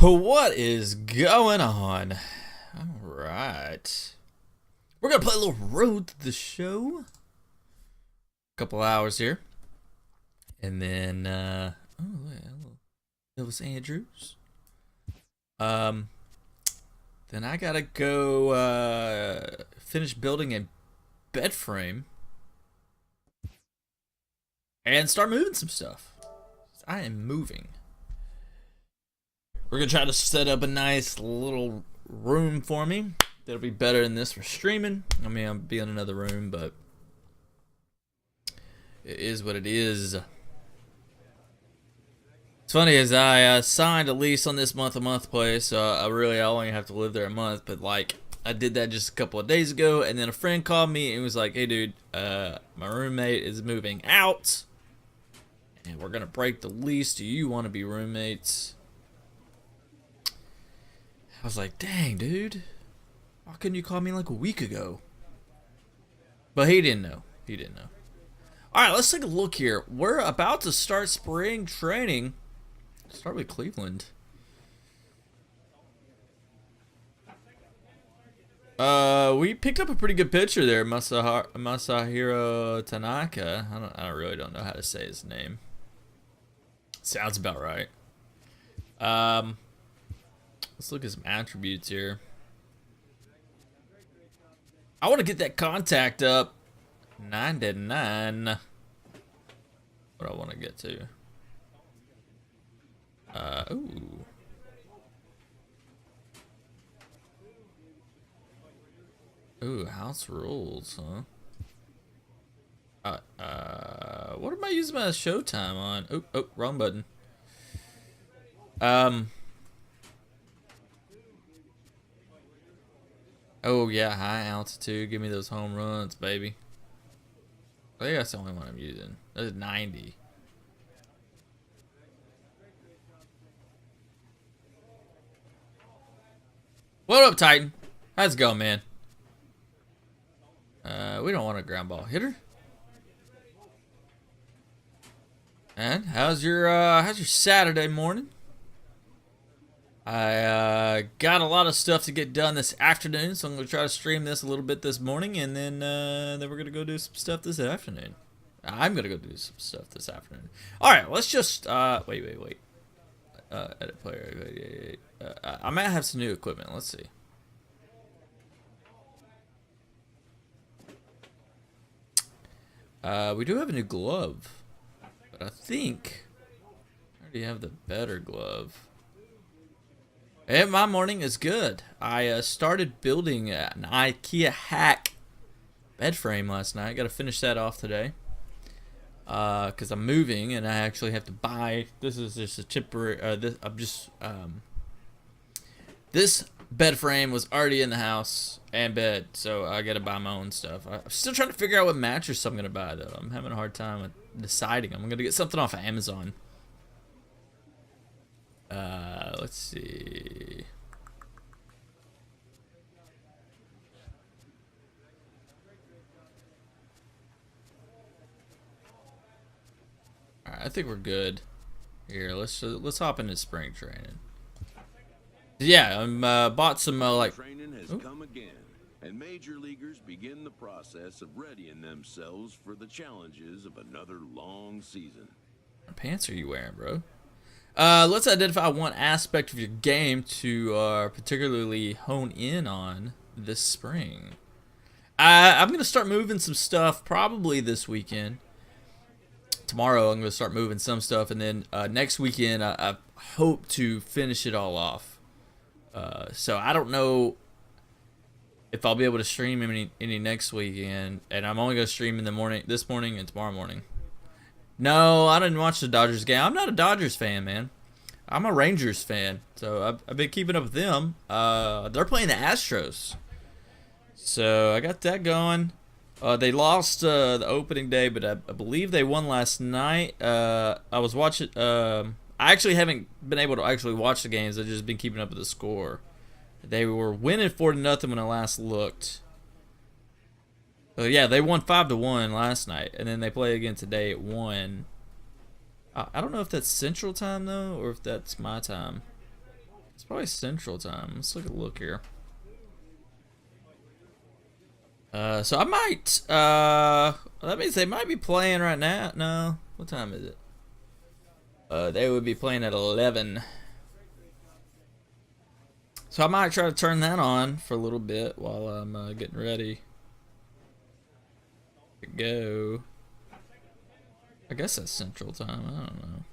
What is going on? All right. We're going to play a little Road to the Show. Couple hours here. And then, Elvis Andrews. Then I got to go finish building a bed frame. And start moving some stuff. I am moving. We're going to try to set up a nice little room for me. That'll be better than this for streaming. I mean, I'll be in another room, but it is what it is. It's funny as I signed a lease on this month-to-month place, so I only have to live there a month, but like I did that just a couple of days ago, and then a friend called me and was like, hey dude, my roommate is moving out, and we're going to break the lease. Do you want to be roommates? I was like, dang, dude. Why couldn't you call me like a week ago? But he didn't know. He didn't know. Alright, let's take a look here. We're about to start spring training. Start with Cleveland. We picked up a pretty good pitcher there, Masahiro Tanaka. I really don't know how to say his name. Sounds about right. Let's look at some attributes here. I want to get that contact up. 9-9. What do I want to get to? Ooh. Ooh, house rules, huh? What am I using my Showtime on? Oh, wrong button. Oh yeah, high altitude. Give me those home runs, baby. I think that's the only one I'm using. That's 90. What up, Titan? How's it going, man? We don't want a ground ball hitter. And how's your Saturday morning? I got a lot of stuff to get done this afternoon, so I'm going to try to stream this a little bit this morning, and then we're going to go do some stuff this afternoon. I'm going to go do some stuff this afternoon. Alright, let's just, wait. Edit player, I might have some new equipment, let's see. We do have a new glove, but I think I already have the better glove. And my morning is good. I started building an IKEA hack bed frame last night. Got to finish that off today. Because I'm moving and I actually have to buy. This is just a temporary. This bed frame was already in the house and bed, so I got to buy my own stuff. I'm still trying to figure out what mattress I'm gonna buy though. I'm having a hard time with deciding. I'm gonna get something off of Amazon. Let's see. All right, I think we're good. Here, let's hop into spring training. Yeah, I'm bought some like. Training has come again, and major leaguers begin the process of readying themselves for the challenges of another long season. What pants are you wearing, bro? Let's identify one aspect of your game to particularly hone in on this spring. I'm going to start moving some stuff probably this weekend. Tomorrow I'm going to start moving some stuff, and then next weekend I hope to finish it all off. So I don't know if I'll be able to stream any next weekend, and I'm only going to stream in the morning, this morning and tomorrow morning. No, I didn't watch the Dodgers game. I'm not a Dodgers fan, man. I'm a Rangers fan. So I've been keeping up with them. They're playing the Astros. So I got that going. They lost the opening day, but I believe they won last night. I was watching. I actually haven't been able to actually watch the games. I've just been keeping up with the score. They were winning 4-0 when I last looked. Yeah, they won 5-1 last night, and then they play again today at 1. I don't know if that's Central Time though, or if that's my time. It's probably Central Time. Let's look here. So I might, that means they might be playing right now. No, what time is it? They would be playing at 11. So I might try to turn that on for a little bit while I'm getting ready to go. I guess that's Central Time. I don't know.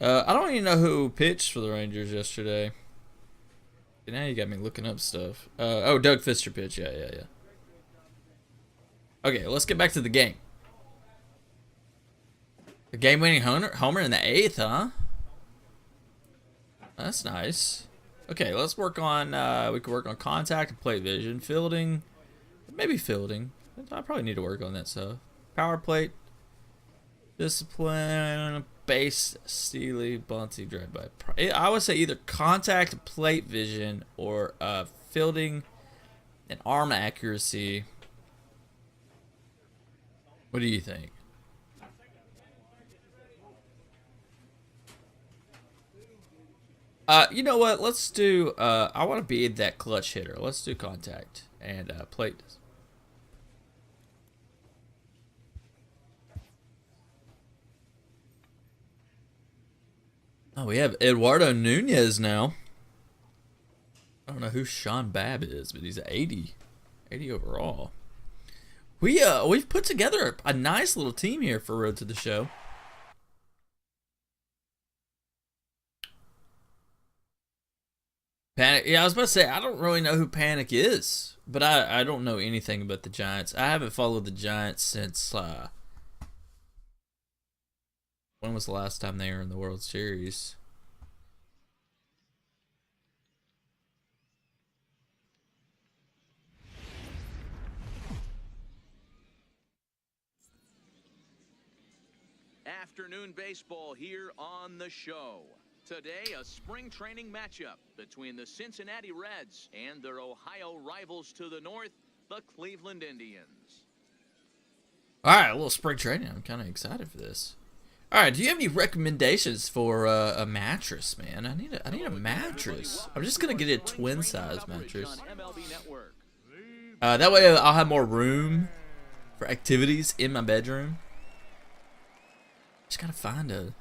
I don't even know who pitched for the Rangers yesterday. Now you got me looking up stuff. Oh, Doug Fister pitch. Yeah. Okay, let's get back to the game. The game-winning homer in the 8th, huh? That's nice. Okay, let's work on. We can work on contact and plate vision, fielding, maybe fielding. I probably need to work on that stuff. Power plate, discipline, base, steely, bunty, drive by. I would say either contact, plate vision, or fielding and arm accuracy. What do you think? You know what? Let's do. I want to be that clutch hitter. Let's do contact and plate. Oh, we have Eduardo Nunez now. I don't know who Sean Babb is, but he's 80 overall. We've put together a nice little team here for Road to the Show. Panic. Yeah, I was about to say I don't really know who Panic is, but I don't know anything about the Giants. I haven't followed the Giants since when was the last time they were in the World Series? Afternoon baseball here on the show. Today, a spring training matchup between the Cincinnati Reds and their Ohio rivals to the north, the Cleveland Indians. All right, a little spring training. I'm kind of excited for this. All right, do you have any recommendations for a mattress, man? I need a mattress. I'm just gonna get a twin size mattress. That way I'll have more room for activities in my bedroom. Just gotta find a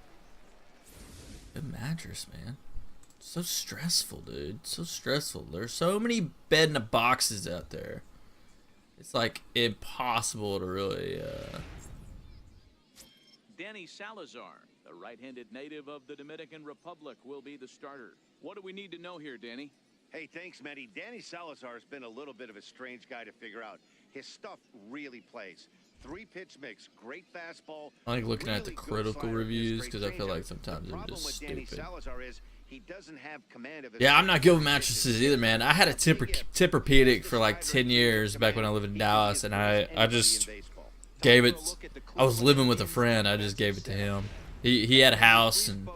good mattress, man. So stressful, dude. So stressful. There's so many bed in the boxes out there. It's like impossible to really. Danny Salazar, the right-handed native of the Dominican Republic, will be the starter. What do we need to know here, Danny? Hey, thanks, Matty. Danny Salazar has been a little bit of a strange guy to figure out. His stuff really plays. 3-pitch mix, great fastball. I like looking at the critical reviews because I feel like sometimes they're just stupid. Yeah, I'm not good with mattresses either, man. I had a Tempur-Pedic for like 10 years back when I lived in Dallas, and I just gave it. I was living with a friend. I just gave it to him. He had a house and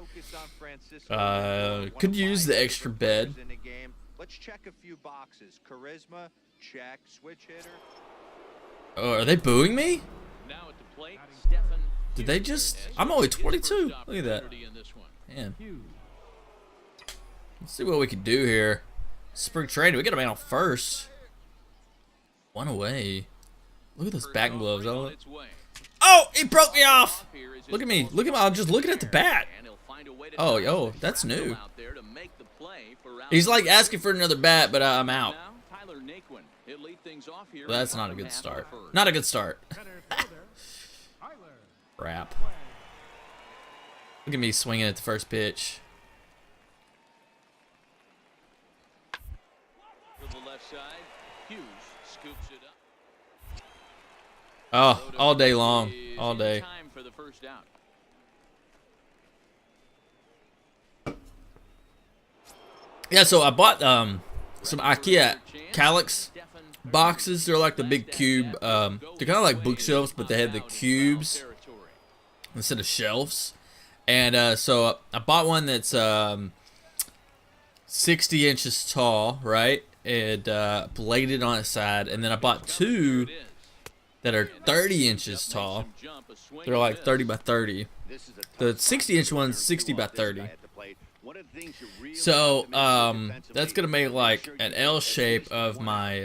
could use the extra bed. Let's check a few boxes. Charisma, check. Switch hitter. Oh, are they booing me? Now at the plate, Stephen. Did they just? I'm only 22. Look at that. Man. Let's see what we can do here. Spring training. We got a man on first. One away. Look at those batting gloves. Oh, he broke me off. Look at me. Look at me. I'm just looking at the bat. Oh, yo, that's new. He's like asking for another bat, but I'm out. Well, that's not a good start. Not a good start. Crap. Look at me swinging at the first pitch. Oh, all day long. All day. Yeah, so I bought some IKEA Kallax boxes. They're like the big cube. They're kind of like bookshelves, but they have the cubes instead of shelves. And so I bought one that's 60 inches tall, right? And bladed on its side. And then I bought two that are 30 inches tall. They're like 30 by 30. The 60-inch one's 60 by 30. So that's gonna make like an L shape of my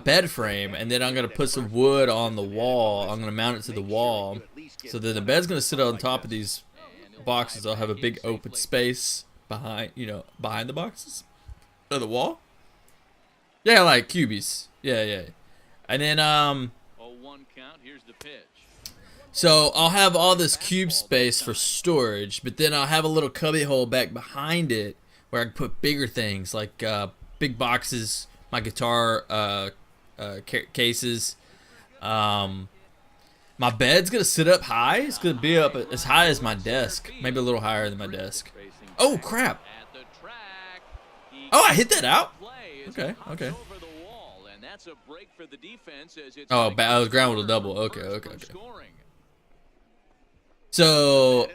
bed frame, and then I'm gonna put some wood on the wall. I'm gonna mount it to the wall, so then the bed's gonna sit on top of these boxes. I'll have a big open space behind, behind the boxes or the wall. Yeah, like cubies. Yeah. And then 0-1 count. Here's the pitch. so I'll have all this cube space for storage, but then I'll have a little cubby hole back behind it where I can put bigger things like big boxes, my guitar cases. My bed's gonna sit up high. It's gonna be up as high as my desk, maybe a little higher than my desk. Oh crap! Oh, I hit that out. Okay. Oh, I was ground with a double. Okay. So,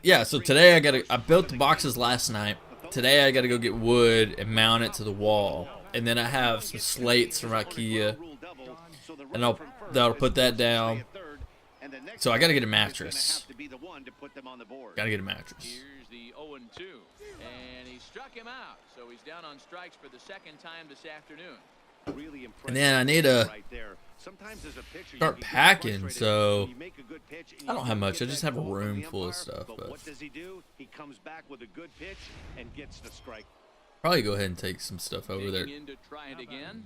yeah. So today I built the boxes last night. Today I gotta go get wood and mount it to the wall, and then I have some slates from IKEA, and I'll put that down. So I gotta get a mattress. Gotta get a mattress. Here's the 0-2, and he struck him out, so he's down on strikes for the second time this afternoon. And then I need to start packing, so I don't have much. I just have a room full of stuff. But what does he do? He comes back with a good pitch and gets the strike. Probably go ahead and take some stuff over there.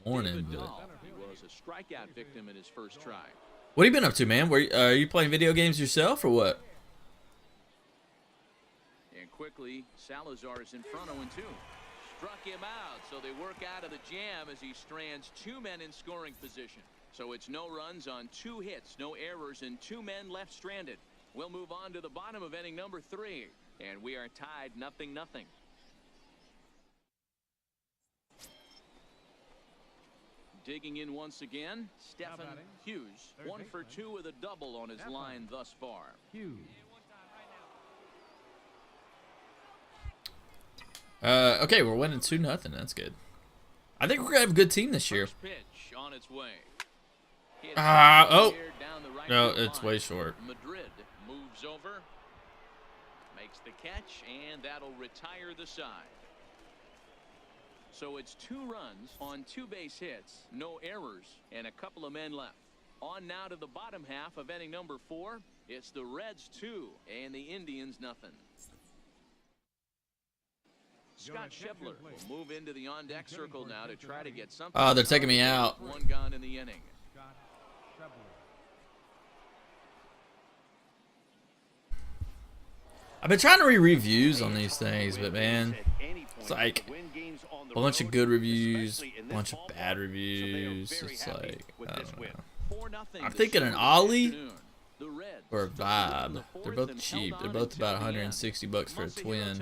Morning. He was a strikeout victim in his first try. What have you been up to, man? Are you playing video games yourself or what? And quickly, Salazar is in front 0-2. Struck him out, so they work out of the jam as he strands two men in scoring position. So it's no runs on 2 hits, no errors, and 2 men left stranded. We'll move on to the bottom of inning number 3, and we are tied 0-0. Digging in once again, Stetson Hughes, 1 for 2 with a double on his line thus far. Okay, we're winning 2-0. That's good. I think we're gonna have a good team this year. First pitch on its way. Oh no, it's way short. Madrid moves over, makes the catch, and that'll retire the side. So it's 2 runs on 2 base hits, no errors, and a couple of men left. On now to the bottom half of inning number 4. It's the Reds 2 and the Indians nothing. Scott Schebler will move into the on-deck circle now to try to get something. Oh, they're taking me out. 1 gone in the inning. I've been trying to read reviews on these things, but man, it's like a bunch of good reviews, a bunch of bad reviews. It's like, I don't know. I'm thinking an Ollie or a Vibe. They're both cheap. They're both about $160 for a twin.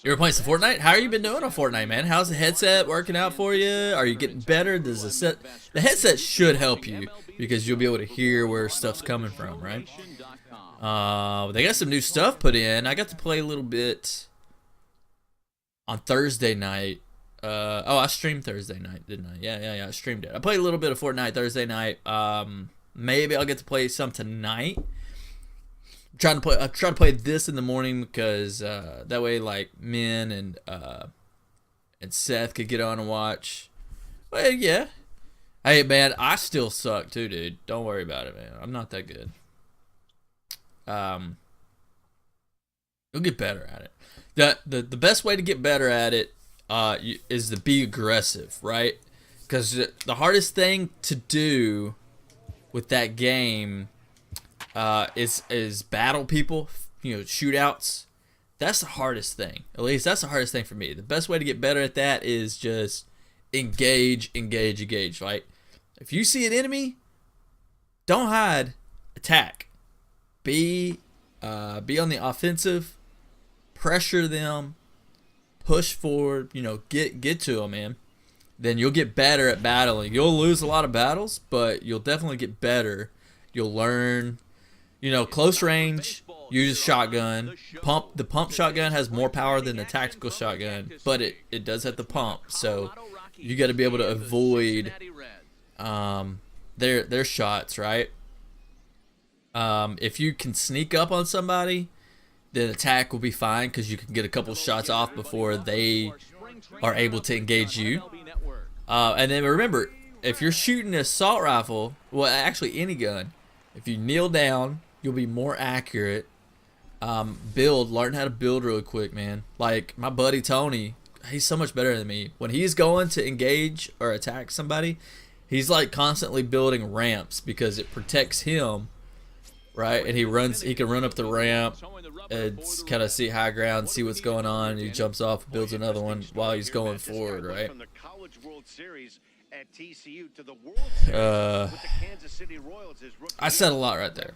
You ever playing some Fortnite? How you been doing on Fortnite, man? How's the headset working out for you? Are you getting better? Does the headset should help you because you'll be able to hear where stuff's coming from, right? They got some new stuff put in. I got to play a little bit on Thursday night. I streamed Thursday night, didn't I? Yeah, I streamed it. I played a little bit of Fortnite Thursday night. Maybe I'll get to play some tonight. I'm trying to play this in the morning because that way, like, Min and Seth could get on and watch. Well, yeah. Hey, man, I still suck too, dude. Don't worry about it, man. I'm not that good. You'll get better at it. The best way to get better at it is to be aggressive, right? Because the hardest thing to do with that game is battle people, shootouts. That's the hardest thing. At least that's the hardest thing for me. The best way to get better at that is just engage, right? If you see an enemy, don't hide, attack. Be on the offensive, pressure them, push forward, get to them, man. Then you'll get better at battling. You'll lose a lot of battles, but you'll definitely get better. You'll learn, close range, use a shotgun. The pump shotgun has more power than the tactical shotgun, but it does have the pump. So you got to be able to and the avoid Cincinnati Reds. their shots, right? If you can sneak up on somebody, then attack will be fine because you can get a couple shots off before they are able to engage you. And then remember, if you're shooting an assault rifle, well, actually any gun, if you kneel down, you'll be more accurate. Learn how to build really quick, man. Like my buddy Tony, he's so much better than me. When he's going to engage or attack somebody, he's like constantly building ramps because it protects him, right? And he can run up the ramp and kind of see high ground, see what's going on. And he jumps off, builds another one while he's going forward, right? I said a lot right there.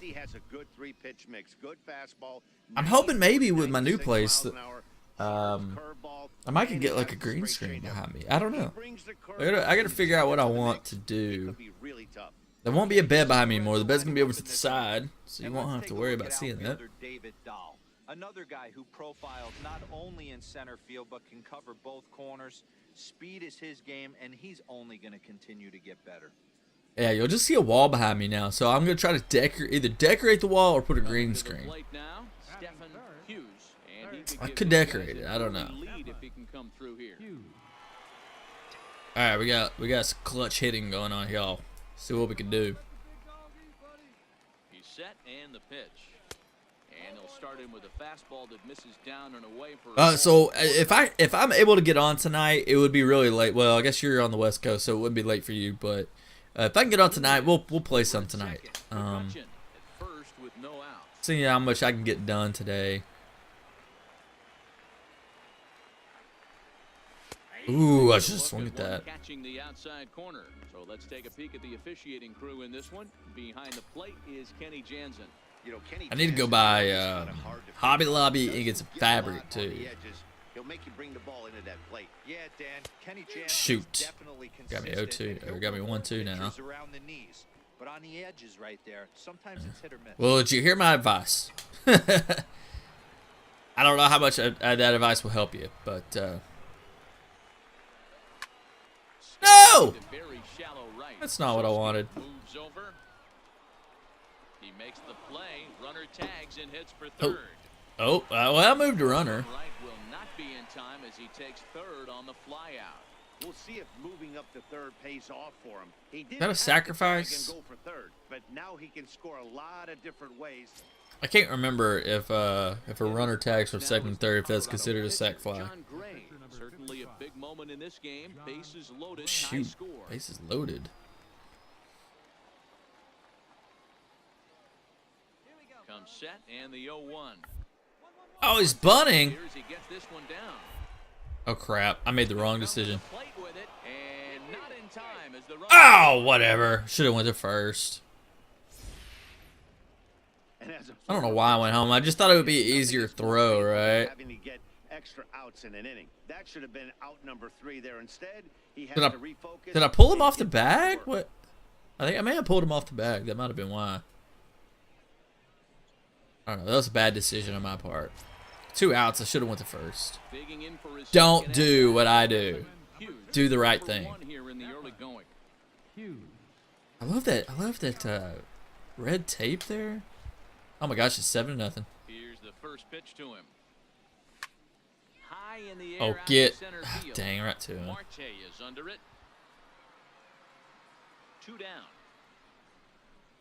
I'm hoping maybe with my new place that I might could get like a green screen behind me. I don't know. I gotta figure out what I want to do. There won't be a bed behind me anymore. The bed's gonna be over to the side, so you won't have to worry about seeing that. Another guy who profiles not only in center field but can cover both corners. Speed is his game, and he's only going to continue to get better. Yeah, you'll just see a wall behind me now, so I'm gonna try to either decorate the wall or put a green screen. I could decorate it. I don't know. All right, we got some clutch hitting going on, y'all. See what we can do. He's set and the pitch. And he'll start in with a fastball that misses down and away for so if I'm able to get on tonight, it would be really late. Well, I guess you're on the West Coast, so it wouldn't be late for you. But if I can get on tonight, we'll play some tonight. See how much I can get done today. Ooh, I should swing at that. Catching the outside corner. So let's take a peek at the officiating crew in this one. Behind the plate is Kenny Jansen. I need to go by Hobby Lobby and get some fabric too. He'll make you bring the ball into that plate. Yeah, Dan. Kenny Jansen Shoot. Got me 0-2. Or got me 1-2 now. Around the knees, but on the edges right there, sometimes it's hit or miss. Well, did you hear my advice? I don't know how much that advice will help you, but no! That's not what I wanted. Moves over. He makes the play. Runner tags and hits for third. Oh, well, I moved a runner. Right will not be in time as he takes third on the flyout. We'll see if moving up to third pays off for him. He did Is that a sacrifice? go for third, but now he can score a lot of different ways. I can't remember if a runner tags from second and third, if that's considered a sac fly. John Gray, certainly a big moment in this game. Bases loaded, high Shoot, score. bases loaded. Comes set and the 0-1. Oh, he's bunting. Here's he gets this one down. Oh crap! I made the wrong decision. Plate with it, and not in time as the runner Oh, whatever. Should have went to first. I don't know why I went home. I just thought it would be an easier throw, right? Having to get extra outs in an inning. That should have been out number 3 there. Instead, he has Did I- to refocus. Did I pull him off the bag? What? I think I may have pulled him off the bag. That might have been why. I don't know. That was a bad decision on my part. 2 outs. I should have went to first. digging in for his Don't second do at-bat. what I do. Hughes, Do the right number thing. 1 here in the early going. I love that red tape there. Oh my gosh, it's 7-0. Here's the first pitch to him. High in the air. Oh, out to get. center Ah, field. dang, right to him. Marte is under it. 2 down.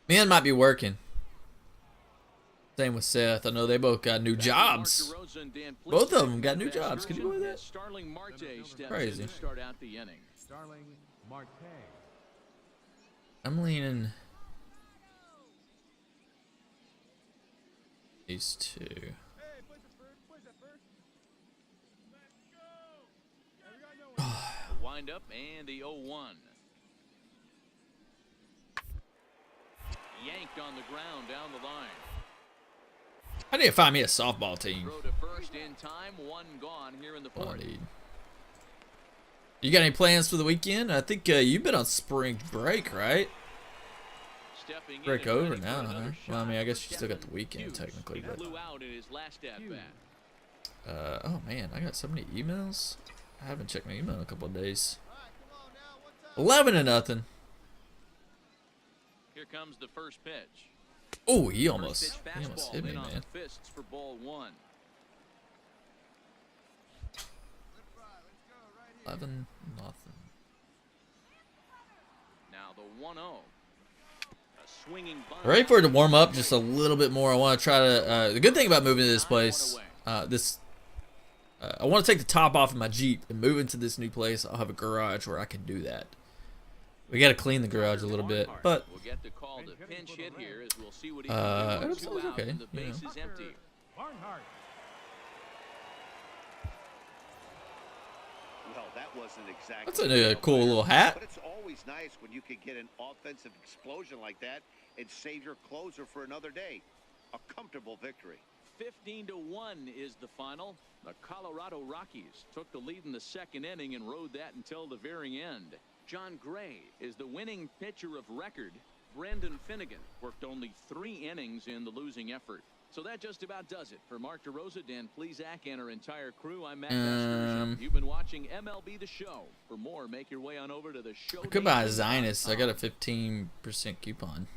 Men might be working. Same with Seth. I know they both got new jobs. Mark DeRosa and Dan Both of Plesac them got in new the jobs. Can you believe that? Starling Marte steps Crazy. in to start out the inning. I'm leaning these two. The windup and the 0-1. Yanked on the ground down the line. I need to find me a softball team. Throw to first in time. 1 gone here in the What I fourth. need. You got any plans for the weekend? I think you've been on spring break, right? Stepping in Break and over ready for now, huh? another Well, I mean, I guess you shot. still got the weekend Hughes. technically, He but blew out in his last at bat. oh man, I got so many emails. I haven't checked my email in a couple of days. 11-0. Here comes the first pitch. Oh, he First almost pitch hit fastball me, in on man. the fists for ball 1. 11-0. Now the 1-0. A swinging bunt. Ready for it to warm up just a little bit more. I want to try to. The good thing about moving to this place, I want to take the top off of my Jeep and move into this new place. I'll have a garage where I can do that. We got to clean the garage a little bit, but We'll get the call to pinch hit here as we'll see what he it can do. was 2 out okay. and the You know. base is empty. Well, that wasn't exactly. That's a cool little hat. But it's always nice when you can get an offensive explosion like that and save your closer for another day. A comfortable victory. 15-1 is the final. The Colorado Rockies took the lead in the second inning and rode that until the very end. John Gray is the winning pitcher of record. Brendan Finnegan worked only 3 innings in the losing effort. So that just about does it. For Mark DeRosa, Dan Plesac, and our entire crew, I'm Matt Masters. You've been watching MLB The Show. For more, make your way on over to the show. I could buy a Zionist. I got a 15% coupon.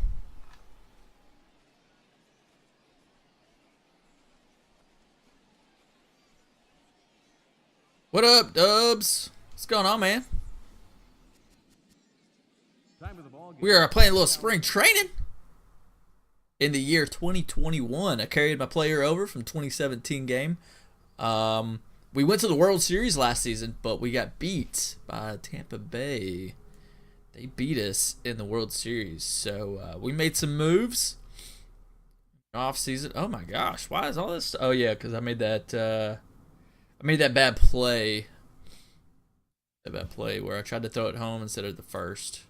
What up, Dubs? What's going on, man? We are playing a little spring training in the year 2021. I carried my player over from 2017 game. We went to the World Series last season, but we got beat by Tampa Bay. They beat us in the World Series. So we made some moves off season. Oh my gosh, why is all this? Oh yeah, because I made that bad play. That bad play where I tried to throw it home instead of the first.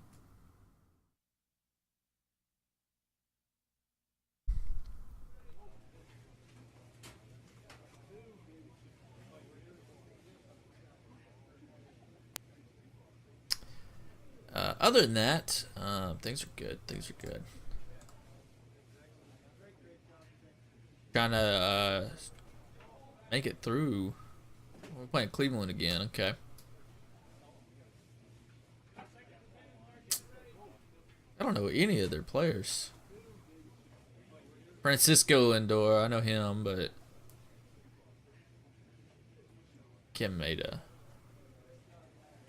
Other than that, things are good. Things are good. Trying to make it through. We're playing Cleveland again. Okay. I don't know any of their players. Francisco Lindor, I know him, but Kim Maeda.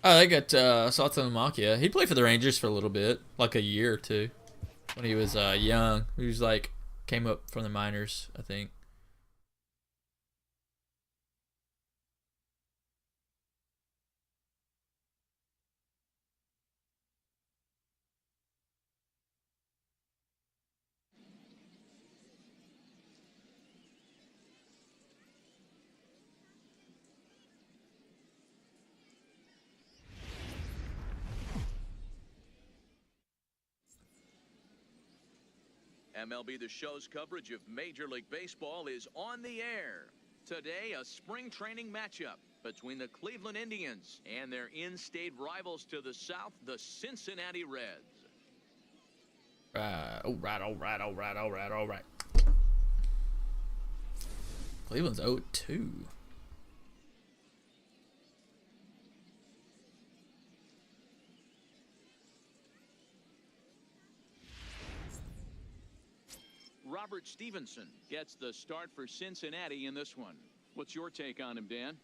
Oh, they got Satelon Makia. He played for the Rangers for a little bit, like a year or two, when he was young. He was like came up from the minors, I think. MLB The Show's coverage of Major League Baseball is on the air. Today, a spring training matchup between the Cleveland Indians and their in-state rivals to the south, the Cincinnati Reds. All right. Cleveland's 0-2. Robert Stevenson gets the start for Cincinnati in this one. What's your take on him, Dan?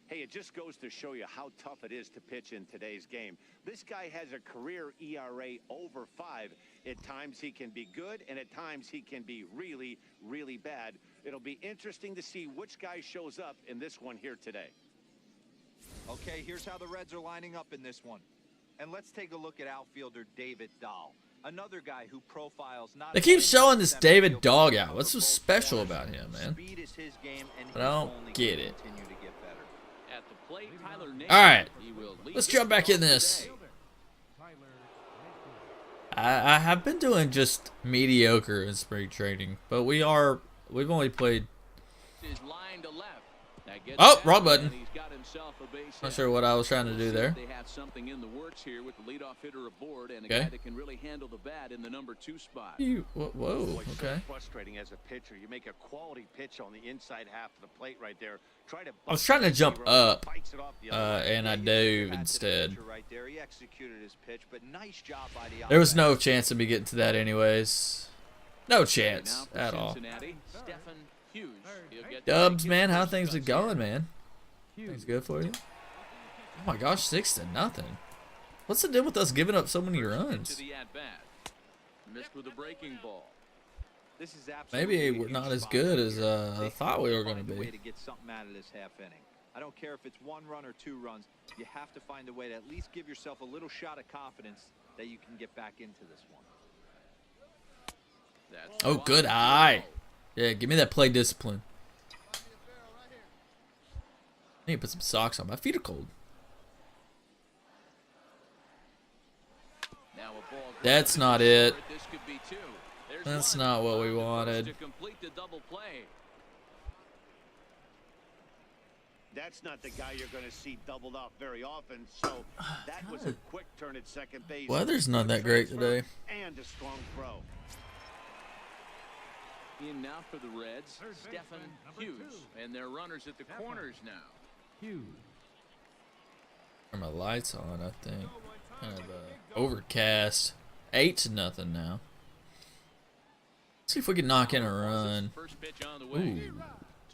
Hey, it just goes to show you how tough it is to pitch in today's game. This guy has a career ERA over 5. At times he can be good, and at times he can be really, really bad. It'll be interesting to see which guy shows up in this one here today. Okay, here's how the Reds are lining up in this one. And let's take a look at outfielder David Dahl. Another guy who profiles not. They keep showing this David Dog out. What's so special about him, man? Speed is his game, and I don't get it. continue to get better. At the plate, Tyler Nagle. All right, He will lead let's this jump back in ball this. today. I have been doing just mediocre in spring training, but we've only played. His line to left. That gets Oh, down, wrong button. and he's got himself a base Not hit. sure what I was trying to We'll do see there. if They have something in the works here with the leadoff hitter aboard and a Okay. guy that can really handle the bat in the number 2 spot. Whoa, Boy, so okay. frustrating as a pitcher. You make a quality pitch on the inside half of the plate right there. I was trying to jump up, bites it off the other side. and I Yeah, you dove had to instead. pitcher right there. He executed his pitch, but nice job by the There was no offense. chance of me getting to that anyways. No chance Now for at all. Cincinnati, Stetson Hughes. He'll get Dubs, the man, how first things are cuts here. going, man? Things good for you? Oh my gosh, 6-0. What's the deal with us giving up so many To runs? the at-bat. Missed with a breaking ball. This is Maybe absolutely a we're huge not as spot good right as here. I They thought we have were to going to find a way be. to get something out of this half inning. I don't care if it's 1 run or 2 runs. You have to find a way to at least give yourself a little shot of confidence that you can get back into this one. That's Oh, good eye. Yeah, give me that play discipline. I need to put some socks on. My feet are cold. Now a ball That's grounded not to it. short. This could be 2. There's That's one. not what we On to first wanted. To complete the double play. That's not the guy you're going to see doubled off very often. So that was a quick turn at second base. Weather's not that great today. And a strong throw. In now for the Reds, Stetson Hughes. And their runners at the corners now. Turn my lights on, I think. Kind of overcast. 8-0 now. Let's see if we can knock in a run. First pitch on the way. Ooh.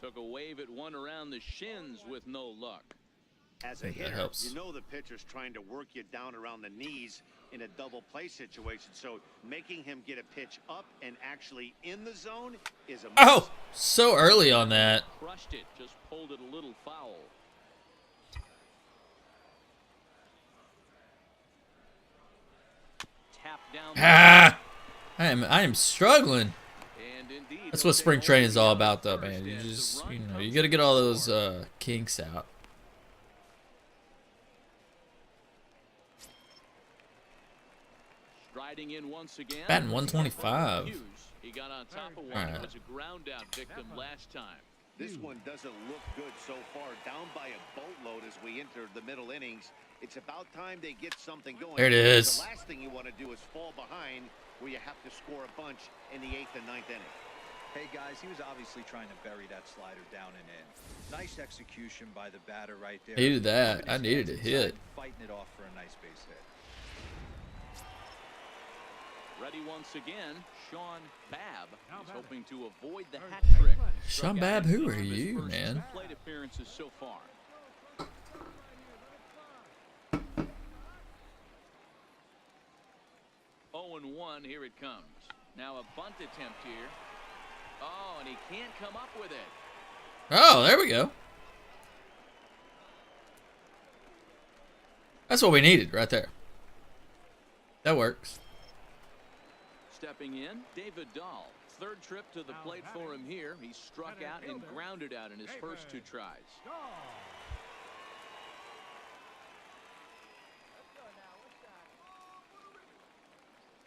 Took a wave at one around the shins with no luck. As a think that hitter, helps. you know the pitcher's trying to work you down around the knees in a double play situation. So making him get a pitch up and actually in the zone is a Oh, so early on that. Crushed it, just pulled it a little foul. Tap down. Ah, I am struggling. And indeed, That's what spring training is all about, though, man. You just, you know, you got to get all those kinks out. Striding in once again. Batting 125. Hughes. He got on top of one. Alright. It was a ground out victim last time. This one doesn't look good so far. Down by a boatload as we enter the middle innings. It's about time they get something going. There it is. The last thing you want to do is fall behind where you have to score a bunch in the 8th and 9th inning. Hey guys, he was obviously trying to bury that slider down and in. Nice execution by the batter right there. Needed that. Keeping I his needed hands a hit. inside, fighting it off for a nice base hit. Ready once again, Sean Babb is hoping to avoid the hat trick. Sean Struck out Babb, in who each are of his you, first man? Plate appearances so far. 0-1, here it comes. Now a bunt attempt here. Oh, and he can't come up with it. Oh, there we go. That's what we needed right there. That works. Stepping in, David Dahl. Third trip to the plate for him here. He struck out and grounded out in his first 2 tries.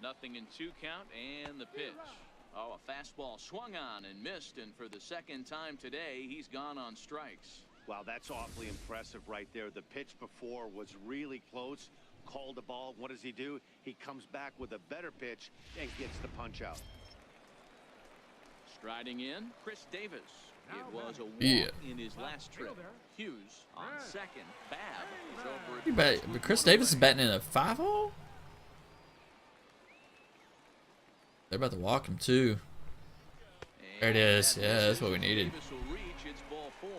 Nothing in 2 count and the pitch. Oh, a fastball swung on and missed, and for the second time today, he's gone on strikes. Wow, that's awfully impressive right there. The pitch before was really close. Called the ball. What does he do? He comes back with a better pitch and gets the punch out. Striding in, Chris Davis. It was a walk Yeah. in his last trip. Hughes on second. Babb is over at You bet. first But with Chris one Davis is away. batting in a 5-hole? They're about to walk him, too. There it is. And Yeah, that that's what we misses. needed. Davis will reach. It's ball 4.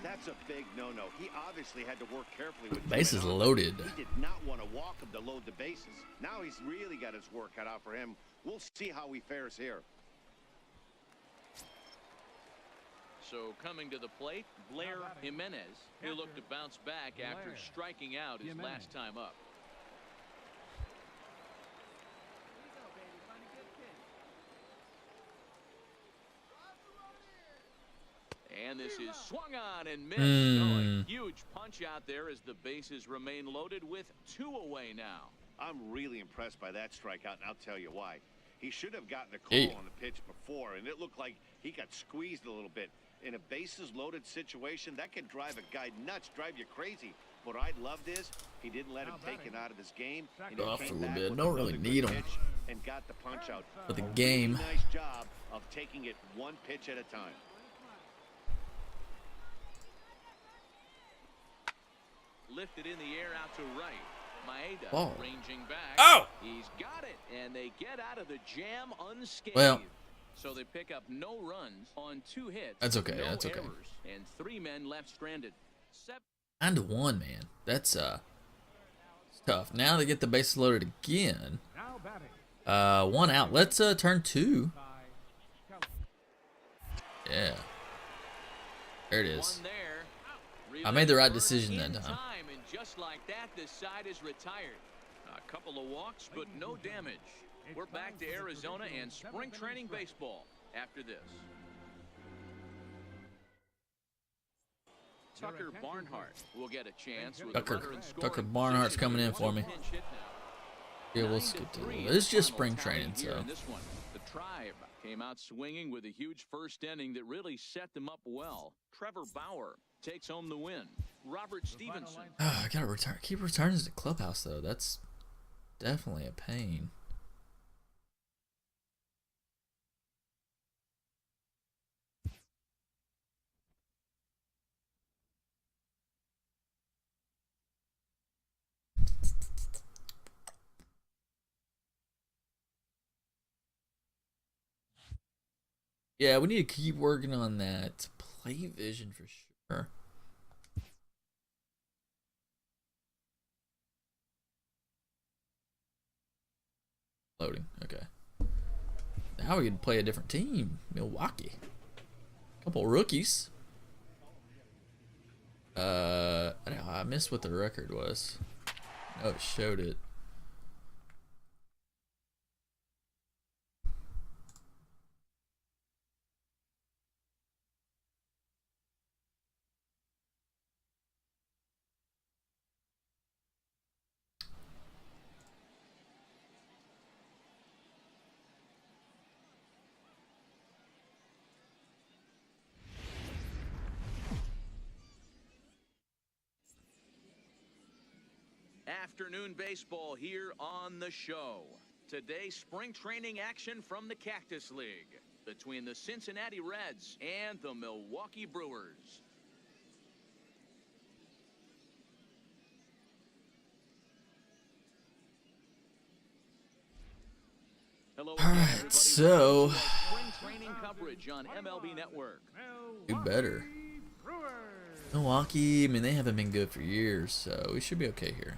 That's a big no-no. He obviously had to work carefully with Bases Jimmy. loaded. He did not want to walk him to load the bases. Now he's really got his work cut out for him. We'll see how he fares here. So coming to the plate, Blair Jimenez. He'll look to bounce back after striking out his last time up. And this is swung on and missed. Oh, a huge punch out there as the bases remain loaded with 2 away now. I'm really impressed by that strikeout, and I'll tell you why. He should have gotten a call Hey. on the pitch before, and it looked like he got squeezed a little bit. In a bases-loaded situation, that can drive a guy nuts, drive you crazy. What I loved is he didn't let him take it out of his game. And he Off came a little back bit. with Don't really another good need him pitch and got the punch out. for the A really game. nice job of taking it one pitch at a time. lifted in the air out to right. Maeda Oh. ranging back. Oh! He's got it, and they get out of the jam unscathed. Well, so they pick up no runs on 2 hits. That's okay, No that's okay. errors, and 3 men left stranded. 9-1, man. That's tough. Now they get the bases loaded again. 1 out. Let's turn 2. Yeah. There it is. One there. I made the right decision that time. And just like that, the side is retired. A couple of walks, but no damage. We're back to Arizona and spring training baseball after this. Tucker Barnhart will get a chance. With Tucker Barnhart's coming in for me. Yeah, we'll skip to it. It's just spring training, so. The Tribe came out swinging with a huge first inning that really set them up well. Trevor Bauer takes home the win. Robert Stevenson. I gotta return. Keep returning to the clubhouse though. That's definitely a pain. Yeah, we need to keep working on that play vision for sure. Loading, okay. Now we can play a different team. Milwaukee. Couple rookies. I missed what the record was. Oh, it showed it. Afternoon baseball here on the show. Today, spring training action from the Cactus League between the Cincinnati Reds and the Milwaukee Brewers. Hello again, everybody. So Spring training coverage on MLB Network. do better. Milwaukee, I mean, they haven't been good for years, so we should be okay here.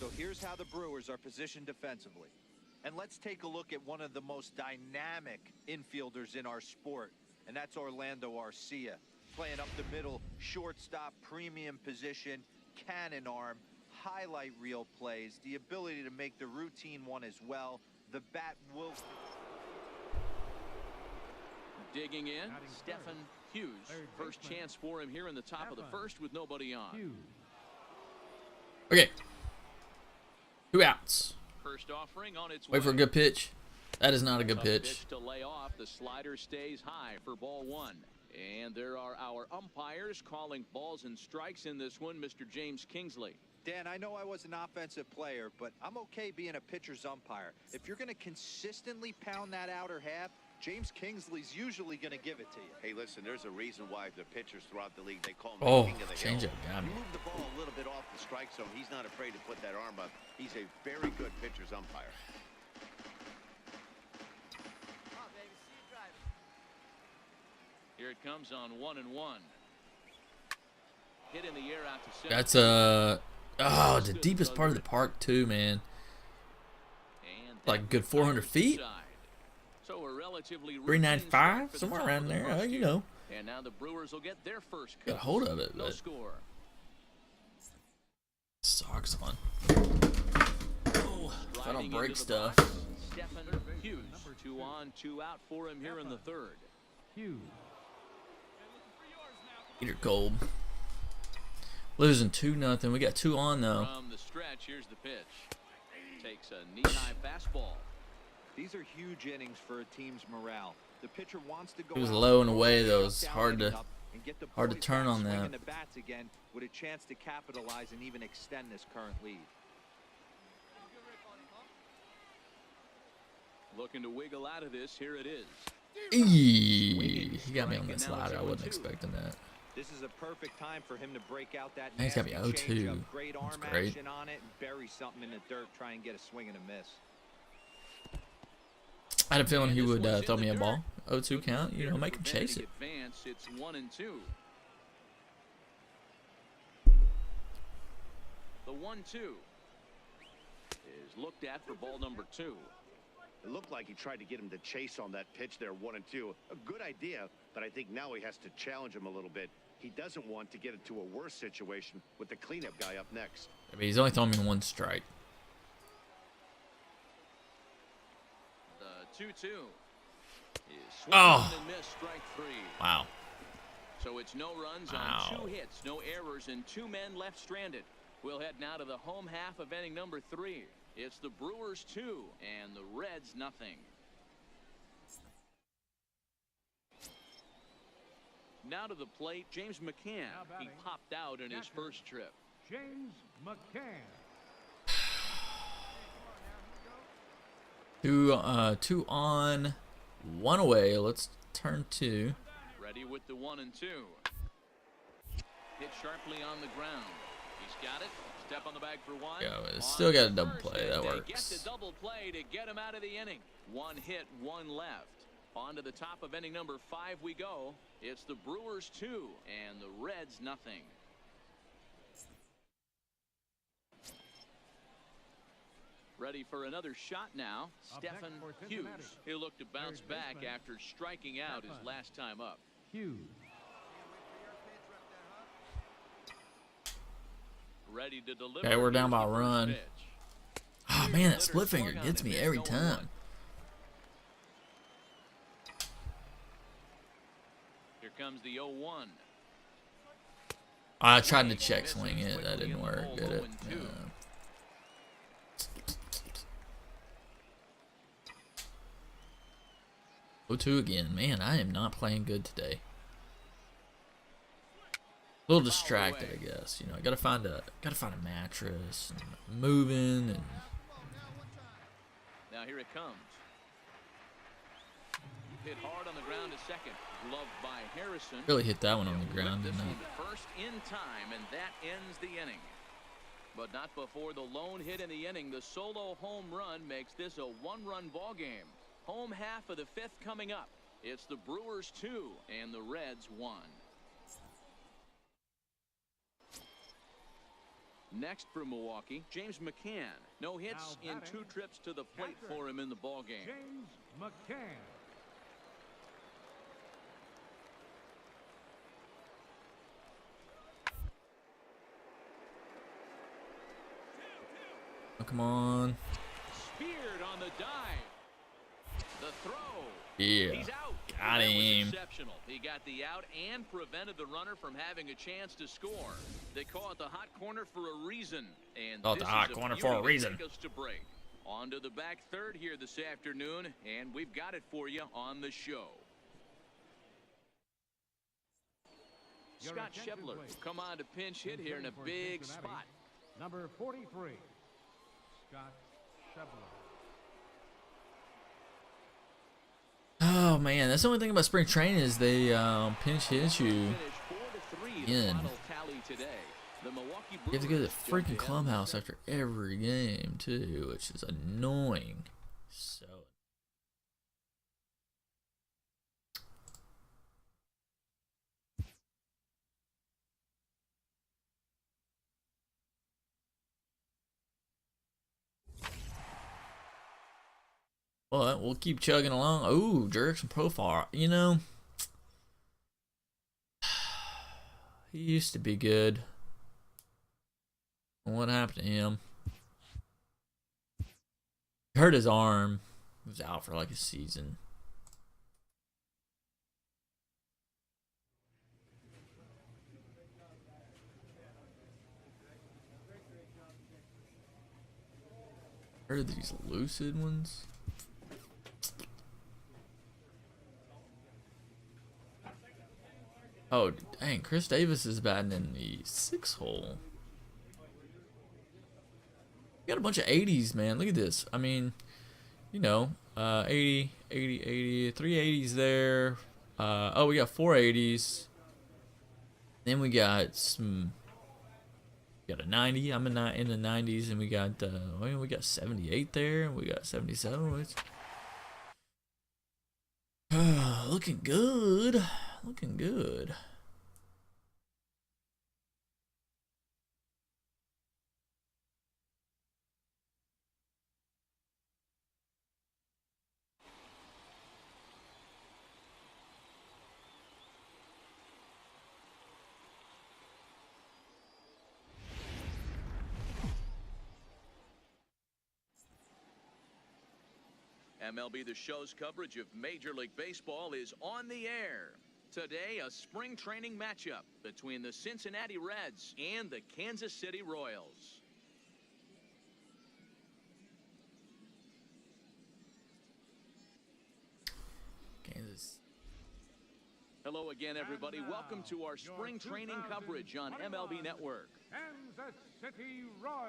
So here's how the Brewers are positioned defensively. And let's take a look at one of the most dynamic infielders in our sport, and that's Orlando Arcia. Playing up the middle, shortstop, premium position, cannon arm, highlight reel plays, the ability to make the routine one as well. The bat will... Digging in, Stetson Hughes. First chance for him here in the top of the first with nobody on. Okay. 2 outs. First offering on its Wait for a way. good pitch. That is not a good Tough pitch. to lay off. The slider stays high for ball 1. And there are our umpires calling balls and strikes in this one, Mr. James Kingsley. Dan, I know I was an offensive player, but I'm okay being a pitcher's umpire. If you're going to consistently pound that outer half, James Kingsley's usually going to give it to you. Hey, listen, there's a reason why the pitchers throughout the league, they call him Oh, the king of the hill. change up, got me. You move the ball a little bit off the strike zone. He's not afraid to put that arm up. He's a very good pitcher's umpire. Here it comes on 1-1. Hit in the air out to center. That's the deepest part of the park too, man. And Like good 400 feet. So a relatively 395, somewhere around there. You know. And now the Brewers will get their first Got a hold of it, no but score. socks on. Oh, if I don't break stuff. Stetson Hughes, 2 on, 2 out for him here in the third. Peter Gold. Losing 2-0. We got 2 on though. From the stretch, here's the pitch. Takes a knee-high fastball. These are huge innings for a team's morale. The pitcher wants to go It was out, low and away though. It's shut down hard to inning up, and get the hard to boys turn back on swinging that. the bats again with a chance to capitalize and even extend this current lead. Looking to wiggle out of this. Here it is. Eee, he got me on the slider. I wasn't expecting that. This is a perfect time for him to break out that He's got me nasty 0-2. changeup. Great arm That's great. action on it, and bury something in the dirt, try and get a swing and a miss. I had a feeling he would throw me a ball. 0-2 count, you know, make him chase it. Advance, it's 1-2. The 1-2 is looked at for ball number 2. It looked like he tried to get him to chase on that pitch there, 1-2. A good idea, but I think now he has to challenge him a little bit. He doesn't want to get into a worse situation with the cleanup guy up next. I mean, he's only throwing me 1 strike. The 2-2 is swung Oh. and missed, strike 3. Wow. So it's no runs on 2 hits, no errors, and 2 men left stranded. We'll head now to the home half of inning number 3. It's the Brewers 2 and the Reds nothing. Now to the plate, James McCann. He popped out in his first trip. James McCann. 2 on, 1 away. Let's turn 2. Ready with the 1-2. Hit sharply on the ground. He's got it. Step on the bag for 1. Yeah, it's still got a double play. That They works. get the double play to get him out of the inning. 1 hit, 1 left. On to the top of inning number 5 we go. It's the Brewers 2 and the Reds nothing. Ready for another shot now. Stetson Hughes. He'll look to bounce back after striking out his last time up. Hughes. Ready to deliver. Okay, we're down by a Here's the first run. pitch. Oh man, that split finger gets me every time. Here comes the 0-1. I tried to check swing it. That didn't work, did it? Yeah. 0-2 again. Man, I am not playing good today. A little distracted, I guess. You know, I gotta find a mattress and moving and. Now here it comes. Hit hard on the ground to second. Gloved by Harrison. Really hit that one on the He'll ground, whip didn't this I? one to first in time, and that ends the inning. But not before the lone hit in the inning. The solo home run makes this a 1-run ball game. Home half of the 5th coming up. It's the Brewers 2 and the Reds 1. Next for Milwaukee, James McCann. No hits in 2 trips to the plate for him in the ball game. James McCann. Oh, come on. Speared on the dive. The throw. Yeah. He's out. Got That was him. exceptional. He got the out and prevented the runner from having a chance to score. They call it the hot corner for a reason. And Call it this the hot is corner beauty for a to reason. take us to break. On to the back third here this afternoon, and we've got it for you on the show. Your Scott attention, Schebler please. come on to pinch hit here in a For big Cincinnati, spot. Number 43, Scott Schebler. Oh man, that's the only thing about spring training is they pinch hit you. Finish 4-3 the In. final tally today. The Milwaukee You have to go to the Brewers freaking jump ahead clubhouse after every game too, which is annoying. So. But we'll keep chugging along. Ooh, Jerickson profile. You know, he used to be good. What happened to him? He hurt his arm. He was out for like a season. Heard these lucid ones. Oh, dang. Chris Davis is batting in the 6th hole. You got a bunch of 80s, man. Look at this. I mean, you know, 80, 80, 80, 380s there. Oh, we got 480s. Then we got some. We got a 90. I'm in the 90s, and we got we got 78 there, and we got 77. It's looking good, looking good. MLB The Show's coverage of Major League Baseball is on the air. Today, a spring training matchup between the Cincinnati Reds and the Kansas City Royals. Kansas. Hello again, everybody. Welcome to our spring training coverage on MLB Network. Kansas City Royals.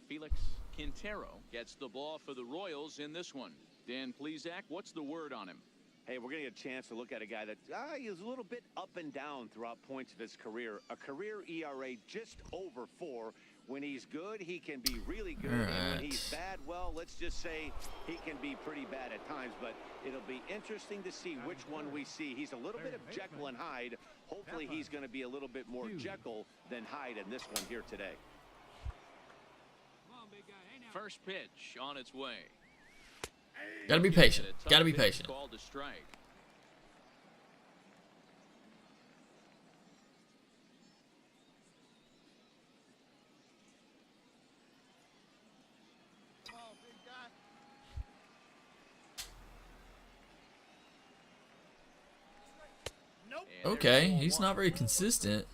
Felix Quintero gets the ball for the Royals in this one. Dan Plesac, what's the word on him? Hey, we're going to get a chance to look at a guy that is a little bit up and down throughout points of his career. A career ERA just over 4. When he's good, he can be really good. And when he's bad, well, let's just say he can be pretty bad at times. But it'll be interesting to see which one we see. He's a little bit of Jekyll and Hyde. Hopefully he's going to be a little bit more Jekyll than Hyde in this one here today. First pitch on its way. Gotta be patient. Gotta be patient. Called to strike. Okay, he's not very consistent.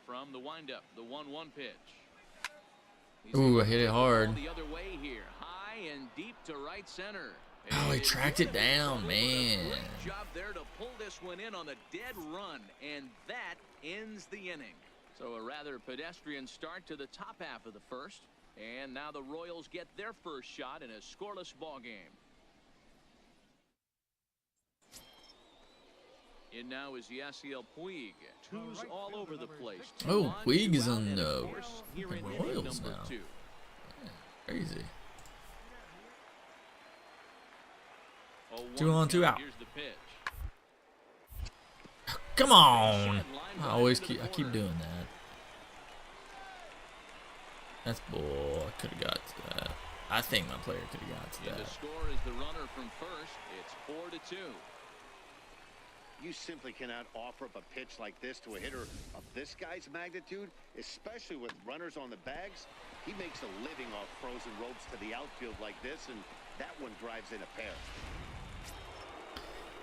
From the windup, the 1-1 pitch. Ooh, I hit it hard. The other way here, high and deep to right center. Oh, he tracked it down, man. Great job there to pull this one in on the dead run, and that ends the inning. So a rather pedestrian start to the top half of the first, and now the Royals get their first shot in a scoreless ball game. In now is Yasiel Puig, who's all over the place. Oh, Puig is on the here in Royals number now. 2. Yeah, crazy. Oh, 2 on, 2 out. Here's the pitch. Come on! I keep doing that. That's bull. I could have got to that. I think my player could have got to And the that. score is the runner from first. It's 4-2. You simply cannot offer up a pitch like this to a hitter of this guy's magnitude, especially with runners on the bags. He makes a living off frozen ropes to the outfield like this, and that one drives in a pair.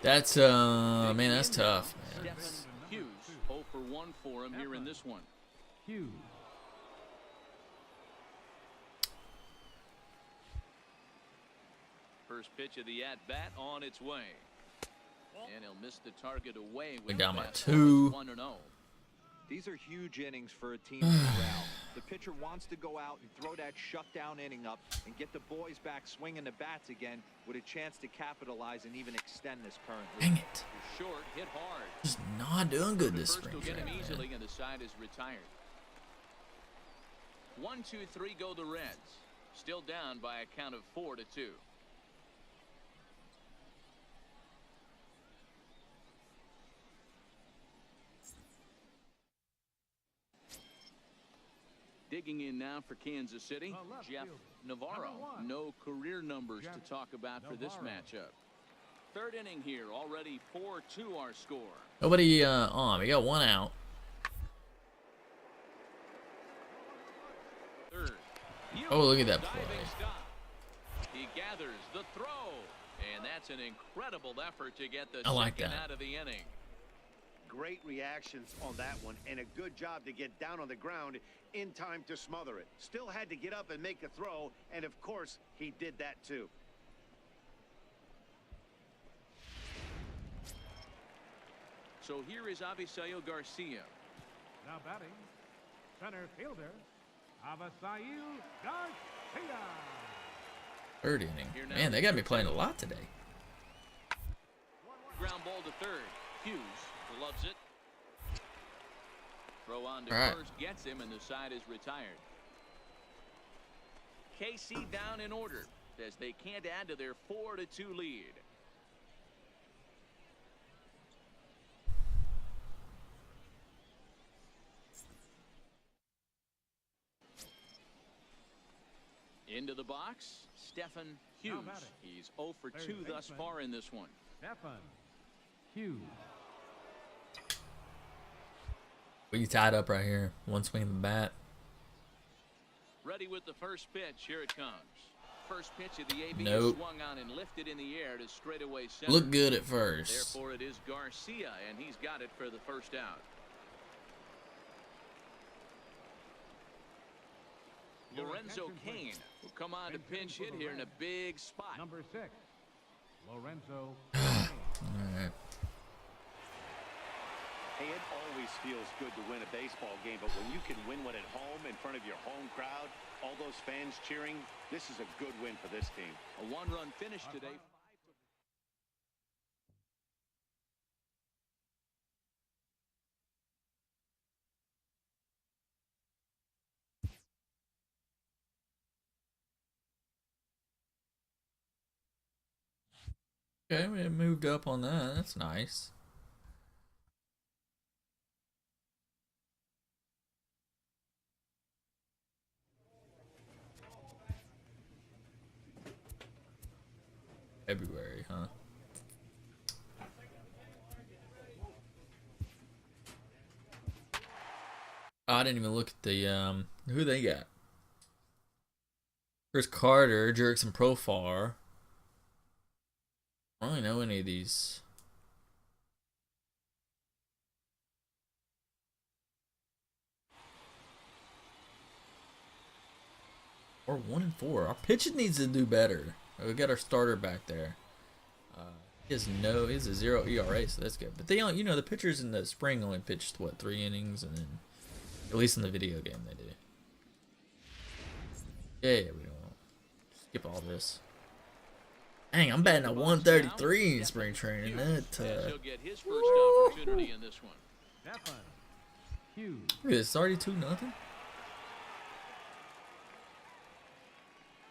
That's man, that's tough, man. Stetson Hughes, 0 for 1 for him here in this one. Hughes. First pitch of the at-bat on its way. And he'll miss the target away. We With down by that. 2. 1-0. These are huge innings for a team morale. The pitcher wants to go out and throw that shutdown inning up and get the boys back swinging the bats again with a chance to capitalize and even extend this current lead. Dang it. Short, hit hard. Just not doing good this First spring will get him training, easily, man. and the side is retired. 1-2-3 go the Reds. Still down by a count of 4-2. Digging in now for Kansas City, Jeff Navarro. No career numbers to talk about for this matchup. Third inning here, already 4-2 our score. Nobody on. We got 1 out. Third. Oh, look at that Diving play. stop. He gathers the throw, and that's an incredible effort to get the I like second that. out of the inning. Great reactions on that one, and a good job to get down on the ground in time to smother it. Still had to get up and make a throw, and of course, he did that too. So here is Avisail Garcia. Now batting, center fielder, Avisail Garcia. Third inning. Man, they got me playing a lot today. Ground ball to third. Hughes loves it. Throw on to All right. first, gets him, and the side is retired. KC down in order as they can't add to their 4-2 lead. Into the box, Stetson Hughes. batting. He's 0 for 2 Third thus baseman. far in this one. Stetson Hughes. We tied up right here. One swing of the bat. Ready with the first pitch. Here it comes. First pitch of the AB Nope. swung on and lifted in the air to straightaway center. Looked good at first. Therefore, it is Garcia, and he's got it for the first out. Lorenzo Cain will come on to pinch hit here in a big spot. Number 6, Lorenzo. Alright. Hey, it always feels good to win a baseball game, but when you can win one at home in front of your home crowd, all those fans cheering, this is a good win for this team. A one-run finish today. Okay, we moved up on that. That's nice. February, huh? Oh, I didn't even look at the who they got. Chris Carter, Jerickson Profar. I don't really know any of these. We're 1-4. Our pitching needs to do better. We got our starter back there. He has a 0 ERA, so that's good. But they don't, you know, the pitchers in the spring only pitched what, 3 innings, and then at least in the video game they do. Yeah, we don't skip all this. Dang, I'm batting a 133 in spring training. That He'll get his first opportunity in this one. Stetson Hughes. look at this, 32-0.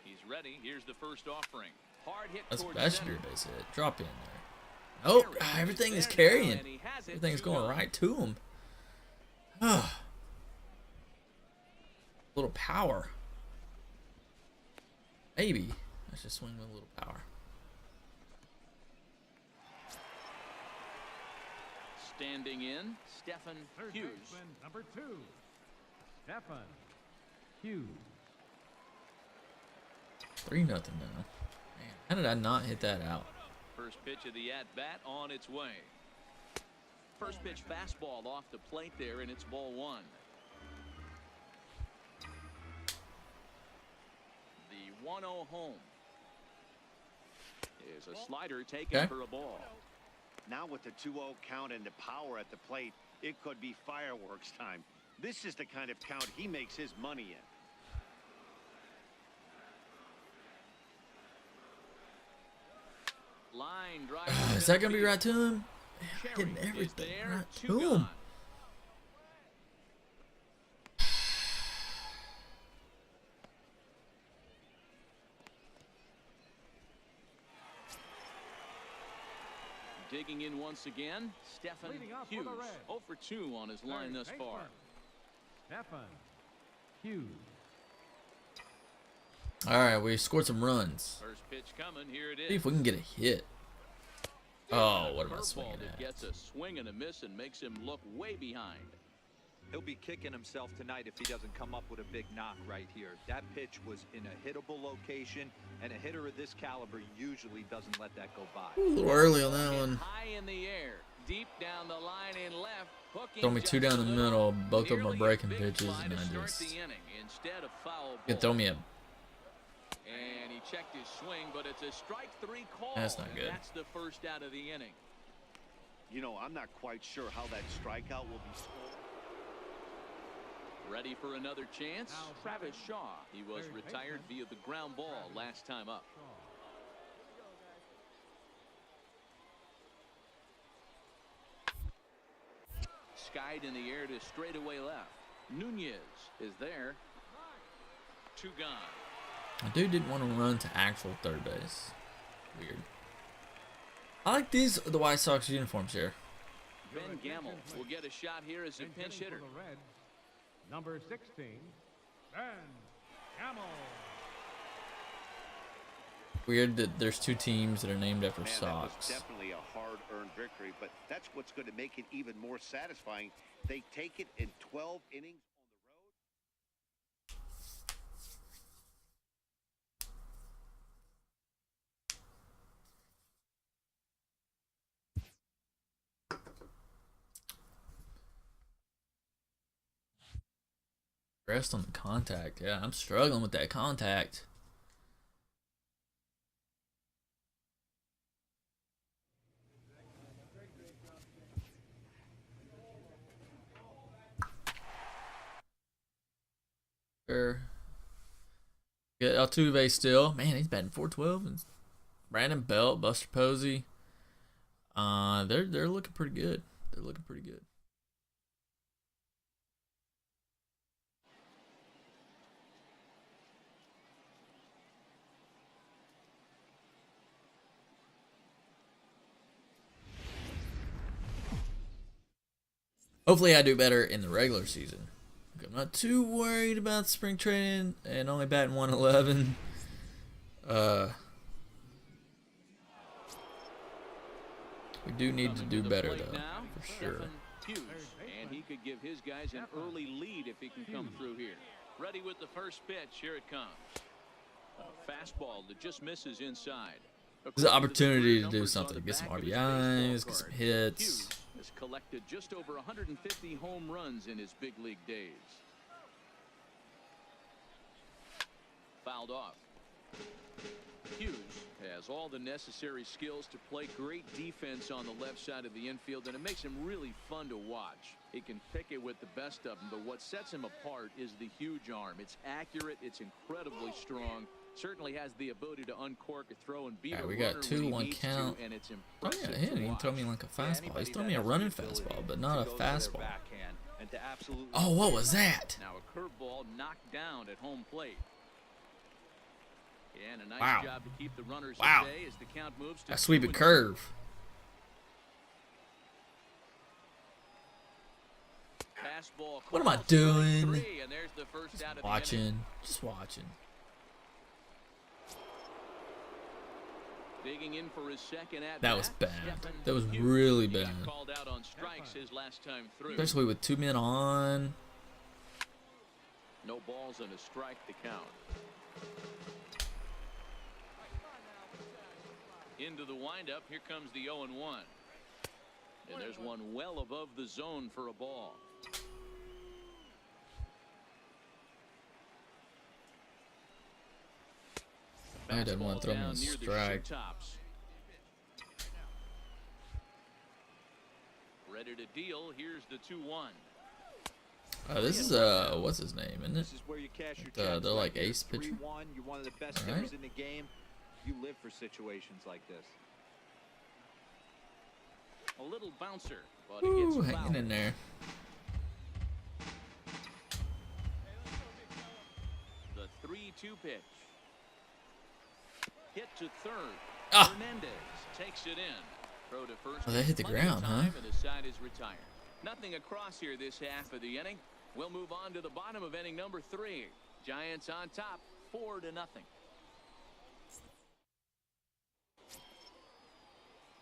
He's ready. Here's the first offering. Hard hit That's towards best center. your base hit. Drop in there. Oh, everything is carrying. And he has it. Everything's going 2-0. right to him. Little power. Maybe. Let's just swing with a little power. Standing in, Stetson Third Hughes. baseman, number 2, Stetson Hughes. 3-0 now. Man, how did I not hit that out? First pitch of the at-bat on its way. First pitch fastball off the plate there, and it's ball 1. The 1-0 home is a slider taken Okay. for a ball. Now with the 2-0 count and the power at the plate, it could be fireworks time. This is the kind of count he makes his money in. Line drive. Is that gonna be right to him? Cherry Hitting is everything there, right 2 to him. gone. Digging in once again, Stetson Leading off for Hughes. the Reds. 0 for 2 on his line Third thus far. baseman, Stetson Hughes. All right, we scored some runs. First pitch coming, here it is. See if we can get a hit. Oh, what am I Curveball swinging that at? gets a swing and a miss and makes him look way behind. He'll be kicking himself tonight if he doesn't come up with a big knock right here. That pitch was in a hittable location, and a hitter of this caliber usually doesn't let that go by. A little early on that Hit one. high in the air. deep down the line in left. Throw me two down the middle. Both of them are breaking pitches, and I just could throw me a. And he checked his swing, but it's a strike 3 call. That's not good. That's the first out of the inning. You know, I'm not quite sure how that strikeout will be scored. Ready for another chance? Travis Shaw. He was retired via the ground ball last time up. Skied in the air to straightaway left. Nunez is there. 2 gone. My dude didn't want to run to actual third base. Weird. I like the White Sox uniforms here. Ben Gamble will get a shot here as a pinch hitter. The Reds, number 16, Ben Gamble. Weird that there's 2 teams that are named after Man, Sox. that was definitely a hard-earned victory, but that's what's going to make it even more satisfying. They take it in 12 innings on the road. Rest on the contact. Yeah, I'm struggling with that contact. Get Altuve still. Man, he's batting .412. And Brandon Belt, Buster Posey. They're looking pretty good. They're looking pretty good. Hopefully I do better in the regular season. I'm not too worried about spring training and only batting 111. We do need to do better though, for sure. Stetson Hughes, and he could give his guys an early lead if he can come through here. Ready with the first pitch. Here it comes. A fastball that just misses inside. There's an opportunity to do something. Get some RBIs, get some hits. Hughes has collected just over 150 home runs in his big league days. Fouled off. Hughes has all the necessary skills to play great defense on the left side of the infield, and it makes him really fun to watch. He can pick it with the best of them, but what sets him apart is the huge arm. It's accurate, it's incredibly strong, certainly has the ability to uncork a throw and beat a we got runner 2, when he 1 needs count. to, and it's Oh impressive yeah, he didn't to even throw watch. me like a fastball. He's throwing me a running fastball, but not a fastball. And to absolutely Oh, what was that? Now a curveball knocked down at home plate. And a nice Wow. job to keep the runners Wow. at bay as the count moves to I sweep a 2-2. curve. Fastball What am I called, doing? strike 3, and there's the first out of the inning. Watching. Just watching. Digging in for his second at That was bat, bad. Stetson That was Hughes. really He got bad. called out on strikes his last time through. Especially with 2 men on. No balls and a strike to count. Into the windup, here comes the 0-1. And there's one well above the zone for a ball. I didn't want to throw me Down a near the strike. shoe tops. Ready to deal. Here's the 2-1. This is what's his name, isn't it? This is where you cash your checks. They're like right here. ace pitcher. 3-1. You're one of the best All right. hitters in the game. You live for situations like this. A little bouncer, but he Ooh, gets hanging fouled. in there. The 3-2 pitch. Hit to third. Ah. Hernandez takes it in. Throw to first. Oh, they hit the Plenty of ground, huh? time, and the side is retired. Nothing across here this half of the inning. We'll move on to the bottom of inning number 3. Giants on top, 4-0.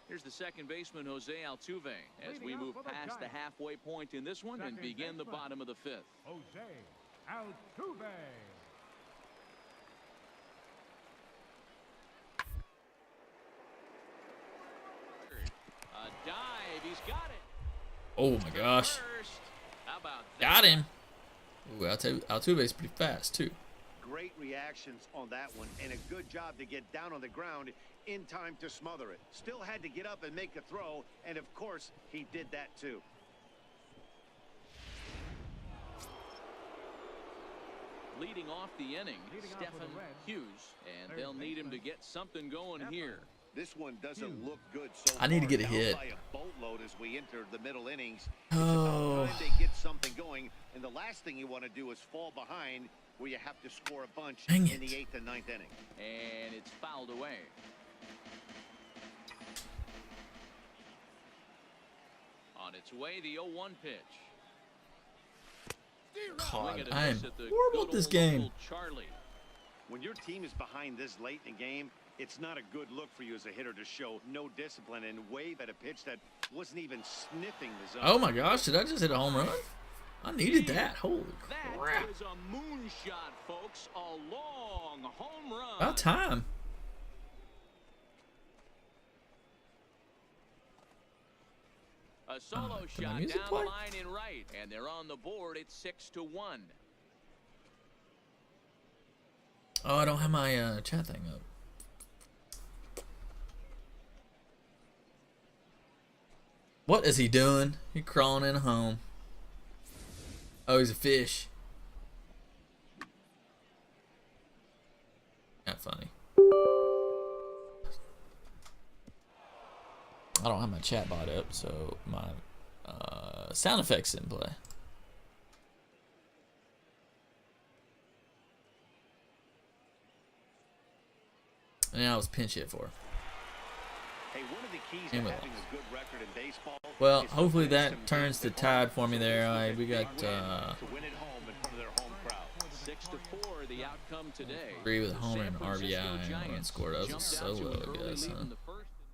Here's the second baseman, Jose Altuve, as we move past the halfway point in this one and begin the bottom of the 5th. Jose Altuve. A dive. He's got it. Oh my gosh. First. How about that? Got him. Ooh, Altuve's pretty fast too. Great reactions on that one, and a good job to get down on the ground in time to smother it. Still had to get up and make a throw, and of course, he did that too. Leading off the inning, Leading off for Stetson the Reds, Hughes, and third they'll need him to baseman, get something going here. This one doesn't look good so I need to far. get a Down hit. by a boatload as we enter the middle innings. Oh. It's about time they get something going, and the last thing you want to do is fall behind where you have to score a bunch Dang in it. the 8th and 9th inning. And it's fouled away. On its way, the 0-1 pitch. Swing God, and a I am miss at the horrible at good this old game. Uncle Charlie. When your team is behind this late in the game, it's not a good look for you as a hitter to show no discipline and wave at a pitch that wasn't even sniffing the zone. Oh my gosh, did I just hit a home run? I needed that. Holy That crap. is a moonshot, folks. A long home run. About time. A solo did my shot music down play? the line in right, and they're on the board. It's 6-1. Oh, I don't have my chat thing up. What is he doing? He crawling in home. Oh, he's a fish. Not funny. I don't have my chat bot up, so my sound effects didn't play. And now I was pinch hit for. Hey, one of the keys to And we having lost. a good record in baseball Well, is to hopefully win that some turns the games at tide home. for me So there. this was All right, a we big got win to win at home in front of their home crowd. 6-4, the outcome today. Agree with The homer San and Francisco RBI and run Giants scored. That was a jumped out solo, to an I early guess, lead huh? in the first and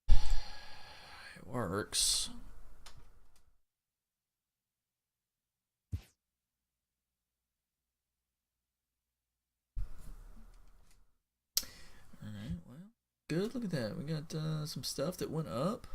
never. It works. Alright, well, good. Look at that. We got some stuff that went up.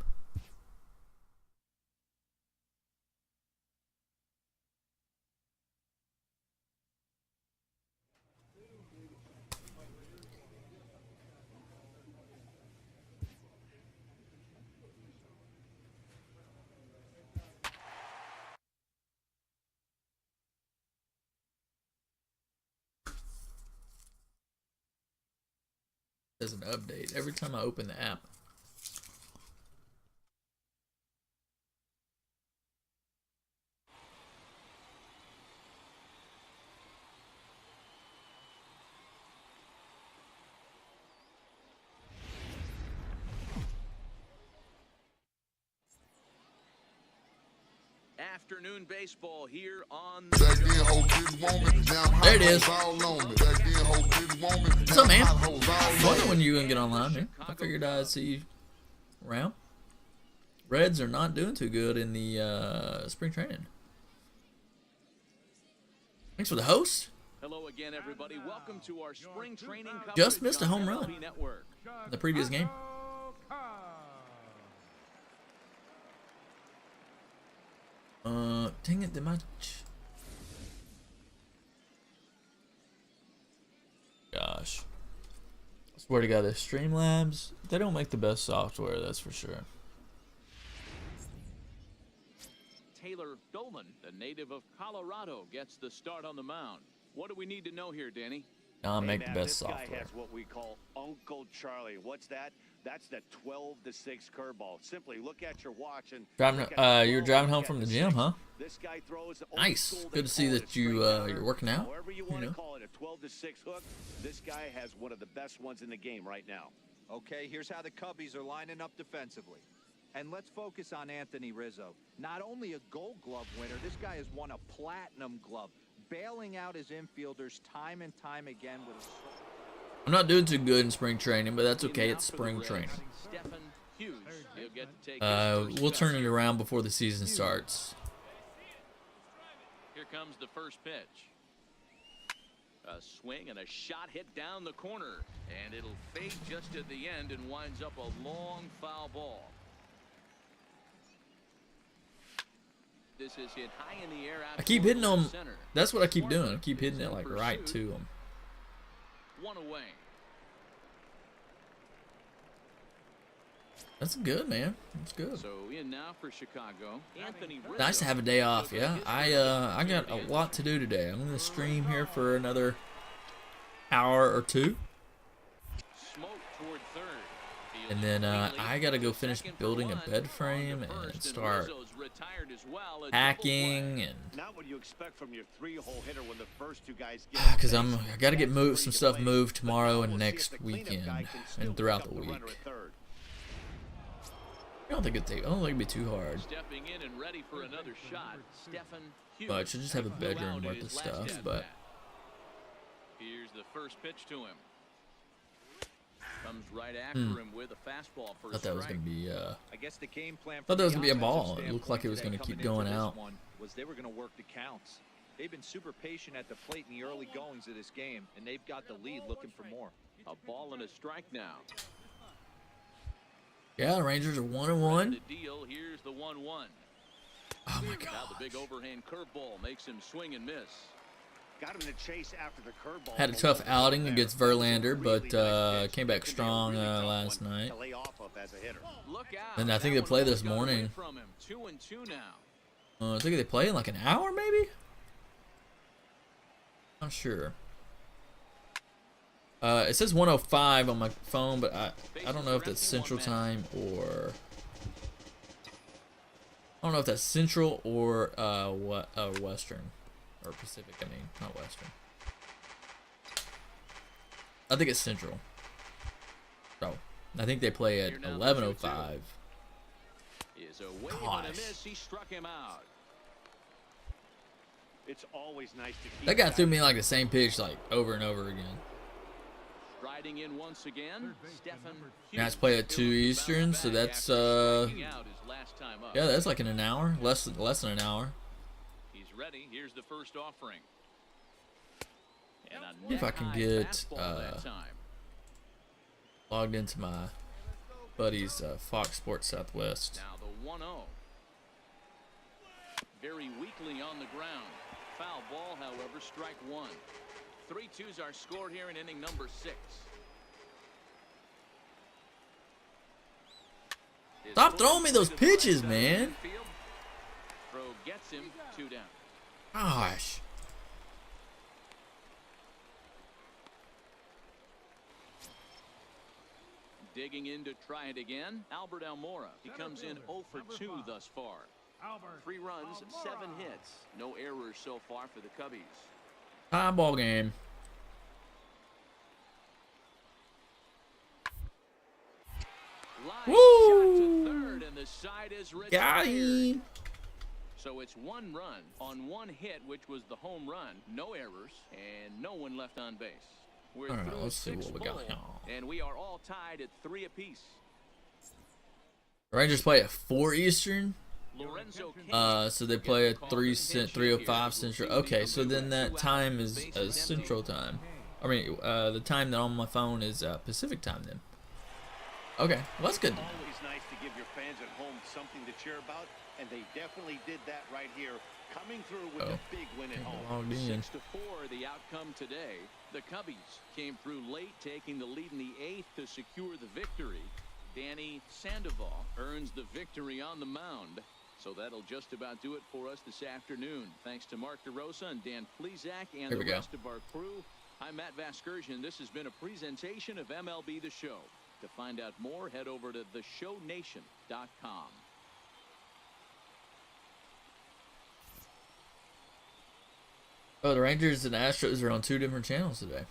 There's an update every time I open the app. Afternoon baseball here on Back then, hoe didn't want me. Now I'm hot There it is. hoes all on me. Back then, hoe didn't want me. What's Now up, man? I'm hot hoes all I on wonder me. when you gonna get online, man. I figured I'd see you around. Reds are not doing too good in the spring training. Thanks for the host. Hello again, everybody. Welcome to our spring training coverage Just missed a on home run. MLB Network. The previous game. Dang it, did my... Gosh. I swear to God, the Streamlabs, they don't make the best software, that's for sure. Taylor Dolan, the native of Colorado, gets the start on the mound. What do we need to know here, Danny? I'll Hey, make the Matt, best this guy software. has what we call Uncle Charlie. What's that? That's the 12-6 curveball. Simply look at your watch and Driving, look at the you're 12, driving look home at from the the gym, 6. huh? This guy throws old Nice. school, Good they to see call it that a you, straight you're counter. working out, However you you want to know. call it, a 12-6 hook. This guy has one of the best ones in the game right now. Okay, here's how the Cubbies are lining up defensively. And let's focus on Anthony Rizzo. Not only a Gold Glove winner, this guy has won a Platinum Glove, bailing out his infielders time and time again with a... I'm not doing too good in spring training, but that's okay. Leading It's out for the spring Reds, training. Stetson Hughes. He'll get to take his first We'll cut. turn it around before the season starts. Here comes the first pitch. A swing and a shot hit down the corner, and it'll fade just at the end and winds up a long foul ball. This is hit high in the air. I keep hitting them. That's what I keep doing. I keep hitting it like right to them. One away. That's good, man. That's good. So in now for Chicago, Anthony Rizzo. Nice to have a day off. Yeah, I got a lot to do today. I'm gonna stream here for another hour or two, Smoke toward third. and then I gotta go finish building a bed frame and start hacking and Not what you expect from your 3-hole hitter when the first two guys get because I gotta get some stuff moved tomorrow and next weekend and throughout the week. I don't think it'd be too hard. Stepping in and ready for another shot. Stetson Hughes. But I should just have a bedroom worth of stuff. But here's the first pitch to him. Comes right after him with a fastball for I thought that was gonna be I guess the game plan thought that was gonna be a ball. It looked like it was gonna keep going out. Was they were going to work the counts. They've been super patient at the plate in the early goings of this game, and they've got the lead looking for more. A ball and a strike now. Yeah, the Rangers are 1-1. The deal. Here's the 1-1. Oh my Now god. the big overhand curveball makes him swing and miss. Got him to chase after the curveball. Had a tough outing against Verlander, but came back strong last night. To lay off of as a hitter. Look out. And I think That they play one this got away morning. From him. 2-2 now. I think they play in like an hour, maybe. Not sure. It says 1:05 on my phone, but I don't know if that's Central Time or I don't know if that's Central or what Western or Pacific. I mean, not Western. I think it's Central. So I think they play at 11:05. Is a wave and a miss. He struck him out. It's always nice to keep That guy threw me like the same pitch like over and over again. Riding in once again, Stetson Hughes. Now it's played at 2 Eastern, so that's yeah, that's like in an hour, less than an hour. He's ready. Here's the first offering. And See if I can get logged into my buddy's Fox Sports Southwest. Now the 1-0. Very weakly on the ground. Foul ball, however, strike one. 3-2s are scored here in inning number 6. Stop throwing me those pitches, man. Throw gets him 2 down. Gosh. Digging in to try it again, Albert Almora. He comes in 0 for 2 thus far. 3 runs, 7 hits. No errors so far for the Cubbies. Tie ball game. Line Woo! shot to third, and the side is Got retired. him. So it's 1 run on 1 hit, which was the home run. No errors, and no one left on base. We're All right, through let's see 6 what we got full, here. and we are all tied at 3 apiece. The Rangers play at 4 Eastern. Lorenzo So they play at 3:05 Central. Okay, so then that time is Central Time. I mean, the time that on my phone is Pacific Time then. Okay, well, that's good. It's always nice to give your fans at home something to cheer about, and they definitely did that right here, coming through with a big win at home. Logged in. 6-4 the outcome today. The Cubbies came through late, taking the lead in the 8th to secure the victory. Danny Sandoval earns the victory on the mound. So that'll just about do it for us this afternoon. Thanks to Mark DeRosa and Dan Plesac and the rest of our crew. I'm Matt Vasgersian. This has been a presentation of MLB The Show. To find out more, head over to theshownation.com. Oh, the Rangers and Astros are on 2 different channels today.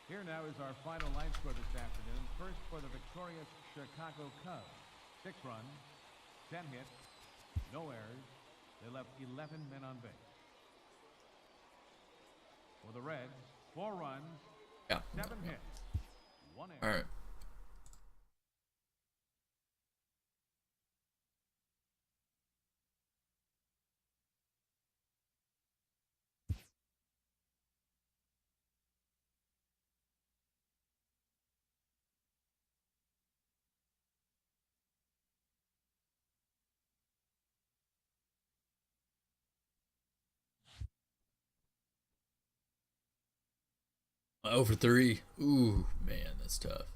Here now is our final line score this afternoon. First for the victorious Chicago Cubs. 6 runs, 10 hits, no errors. They left 11 men on base. For the Reds, 4 runs, Yeah. 7 hits, 1 error. All right. Over 3. Ooh, man, that's tough.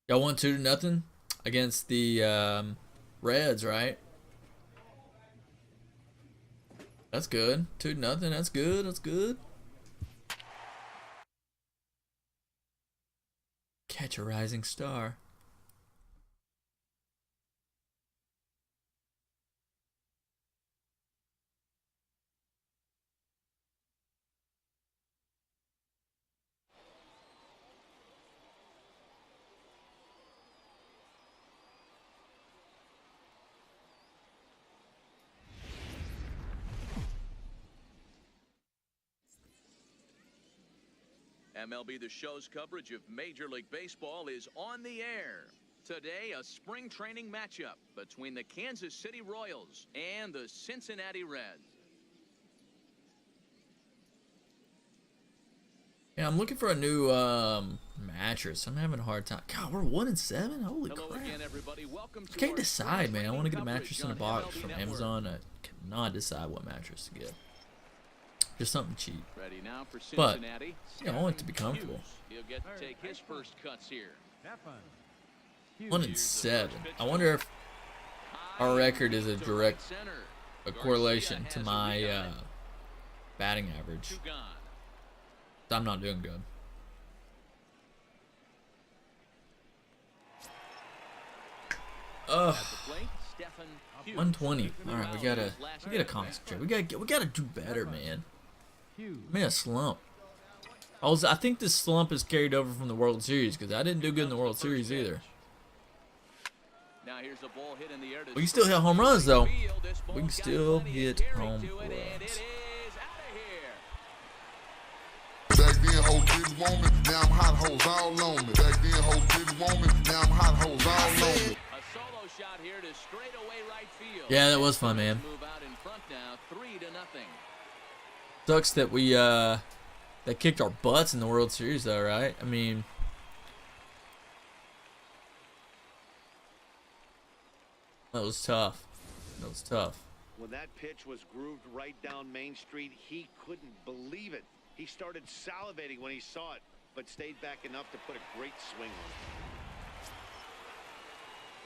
Y'all won 2-0 against the Reds, right? That's good. 2-0. That's good. That's good. Catch a rising star. MLB The Show's coverage of Major League Baseball is on the air. Today, a spring training matchup between the Kansas City Royals and the Cincinnati Reds. Yeah, I'm looking for a new mattress. I'm having a hard time. God, we're 1-7. Holy Hello crap! again, everybody. Welcome I to can't our decide, spring man. I want to get a training mattress in a coverage on box MLB from Network. Amazon. I cannot decide what mattress to get. Just something cheap. Ready now for But, Cincinnati. you know, I want it to be Stetson comfortable. Hughes. He'll get to take his first cuts here. Stefan. 1-7. I wonder if our record is a direct correlation to my batting average. I'm not doing good. Ugh. 120. All right, we gotta concentrate. We gotta do better, man. I'm in a slump. I think this slump is carried over from the World Series because I didn't do good in the World Series either. Now here's a ball hit in the air. We can still hit home runs though. We can still hit home runs. Back then, hoes didn't want me. Now I'm hot hoes all on me. Back then, hoes didn't want me. Now I'm hot hoes all on me. A solo shot here to straightaway right field. Yeah, that was fun, man. Move out in front now, 3-0. Sucks that we that kicked our butts in the World Series though, right? I mean, that was tough. That was tough. When that pitch was grooved right down Main Street, he couldn't believe it. He started salivating when he saw it, but stayed back enough to put a great swing on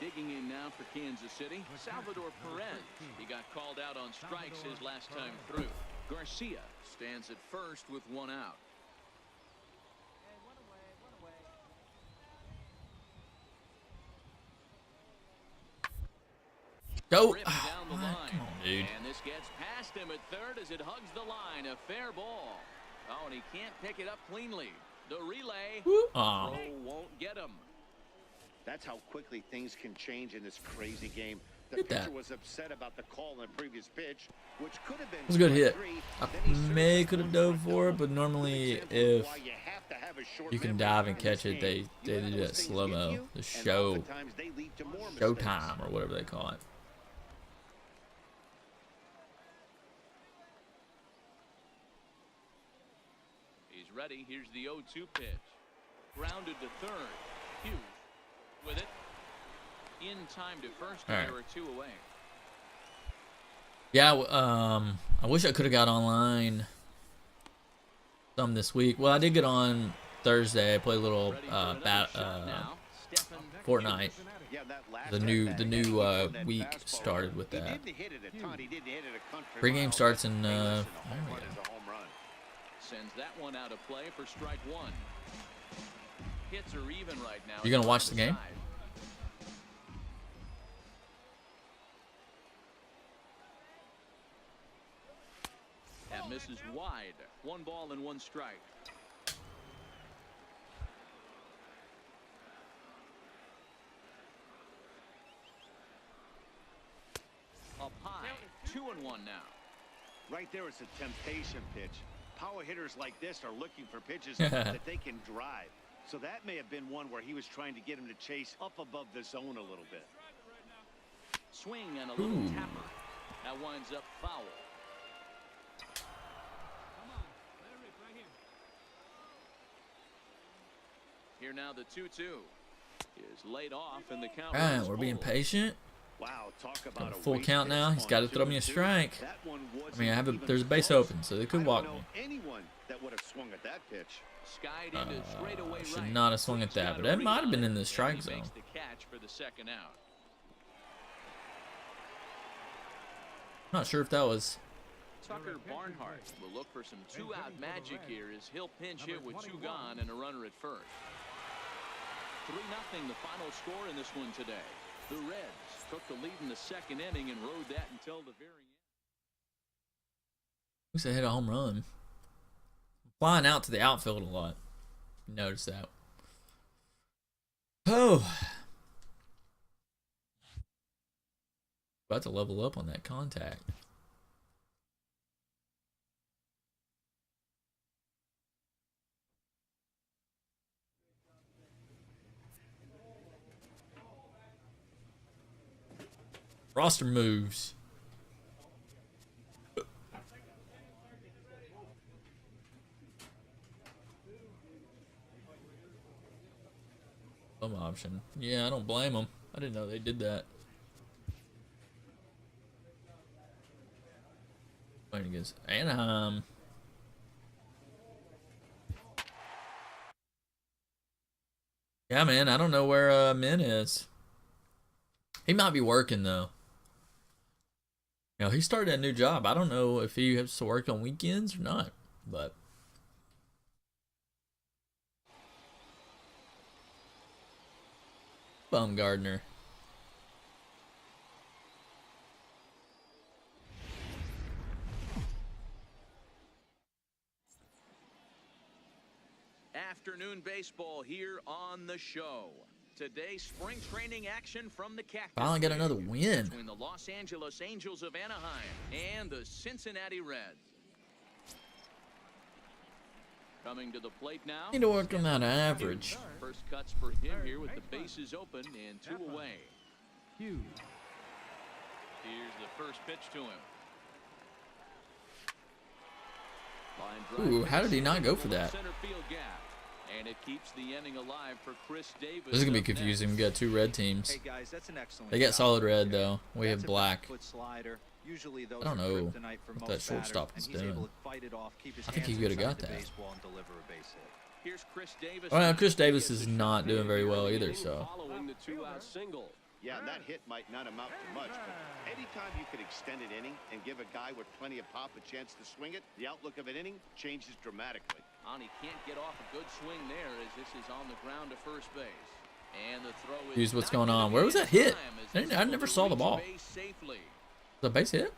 it. Digging in now for Kansas City, Salvador Perez. He got called out on strikes his last time through. Garcia stands at first with 1 out. Go. Ripped down the line. Come on, dude. And this gets past him at third as it hugs the line. A fair ball. Oh, and he can't pick it up cleanly. The relay. Aw. Throw won't get him. That's how quickly things can change in this crazy game. The Look at pitcher that. was upset about the call on the previous pitch, which could have been It was a good hit. strike 3. I Then he certainly could have scored dove for for it, double. but normally Good example if of why you have to have a short you can memory dive and in catch this it, game. they You do let that those things slow get mo, you, the and show oftentimes they lead to more mistakes. showtime or whatever they call it. He's ready. Here's the 0-2 pitch. Grounded to third. Hughes with it. In time to first. All right. There were 2 away. Yeah, I wish I could have got online some this week. Well, I did get on Thursday. I played a little Ready for another shot now. Stetson Fortnite. Hughes. Yeah, that last The new at-bat, the he new hit that week fastball. started with He that. didn't hit it a ton. He didn't hit it a country Pregame mile, starts but in hey, listen, a there home we run go. is a home run. Sends that one out of play for strike 1. Hits are even right now. You gonna watch the game? Side. That misses wide. 1 ball and 1 strike. Up high. 2-1 now. Right there, it's a temptation pitch. Power hitters like this are looking for pitches that they can drive. So that may have been one where he was trying to get him to chase up above the zone a little bit. Swing and a little tapper. That winds up foul. Here now the 2-2 is laid off and the count. All right, we're being patient. Wow, Talk Got about a a full waste count pitch now. He's on got to throw me a 2-2. strike. That one I mean, wasn't even there's a base close. open, so they I could don't walk know me. anyone that would have swung at that pitch. Skied into straightaway Should right. not have swung at He's that, got but a that read might have on been it, in the and strike he zone. makes the catch for the second out. Not sure if that was. Tucker Barnhart will look for some two-out magic here as he'll pinch hit with two gone and a runner at first. 3-0 the final score in this one today. The Reds took the lead in the second inning and rode that until the very end. Looks like hit a home run. Flying out to the outfield a lot. Notice that. Oh. About to level up on that contact. Roster moves. Some option. Yeah, I don't blame them. I didn't know they did that. Playing against Anaheim. Yeah, man, I don't know where Min is. He might be working though. You know, he started a new job. I don't know if he has to work on weekends or not, but Bumgardner. Afternoon baseball here on the show. Today, spring training action from the Cactus Finally got League another win. between the Los Angeles Angels of Anaheim and the Cincinnati Reds. Coming to the plate now. Need to work on that average. First cuts for him here with the bases open and 2 away. Hughes. Here's the first pitch to him. Line drive Ooh, how did he not go for that? center field gap. And it keeps the inning alive for Chris Davis. This is gonna be up next. confusing. We got two red teams. Hey guys, that's an excellent They got job solid right red there. though. We That's have a black. back foot slider. Usually those I don't are know kryptonite for what most that shortstop batters, is and he's able doing. to fight it off, keep his I think he hands could have inside got the that. baseball and deliver a base hit. Here's Chris Davis. Well, Chris Davis is not doing very well either, so. Following the 2-out single. Yeah, and that hit might not amount to much, but anytime you can extend an inning and give a guy with plenty of pop a chance to swing it, the outlook of an inning changes dramatically. And he can't get off a good swing there as this is on the ground to first base. And the throw is Here's what's not going on. gonna Where be was in that hit? time as I this never one saw the reaches ball. base safely. The base hit?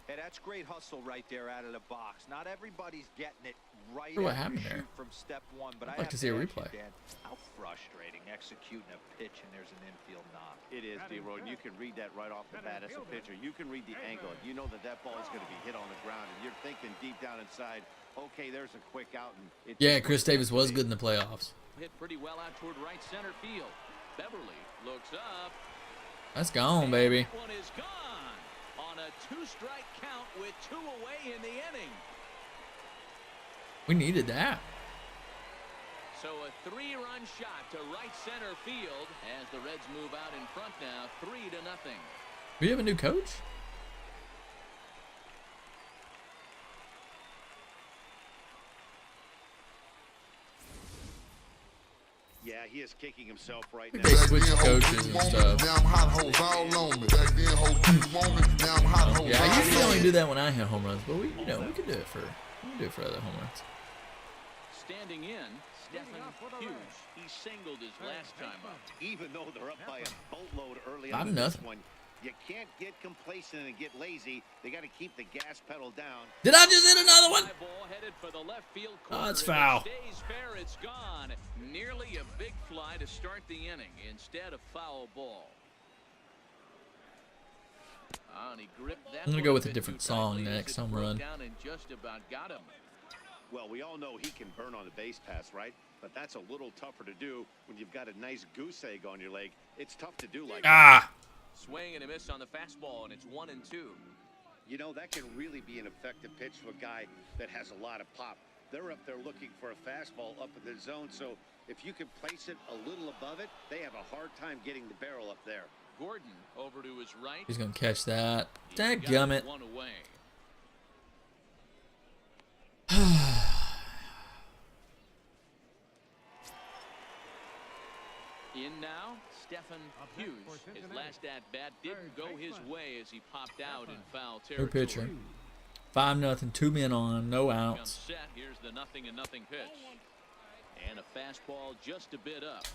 Hey, that's great hustle right there out of the box. Not everybody's getting it right What after happened you there? shoot from step one, but I'd I like have to see a ask you, replay. Dan, how frustrating executing a pitch and there's an infield knock. It is, D-Roy, and you can read that right off the bat as a pitcher. You can read the angle. You know that that ball is going to be hit on the ground, and you're thinking deep down inside, okay, there's a quick out. And it Yeah, just Chris looks Davis like was it. good in the playoffs. Hit pretty well out toward right center field. Beverly looks up. That's gone, baby. That one is gone on a 2-strike count with 2 away in the inning. We needed that. So a 3-run shot to right center field as the Reds move out in front now, 3-0. We have a new coach? Yeah, he is kicking himself right They now. switched coaches and stuff. Now I'm hot hoes all on me. Back then, hoes didn't want me. Now I'm hot hoes Yeah, I all usually on only me. do that when I hit home runs, but we could do it for other home runs. Standing in, Stetson Hughes. He singled his last time up. Even though they're up by a boatload early 5-0. on this one, you can't get complacent and get lazy. They got to keep the gas pedal down. Did I just hit another one? Fly ball headed for the left field Oh, corner. it's If foul. it stays fair, it's gone. Nearly a big fly to start the inning. Instead, a foul ball. And he gripped that I'm gonna one go with a bit different too song tightly as next it home broke run. down and just about got him. Well, we all know he can burn on the base pass, right? But that's a little tougher to do when you've got a nice goose egg on your leg. It's tough to do like that. Ah! Swing and a miss on the fastball, and it's 1-2. You know, that can really be an effective pitch to a guy that has a lot of pop. They're up there looking for a fastball up in the zone, so if you can place it a little above it, they have a hard time getting the barrel up there. Gordon over to his right. He's gonna catch that. He's got Dadgummit. one away. In now, Stetson Hughes. His last at-bat didn't go his way as he popped out in foul No territory. pitcher. 5-0, 2 men on, no Comes outs. set. Here's the 0-0 pitch. And a fastball just a bit up.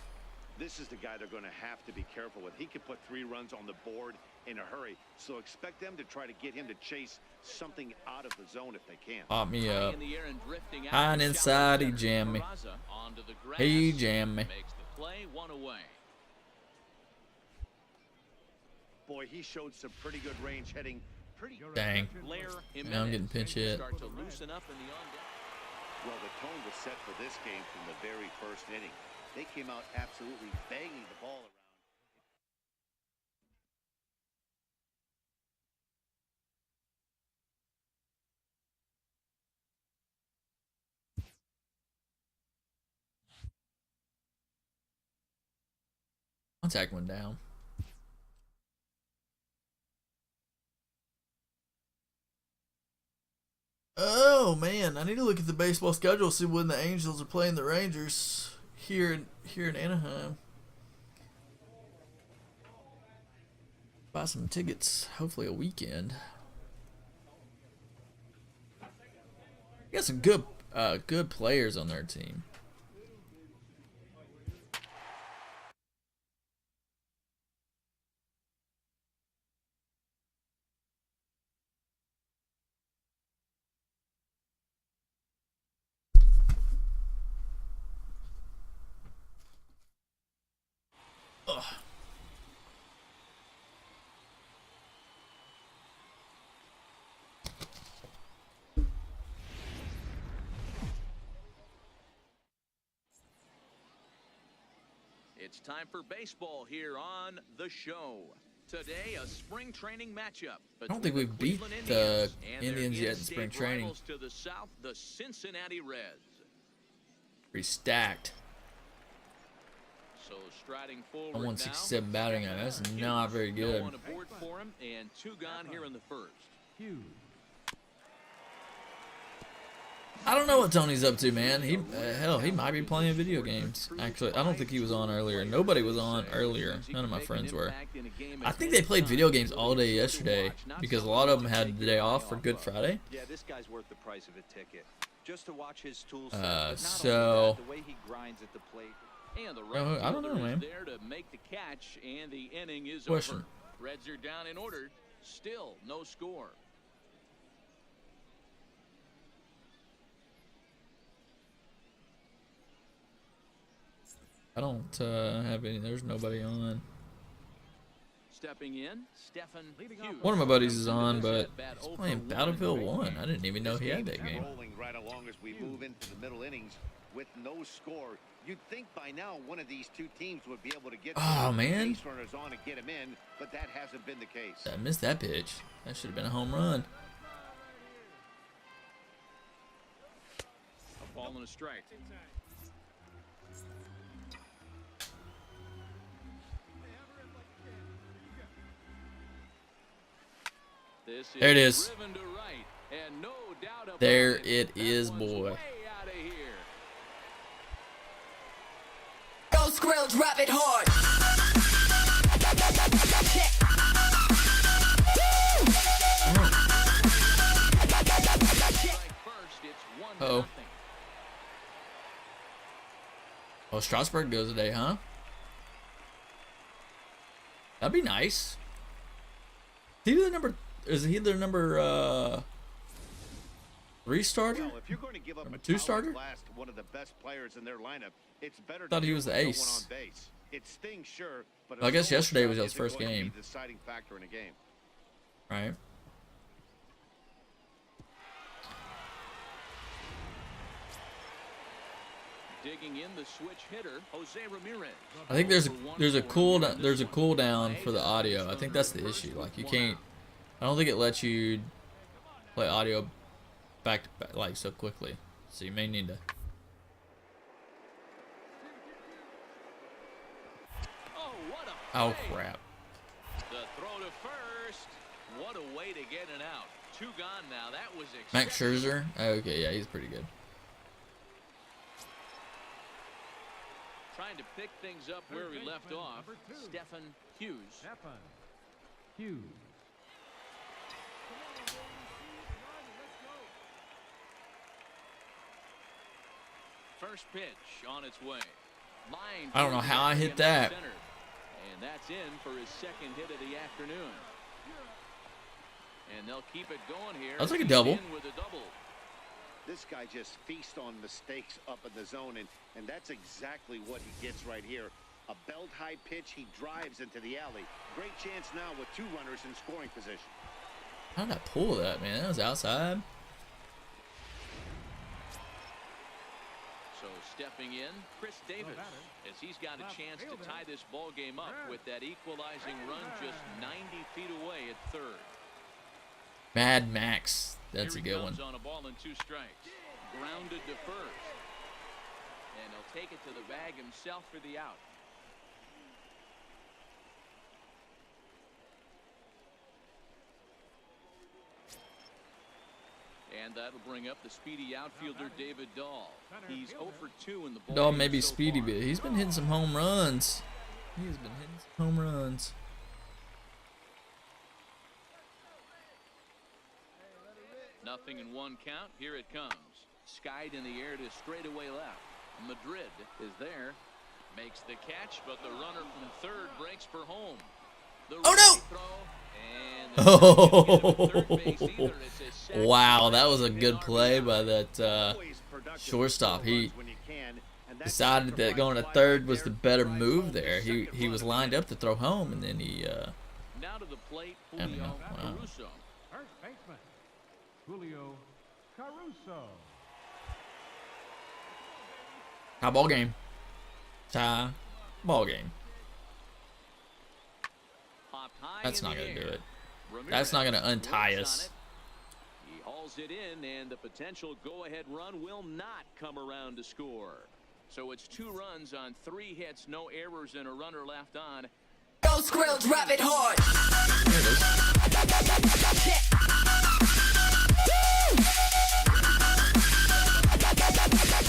This is the guy they're going to have to be careful with. He could put 3 runs on the board in a hurry. So expect them to try to get him to chase something out of the zone if they can. Pop me High up. in the air and drifting out. High and to inside, he shallow jammed me. center. Peraza onto the grass. He jammed me. Makes the play, 1 away. Boy, he showed some pretty good range heading pretty. Dang. Blair Now I'm getting pinch hit. start to loosen up in the on-deck. Well, the tone was set for this game from the very first inning. They came out absolutely banging the ball around. Contact went down. Oh man, I need to look at the baseball schedule, see when the Angels are playing the Rangers here in Anaheim. Buy some tickets, hopefully a weekend. Got some good players on their team. Ugh. It's time for baseball here on the show. Today, a spring training matchup. I don't think we've beat the Indians yet in spring training. To the south, the Cincinnati Reds. Pretty stacked. So striding forward A now, 167 batting eye. That's not very No good. on aboard for him, and 2 gone here in the first. Hughes. I don't know what Tony's up to, man. Hell, he might be playing video games. Actually, I don't think he was on earlier. Nobody was on earlier. None of my friends were. I think they played video games all day yesterday because a lot of them had the day off for Good Friday. Yeah, this guy's worth the price of a ticket. Just to watch his tools. So the way he grinds at the plate. And the right I don't know, fielder is man. there to make the catch, and the inning is Question. over. Reds are down in order. Still no score. I don't have any. There's nobody on. Stepping in, Stetson Hughes. One of my buddies is on, but he's playing Battlefield 1. I didn't even know This he had game's that game. rolling right along as we move into the middle innings with no score. You'd think by now one of these two teams would be able to get Oh, man. base runners on and get them in, but that hasn't been the case. I missed that pitch. That should have been a home run. A ball and a strike. This There it is. driven to right, and no doubt about There it, it that is, one's boy. way outta here. Go Skrill, drop it hard. Strike first, it's 1-0. Uh-oh. Oh, Strasburg goes today, huh? That'd be nice. Is he the number 3 starter? Well, if you're going to give up Number a 2 talent starter? blast to one of the best players in their lineup, it's better. Thought to he do was it the with no ace. one on base. It stings, sure, but Well, I guess a solo yesterday was shot his isn't first going to be game. the deciding factor in a game. Right. Digging in the switch hitter, Jose Ramirez. I think there's a cooldown for the audio. I think that's the issue. Like you can't. I don't think it lets you play audio back to back like so quickly. So you may need to. Oh, what a Oh play. crap! to first. What a way to get it out. 2 gone now. That was Max exceptional. Scherzer. Okay, yeah, he's pretty good. Trying to pick things up where he left off. Stetson Hughes. Stetson Hughes. First pitch on its way. Line I don't know how I hit that. center. And that's in for his 2nd hit of the afternoon. And they'll keep it going here. That's like a He's double. in with a double. This guy just feasts on mistakes up in the zone, and that's exactly what he gets right here. A belt-high pitch, he drives into the alley. Great chance now with 2 runners in scoring position. How did I pull that, man? That was outside. So stepping in, Chris Davis, as he's got a chance to tie this ball game up with that equalizing run just 90 feet away at 3rd. Mad Max. That's a Here he good one. comes on a ball and 2 strikes. Grounded to first. And he'll take it to the bag himself for the out. And that'll bring up the speedy outfielder David Dahl. He's 0 for 2 in the ball. Dahl game may be so speedy, far. but he's been hitting some home runs. He has been hitting some home runs. Nothing in 1 count. Here it comes. Skied in the air to straightaway left. Madrid is there. Makes the catch, but the runner from 3rd breaks for home. The Oh, no! Throw, Wow, that was a good play by that shortstop. He decided that going to 3rd was the better move there. He was lined up to throw home, and then he now to the plate, I don't Julio know. Wow. Caruso. First baseman, Julio Caruso. tie ball game. Tie ball game. Popped high That's in not the gonna do air. it. Ramirez That's not gonna untie works us. on it. He hauls it in, and the potential go-ahead run will not come around to score. So it's 2 runs on 3 hits, no errors, and a runner left on. Go Skrill, drop it hard.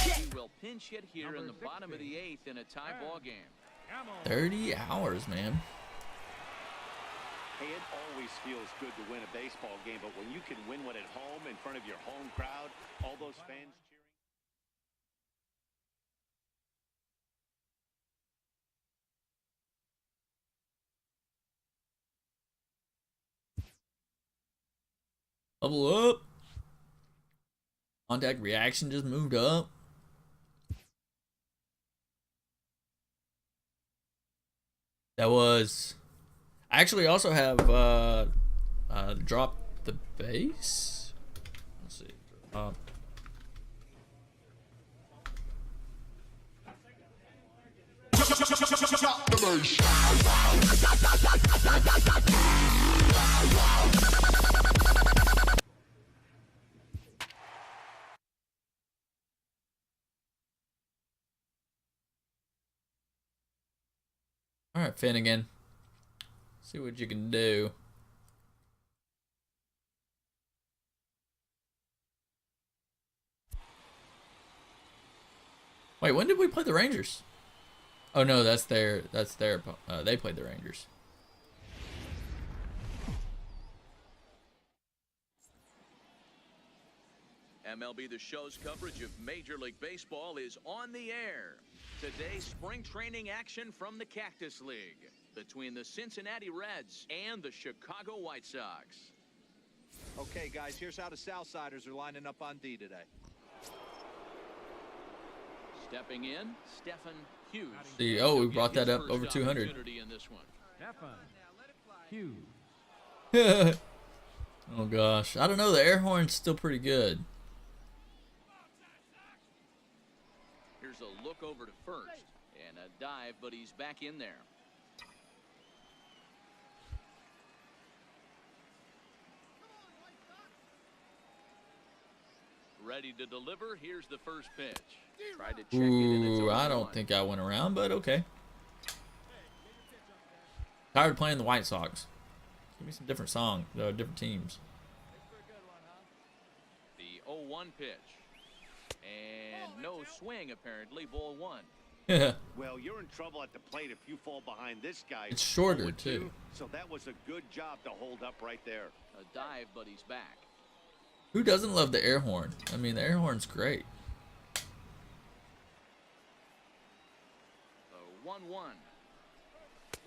He will pinch hit here in the bottom of the 8th in a tie ball game. 30 hours, man. Hey, it always feels good to win a baseball game, but when you can win one at home in front of your home crowd, all those fans cheering. Level up. Contact reaction just moved up. That was. I actually also have drop the base. Let's see. All right, Finnegan. See what you can do. Wait, when did we play the Rangers? Oh no, that's their. They played the Rangers. MLB The Show's coverage of Major League Baseball is on the air. Today, spring training action from the Cactus League between the Cincinnati Reds and the Chicago White Sox. Okay, guys, here's how the Southsiders are lining up on D today. Stepping in, Stetson Hughes. See, oh, we brought His that up first over 200. opportunity in this one. Stetson Hughes. Oh gosh, I don't know. The air horn's still pretty good. Here's a look over to first and a dive, but he's back in there. Ready to deliver. Here's the first pitch. Tried to check it and it's Ooh, I 0-1. don't think I went around, but okay. Tired of playing the White Sox. Give me some different songs, different teams. The 0-1 pitch. And no swing, apparently. Ball 1. Well, you're in trouble at the plate if you fall behind this guy. It's shorter, 0-2, too. So that was a good job to hold up right there. A dive, but he's back. Who doesn't love the air horn? I mean, the air horn's great. The 1-1.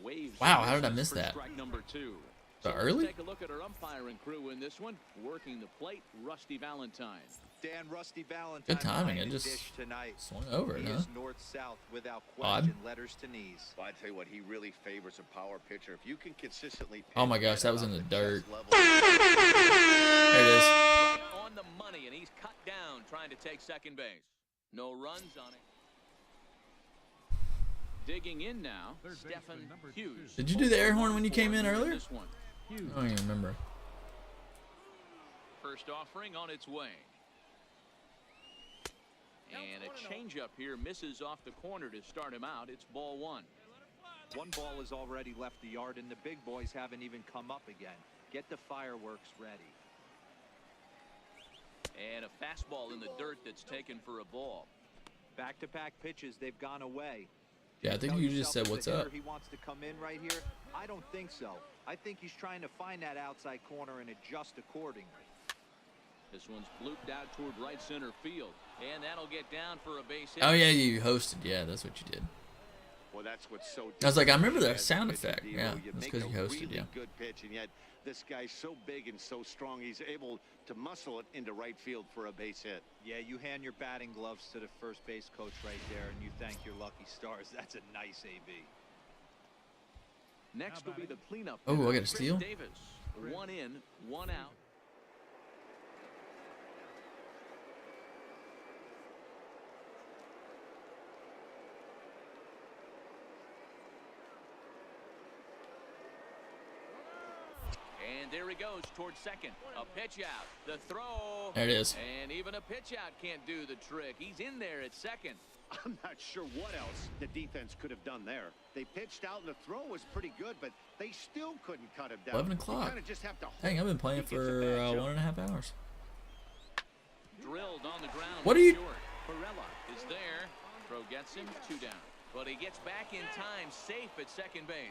Waves. Wow, how did I miss that? Strike number 2. So let's early? take a look at our umpiring crew in this one. Working the plate, Rusty Valentine. Dan, Rusty Valentine. Good timing. behind It the just dish tonight. swung over it, He huh? is north-south without Odd. question. Letters to knees. Well, I tell you what, he really favors a power pitcher. If you can consistently. Oh my gosh, that was in the dirt. Level, There it is. Right on the money, and he's cut down trying to take second base. No runs on it. Digging in now, Third Stetson baseman, number Hughes. Did you do the air horn when you came in earlier? This one. I don't even remember. First offering on its way. And a changeup here misses off the corner to start him out. It's ball 1. One ball has already left the yard, and the big boys haven't even come up again. Get the fireworks ready. And a fastball in the dirt that's taken for a ball. Back-to-back pitches, they've gone away. Yeah, I think Tell you just yourself said as what's a hitter up. He wants to come in right here. I don't think so. I think he's trying to find that outside corner and adjust accordingly. This one's blooped out toward right center field. And that'll get down for a base hit. Oh yeah, you hosted. Yeah, that's what you did. Well, that's what's so. I was like, I remember that As a sound pitcher, effect. Dino, Yeah, you that's make because you a hosted. really Yeah. good pitch, and yet this guy's so big and so strong, he's able to muscle it into right field for a base hit. Yeah, you hand your batting gloves to the first base coach right there, and you thank your lucky stars. That's a nice AB. Next will be the cleanup. Oh, I got a Chris steal? Davis. 1 in, 1 out. And there he goes towards second. A pitch out. The throw. There it is. And even a pitch out can't do the trick. He's in there at second. I'm not sure what else the defense could have done there. They pitched out, and the throw was pretty good, but they still couldn't cut him down. 11 You o'clock. kinda just have to Dang, I've been playing He gets a for bad jump. 1.5 hours. Drilled on the ground. What are you- Short. Perella is there. Throw gets him 2 down. But he gets back in time, safe at second base.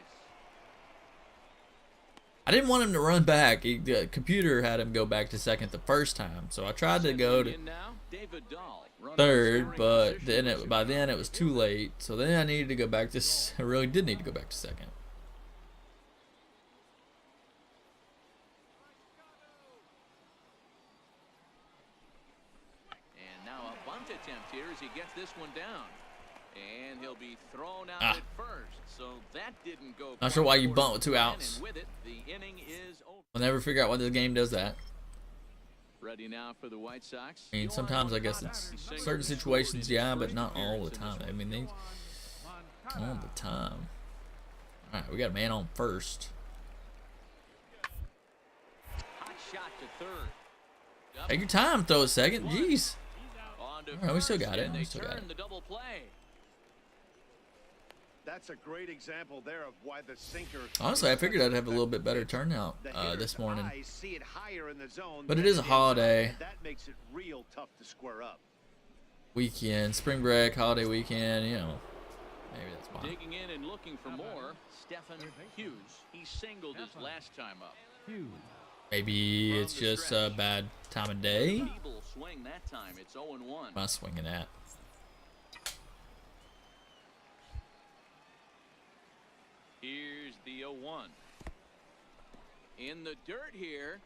I didn't want him to run back. The computer had him go back to second the first time, so I tried to go to In now, David Dahl. Runner in third, scoring but position. then by then it was too late. So then I needed to go back to. I really did need to go back to second. And now a bunt attempt here as he gets this one down. And he'll be thrown out Ah. at first. So that didn't go. Not sure quite why you according bunt with to 2 plan, outs. And with it, the inning is over. I'll never figure out why this game does that. Ready now for the White Sox. I mean, sometimes I guess it's certain situations, yeah, but not all the time. I mean, they all the time. All right, we got a man on first. Hot shot to third. Up Take your time, throw a second. Jeez. on to All right, we still first, got it. and We they still got turn it. the double play. That's a great example there of why the sinker. Honestly, I figured I'd have a little bit better turnout The hitter's this morning. eyes see it higher in the zone But it than is a inside. holiday. That makes it real tough to square up. Weekend, spring break, holiday weekend, you know. Maybe that's why. Digging in and looking for more. Stetson Hughes. He singled his last time up. Hughes. Maybe it's just a bad time of day. Feeble swing that time. It's 0-1. What am I swinging at? Here's the 0-1. In the dirt here.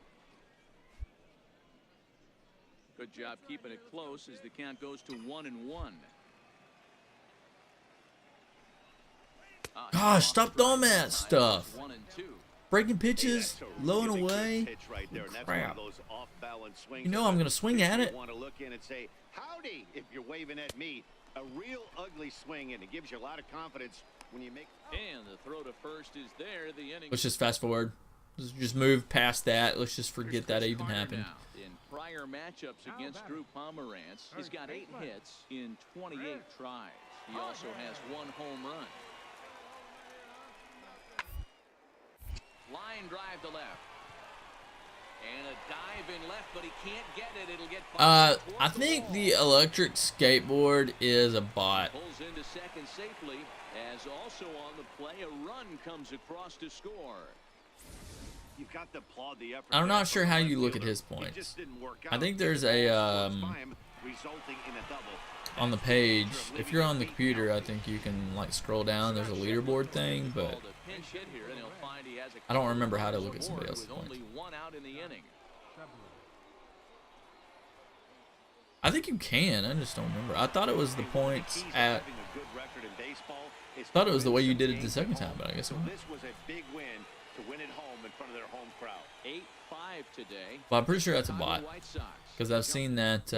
Good job keeping it close as the count goes to 1-1. Gosh, stop throwing that stuff. 1-2. Breaking pitches, Hey, that's a low and really good away. pitch right there, and that's Crap. one of those off-balance swings. You know I'm gonna swing at it. You want to look in and say, howdy, if you're waving at me. A real ugly swing, and it gives you a lot of confidence when you make. And the throw to first is there. The inning. Let's just fast forward. Let's just move past that. Let's just forget that even Carter happened. now. In prior matchups against Drew Pomerantz, he's got 8 hits in 28 tries. He also has 1 home run. Line drive to left. And a dive in left, but he can't get it. It'll get by I think the electric skateboard is a bot. Pulls into second safely, as also on the play, a run comes across to score. You've got to applaud the effort. I'm not sure how you look at It his points. just didn't work I out. think there's a Resulting in a double. on the page. If you're on the computer, I think you can like scroll down. There's a leaderboard thing, but Called a pinch hit here, and he'll find he has a I don't remember how to look at somebody else's with points. only one out in the inning. I think you can. I just don't remember. I thought it was the points at. Having a good record in baseball is Thought it was the way you to did win it the games second at time, home. but I guess it So wasn't. this was a big win to win at home in front of their home crowd. 8-5 today. Well, I'm pretty sure that's a bot Chicago White Sox. because I've seen that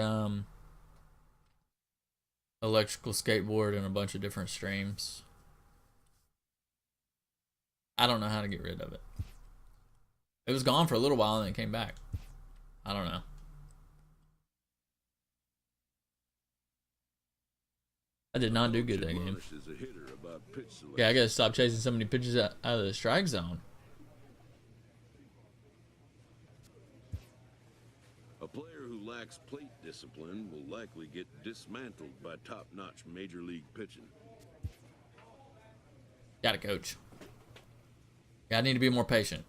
electrical skateboard in a bunch of different streams. I don't know how to get rid of it. It was gone for a little while and then it came back. I don't know. I did not do good that game. Yeah, I gotta stop chasing so many pitches out of the strike zone. A player who lacks plate discipline will likely get dismantled by top-notch major league pitching. Got it, coach. Yeah, I need to be more patient.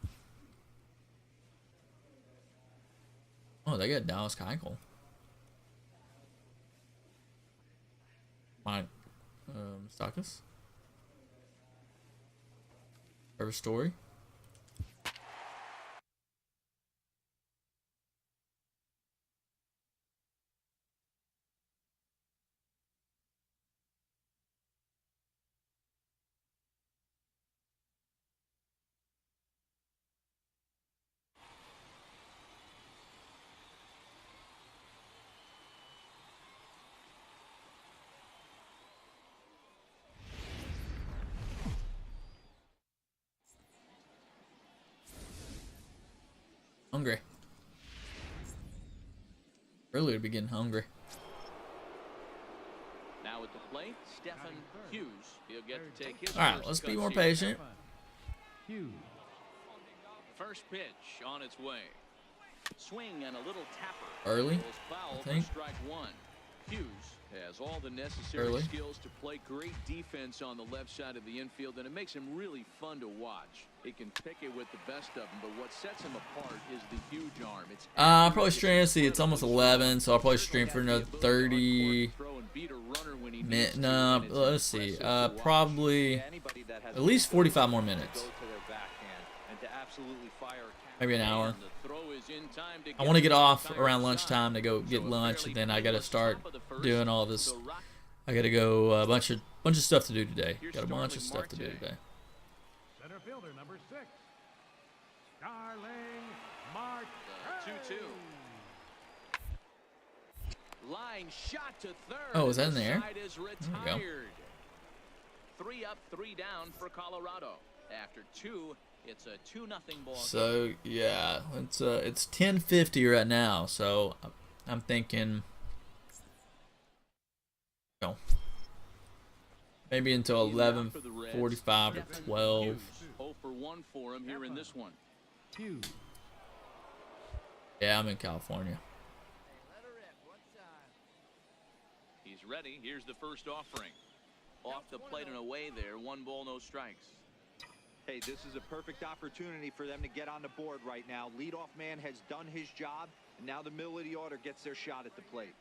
Oh, they got Dallas Keuchel. Mike Stockus. Trevor Story. Hungry. Early to be getting hungry. Now at the plate, Stetson Hughes. He'll get to take his All right, first let's be cuts more here. patient. Hughes. First pitch on its way. Swing and a little tapper. Early, Goes foul I think. for strike one. Hughes has all the necessary Early. skills to play great defense on the left side of the infield, and it makes him really fun to watch. He can pick it with the best of them, but what sets him apart is the huge arm. It's I'll probably stream. See, it's almost 11, so I'll probably stream for another 30 minutes. No, let's see. Probably at least 45 more minutes. Maybe an hour. I want to get off around lunchtime to go get lunch, and then I got to start doing all this. I got to go a bunch of stuff to do today. Got a bunch of stuff to do today. Center fielder number 6. Starling Marte. 2-2. Line shot to third. Oh, is that in the air? Side is There we go. retired. 3 up, 3 down for Colorado. After 2, it's a 2-0 ball. So yeah, it's 10:50 right now. So I'm thinking, maybe until 11:45 or 12. 0 for 1 for him here in this one. Hughes. Yeah, I'm in California. He's ready. Here's the first offering. Off the plate and away there. 1 ball, no strikes. Hey, this is a perfect opportunity for them to get on the board right now. Leadoff man has done his job, and now the middle of the order gets their shot at the plate.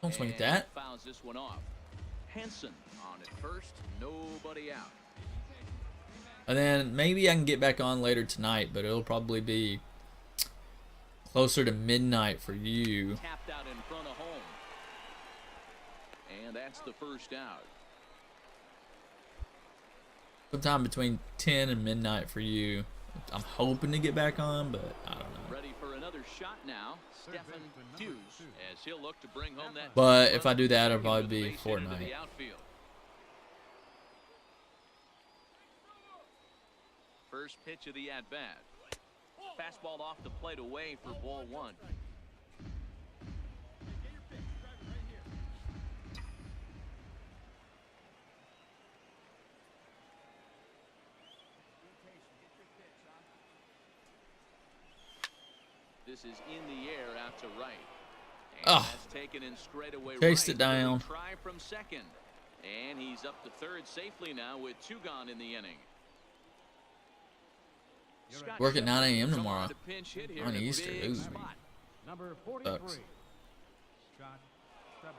Don't swing at And that. fouls this one off. Henson on at first. Nobody out. And then maybe I can get back on later tonight, but it'll probably be closer to midnight for you. Tapped out in front of home. And that's the first out. Sometime between 10 and midnight for you. I'm hoping to get back on, but I don't know. Ready for another shot now. Stephen Hughes, as he'll look to bring home that. But if I do that, it'll probably be Base hit into Fortnite. the outfield. First pitch of the at-bat. Fastball off the plate away for ball 1. This is in the air out to right. And Oh, that's taken in straight away chased right. it down. Try from second. And he's up to third safely now with 2 gone in the inning. Scott Work at 9 Shepard a.m. comes tomorrow to pinch hit here on in a Easter. big Ooh. spot. Number 43, Sucks. Scott Shepard.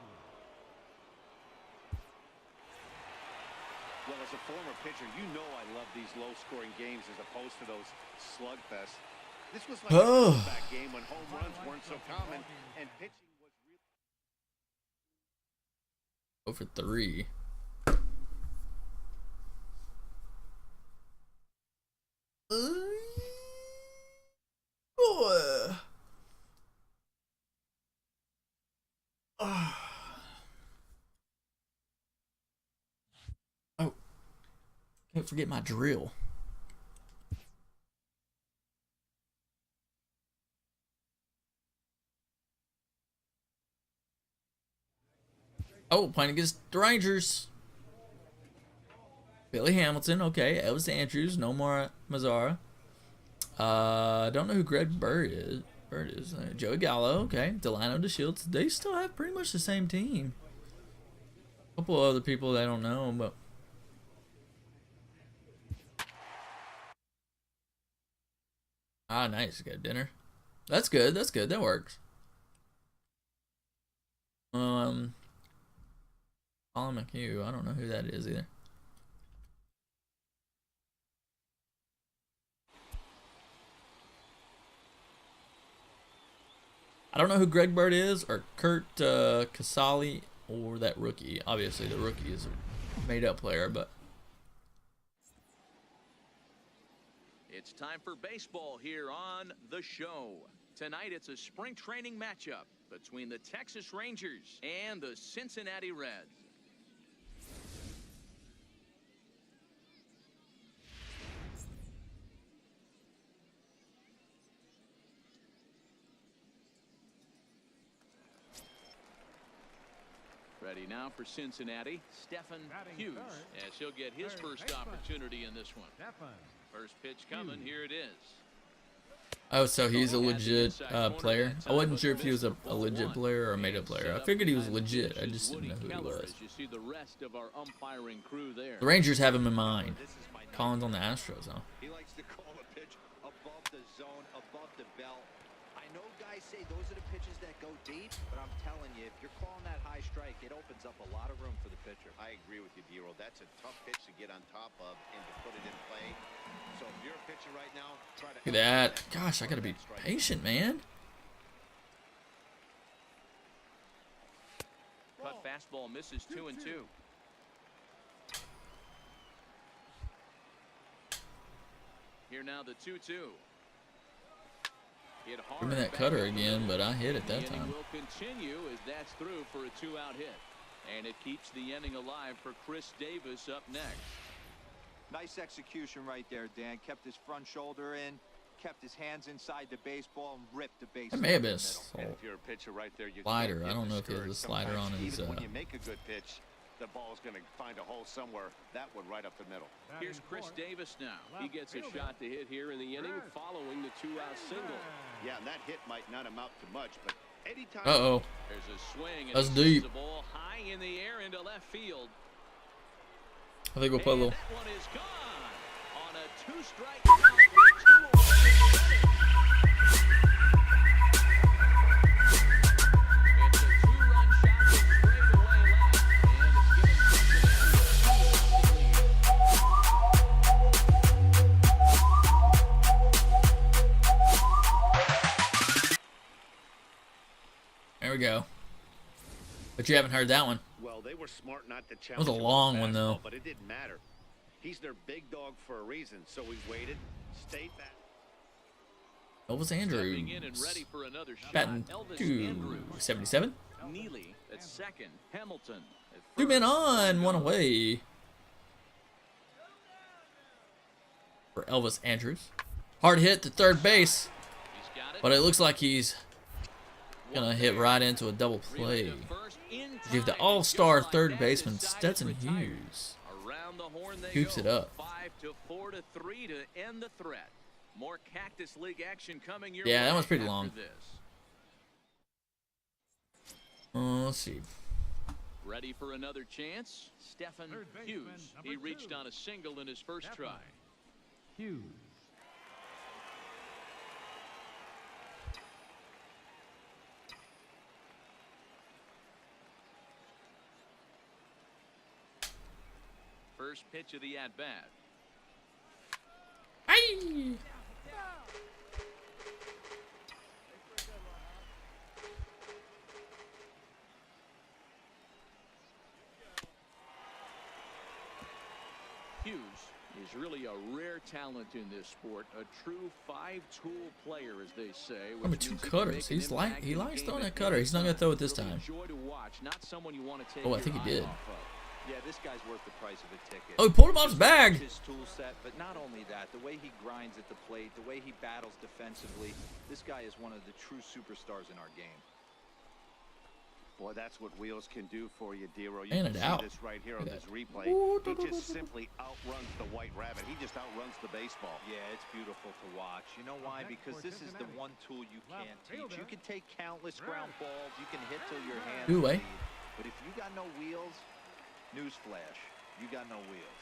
Well, as a former pitcher, you know I love these low-scoring games as opposed to those slugfests. This was like Oh. a comeback game when home runs weren't so common and pitching was really... Go for 3. Boy. Oh, can't forget my drill. Oh, playing against the Rangers. Billy Hamilton, okay. Elvis Andrews, no more Mazzara. I don't know who Greg Bird is. Joey Gallo, okay. Delano DeShields. They still have pretty much the same team. A couple of other people that I don't know, but. Ah, nice. Got dinner. That's good. That's good. That works. Colin McHugh. I don't know who that is either. I don't know who Greg Bird is or Kurt Casali or that rookie. Obviously, the rookie is a made-up player, but It's time for baseball here on the show. Tonight, it's a spring training matchup between the Texas Rangers and the Cincinnati Reds. Ready now for Cincinnati, Stetson Hughes, as he'll get his first opportunity in this one. First pitch coming, here it is. oh, so he's a legit player. I wasn't sure if he was a legit player or a made-up player. I figured he was legit. I just didn't know who he was. You see the rest of our umpiring crew there. The Rangers have him in mind. Collins on the Astros, huh? He likes to call a pitch above the zone, above the belt. I know guys say those are the pitches that go deep, but I'm telling you, if you're calling that high strike, it opens up a lot of room for the pitcher. I agree with you, D-Roll. That's a tough pitch to get on top of and to put it in play. So if you're a pitcher right now, try to... Look at that. Gosh, I gotta be patient, man. Cut fastball misses 2-2. Here now the 2-2. Hit hard Give me that back cutter up the again, middle. but I hit it The that inning time. will continue as that's through for a 2-out hit. And it keeps the inning alive for Chris Davis up next. Nice execution right there, Dan. Kept his front shoulder in, kept his hands inside the baseball, and ripped the base. That may have been a And if you're a pitcher right there, you slider. can't I get don't know if he has a discouraged. slider on Sometimes his. even when you make a good pitch, the ball's going to find a hole somewhere. That one right up the middle. Here's Chris Davis now. He gets a shot to hit here in the inning following the 2-out single. Yeah, and that hit might not amount to much, but anytime... Uh-oh. There's a swing, and That's he sends deep. the ball high in the air into left field. I think we'll put a And little. that one is gone on a 2-strike count with 2 away in the inning. It's a 2-run shot to straightaway left, and it's giving Cincinnati a 2-0 lead. There we go. But you haven't heard that one. Well, they were smart not to challenge was a him with long the one, though. fastball, but it didn't matter. He's their big dog for a reason, so he waited, stayed back. Elvis Stepping in and Andrews. ready for another shot. Batting Elvis 277. Neely at second. Hamilton at 2 men first. on, 1 away. For Elvis Andrews. Hard hit to third base, He's got it. but it looks like he's gonna hit right into a double play. Give the all-star third baseman Stetson Hughes. Around the horn they Scoops go. it up. 5-4 to 3 to end the threat. More Cactus League action coming your Yeah, that way one's pretty after long. This. Let's see. Ready for another chance? Stetson Third baseman, Hughes. number He reached 2. on a single in his first Stetson try. Hughes. First pitch of the at-bat. Aye. Hughes is really a rare talent in this sport, a true five-tool player, as they say. Number 2 cutters. He likes throwing that cutter. He's not gonna throw it this time. Enjoy to watch, not someone you want to take Oh, I think he your eye did. off of. Yeah, this guy's worth the price of a ticket. Oh, he pulled him off his bag. His tool set, but not only that, the way he grinds at the plate, the way he battles defensively, this guy is one of the true superstars in our game. Boy, that's what wheels can do for you, Dero. You And can it see out. this right here on Look at this that. replay. He just simply outruns the White Rabbit. He just outruns the baseball. Yeah, it's beautiful to watch. You know why? Because this is the one tool you can't teach. You can take countless ground balls. You can hit till your hands Two way. bleed. But if you got no wheels, newsflash, you got no wheels.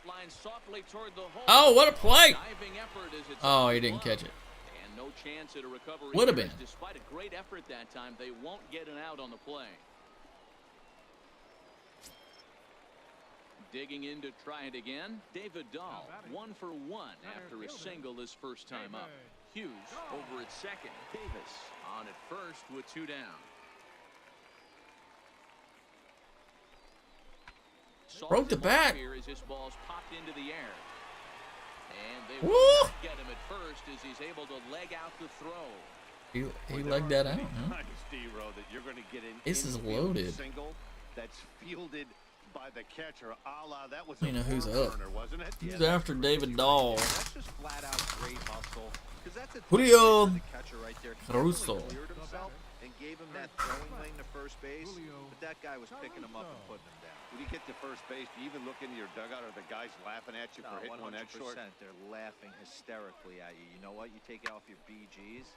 Line softly toward the hole. Oh, what a play. Diving effort as it's Oh, off he the didn't glove. catch it. And no chance at a recovery. Would've here, been. Despite a great effort that time, they won't get an out on the play. Digging in to try it again. David Dahl, 1 for 1 after a single his first time up. Hughes over at second. Davis on at first with 2 down. Broke the bat. Here as this ball's popped into the air. And they Woo! will not get him at first as he's able to leg out the throw. He legged that out, huh? Dero, that you're going to get an This is infield loaded. single that's fielded by the catcher. A la, that was You a know who's barn up. burner, wasn't it? Who's after David Dahl? That's just flat out great hustle. Because that's a Julio the catcher right there. He Russo. really cleared himself and gave him that throwing lane to first base. But that guy was picking him up and putting him down. When you get to first base, do you even look into your dugout? Are the guys laughing at you No, for hitting one that 100%. short? They're laughing hysterically at you. You know what? You take off your BGs.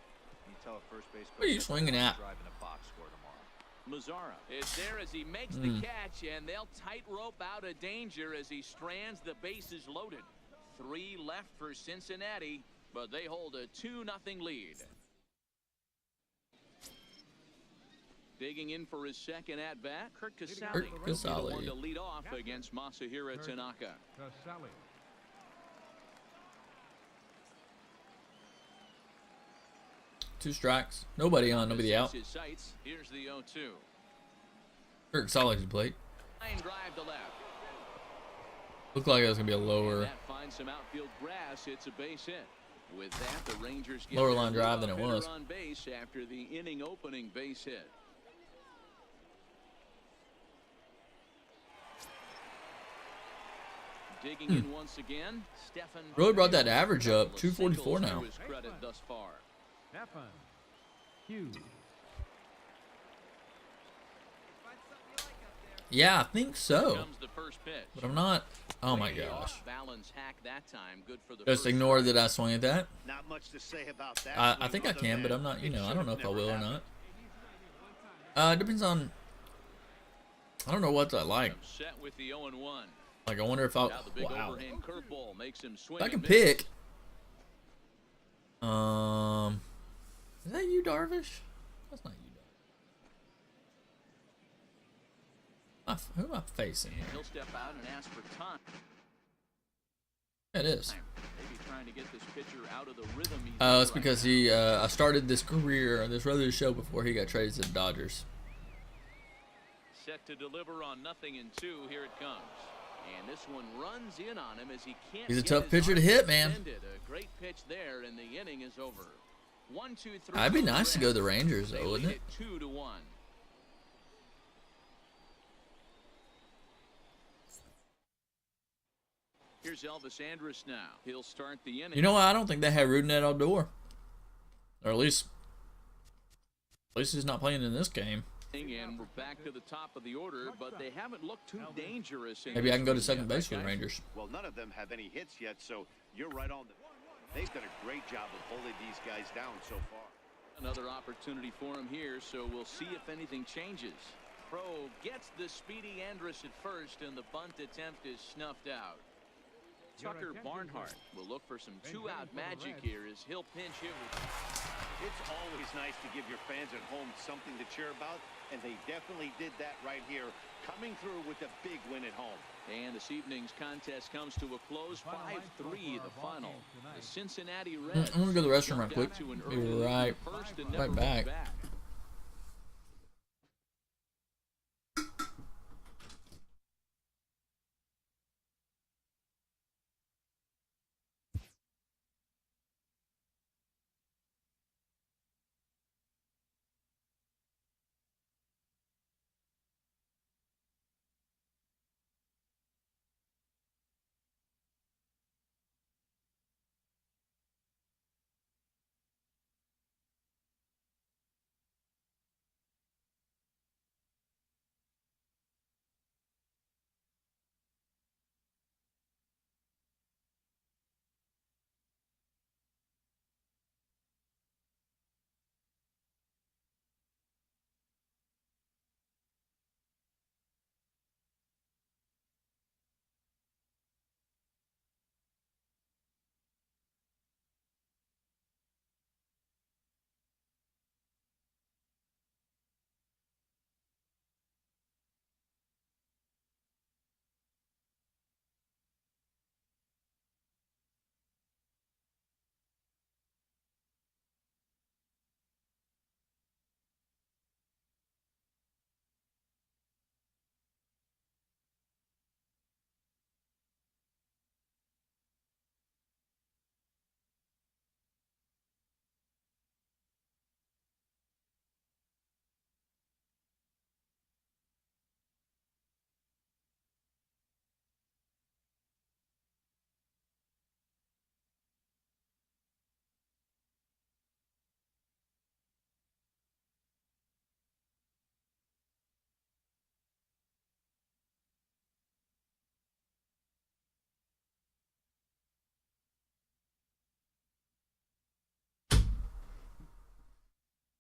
You tell a first base What are you coach swinging at? driving a box score tomorrow. Mazzara is there as he makes the catch, and they'll tightrope out of danger as he strands the bases loaded. 3 left for Cincinnati, but they hold a 2-0 lead. Digging in for his second at-bat, Kurt Casale. Kurt Casale. The one to lead off against Masahiro Tanaka. Casale. Two strikes. Nobody on. Nobody out. His sights. Here's the 0-2. Kirk Solid to plate. Line drive to left. Looked like it was gonna be a And lower that finds some outfield grass. It's a base hit. With that, the Rangers get Lower their line drive than leadoff it was. hitter on base after the inning opening base hit. Digging in once again, Stephen. Really brought that average up. 244 now. To his credit thus far. Stetson Hughes. Yeah, I think so. Comes the first pitch. But I'm not. Oh my gosh. Balance hack that time. Good for the Just first ignore strike. that I swung at that. Not much to say about that. I swing think I other can, but than I'm not. You it know, I should don't know have if I never will or happened. not. It depends on. I don't know what I like. Set with the 0-1. Like I wonder if I'll. Now the big Wow. overhand curveball makes him swing. If I can and miss. pick. Is that you, Darvish? That's not you, Darvish. Who am I facing here? He'll step out and ask for time. Yeah, it is. Maybe trying to get this pitcher out of the rhythm. he's It's in right because now. he. I started this career, this radio show before he got traded to the Dodgers. Set to deliver on 0-2. Here it comes. And this one runs in on him as he can't. He's a get tough his pitcher to arms hit, man. extended. A great pitch there, and the inning is over. 1-2-3. It'd be nice to go to the Rangers, They though, wouldn't lead it? 2-1. Here's Elvis Andrus now. He'll start the inning. You know what? I don't think they have Rudinet outdoor, or at least he's not playing in this game. And we're back to the top of the order, but they haven't looked too dangerous. In Maybe I this can go to one second yet, base for right, the guys? Rangers. Well, none of them have any hits yet, so You're right on the. They've done a great job of holding these guys down so far. Another opportunity for him here, so we'll see if anything changes. Pro gets the speedy Andrus at first, and the bunt attempt is snuffed out. Tucker Barnhart will look for some two-out magic here as he'll pinch hit with. It's always nice to give your fans at home something to cheer about, and they definitely did that right here, coming through with a big win at home. And this evening's contest comes to a close, 5-3 the final. The Cincinnati Reds. I'm gonna go to the restroom right quick. Be right back.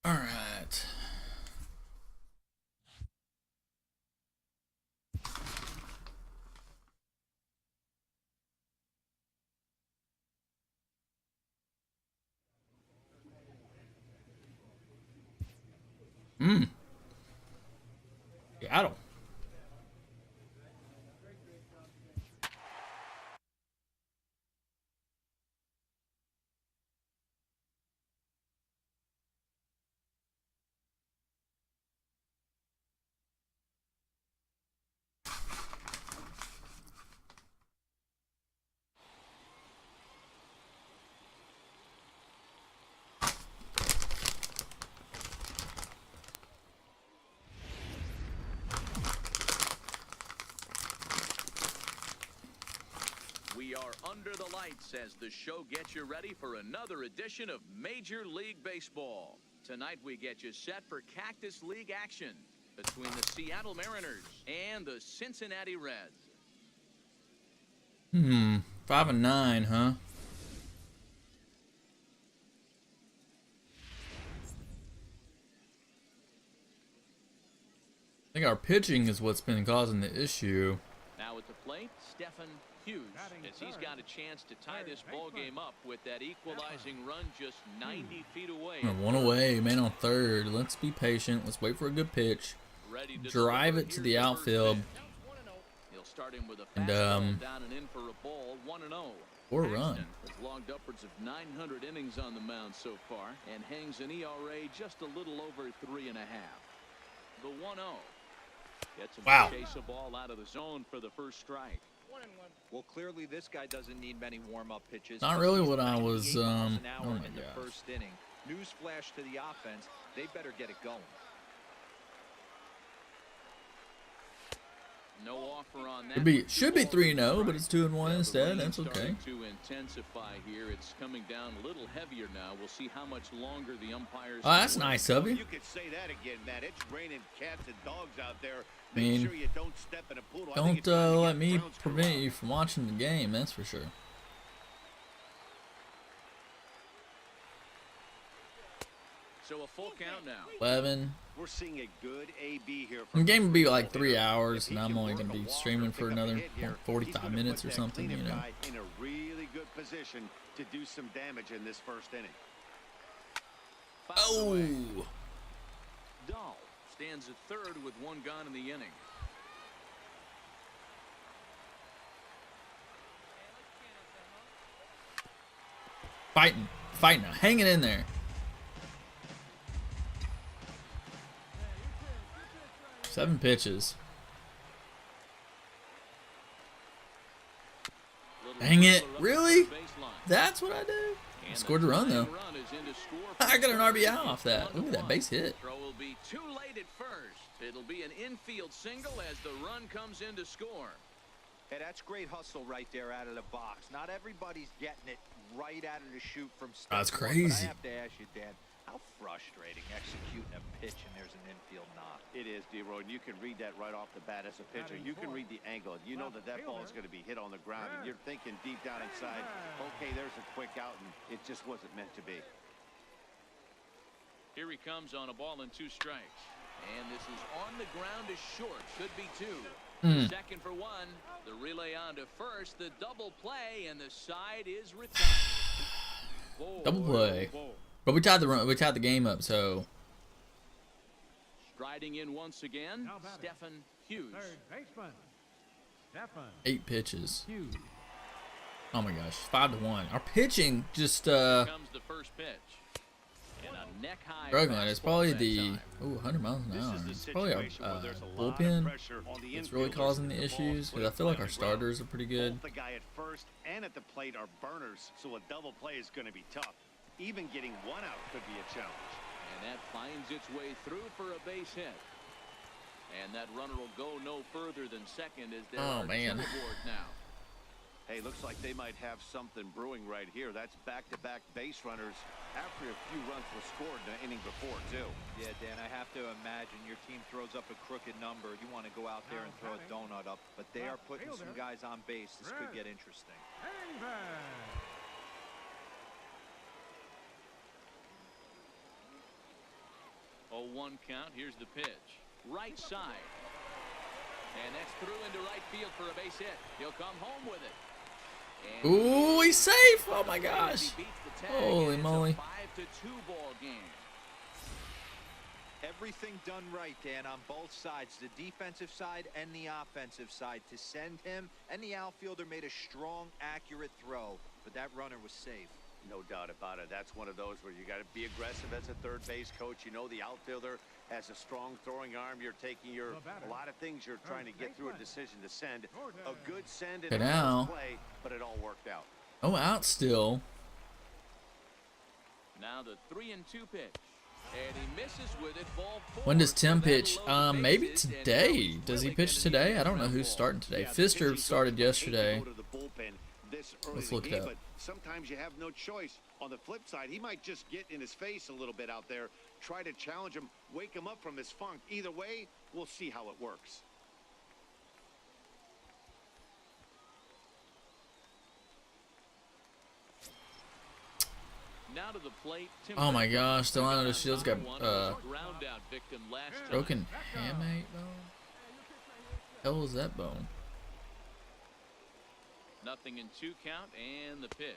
All right. Seattle. We are under the lights as the show gets you ready for another edition of Major League Baseball. Tonight we get you set for Cactus League action between the Seattle Mariners and the Cincinnati Reds. 5-9, huh? I think our pitching is what's been causing the issue. Now at the plate, Stetson Hughes, as he's got a chance to tie this ball game up with that equalizing run just 90 feet away. One away, man on third. Let's be patient. Let's wait for a good pitch. Drive it to the outfield. He'll start him with a And down and in for a ball, 1-0. Or a run. Has logged upwards of 900 innings on the mound so far and hangs an ERA just a little over 3.5. The 1-0. Gets him to chase a ball out of the zone for the first strike. Well, clearly this guy doesn't need many warm-up pitches. Not really what I was, in oh my the gosh. first inning. Newsflash to the offense. They better get it going. No offer on that. Should be 3-0, but it's 2-1 instead. That's okay. To intensify here, it's coming down a little heavier now. We'll see how much longer the umpires. Oh, that's nice of you. You could say that again, Matt. It's raining cats and dogs out there. I mean, Make sure you don't step in a poodle. Don't let me prevent you from watching the game. That's for sure. So a full count now. 11. We're seeing a good AB here. The game would be like 3 hours, and I'm only going to be streaming for another 45 minutes or something, you know. In a really good position to do some damage in this first inning. Oh! Dahl stands at third with one gone in the inning. Fighting now, hanging in there. 7 pitches. Dang it, really? That's what I do? I scored the run though. I got an RBI off that. Look at that base hit. Throw will be too late at first. It'll be an infield single as the run comes in to score. Hey, that's great hustle right there out of the box. Not everybody's getting it right out of the chute from step That's one, crazy. But I have to ask you, Dan, how frustrating executing a pitch and there's an infield knock. It is, D-Roy, and you can read that right off the bat as a pitcher. You can read the angle. You know that that ball is going to be hit on the ground, and you're thinking deep down inside, okay, there's a quick out, and it just wasn't meant to be. Here he comes on a ball and 2 strikes. And this is on the ground to short. Could be 2. Second for 1. The relay on to first. The double play, and the side is retired. Double play. But we tied the game up, so. Striding in once again, Stetson Hughes. Third baseman, Stetson 8 pitches. Hughes. Oh my gosh, 5-1. Our pitching just Here comes the first pitch. And a neck high struggling. It's probably the time. 100 miles an hour. This is It's the probably our situation where there's a lot of bullpen pressure on the that's really infielders. causing the The ball's issues. put Because I feel like on our the ground. starters are pretty good. Both the guy at first and at the plate are burners, so a double play is going to be tough. Even getting 1 out could be a challenge. And that finds its way through for a base hit. And that runner will go no further than second as there Oh, are man. 2 aboard now. Hey, looks like they might have something brewing right here. That's back-to-back base runners after a few runs were scored in the inning before, too. Yeah, Dan, I have to imagine your team throws up a crooked number. You want to go out there and throw a donut up, but they are putting some guys on base. This could get interesting. Hangman. 0-1 count. Here's the pitch. Right side. And that's through into right field for a base hit. He'll come home with it. And Ooh, he's safe. Oh my he gosh. beats the tag, Holy and it's moly. a 5-2 ball game. Everything done right, Dan, on both sides, the defensive side and the offensive side, to send him, and the outfielder made a strong, accurate throw, but that runner was safe. No doubt about it. That's one of those where you got to be aggressive as a third base coach. You know the outfielder has a strong throwing arm. You're taking a lot of things you're trying to get through a decision to send. A good send and Okay, a now. close play, but it all worked out. Oh, out still. Now the 3-2 pitch. And he misses with it. Ball 4. When does Tim So that'll pitch? load the Maybe bases, and now today. he's Does he really pitch gonna need today? I don't know ground who's ball. starting today. Yeah, Pfister pitching started coaches hate to yesterday. go to the bullpen this early Let's in look the it game, up. but sometimes you have no choice. On the flip side, he might just get in his face a little bit out there, try to challenge him, wake him up from his funk. Either way, we'll see how it works. Now to the plate. Tim Oh my Beckham. gosh, Delano Shields got One was a ground out victim last time. broken hamate bone. Hell was that bone? 0-2 count and the pitch.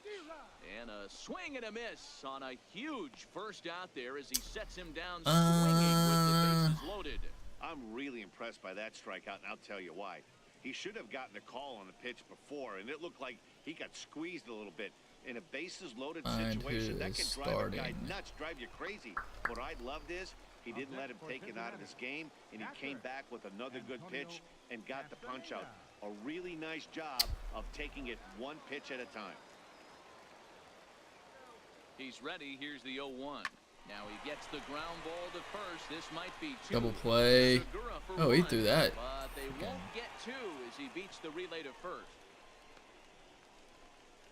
And a swing and a miss on a huge first out there as he sets him down swinging with the bases loaded. I'm really impressed by that strikeout, and I'll tell you why. He should have gotten a call on the pitch before, and it looked like he got squeezed a little bit. In a bases-loaded Find situation, who that is can drive a guy starting. nuts, drive you crazy. What I loved is he didn't let him take it out of this game, and he came back with another good pitch and got the punch out. A really nice job of taking it one pitch at a time. He's ready. Here's the 0-1. Now he gets the ground ball to first. This might be 2. Double play. Segura for Oh, he 1, threw that. But they won't get 2 as he beats the relay to first.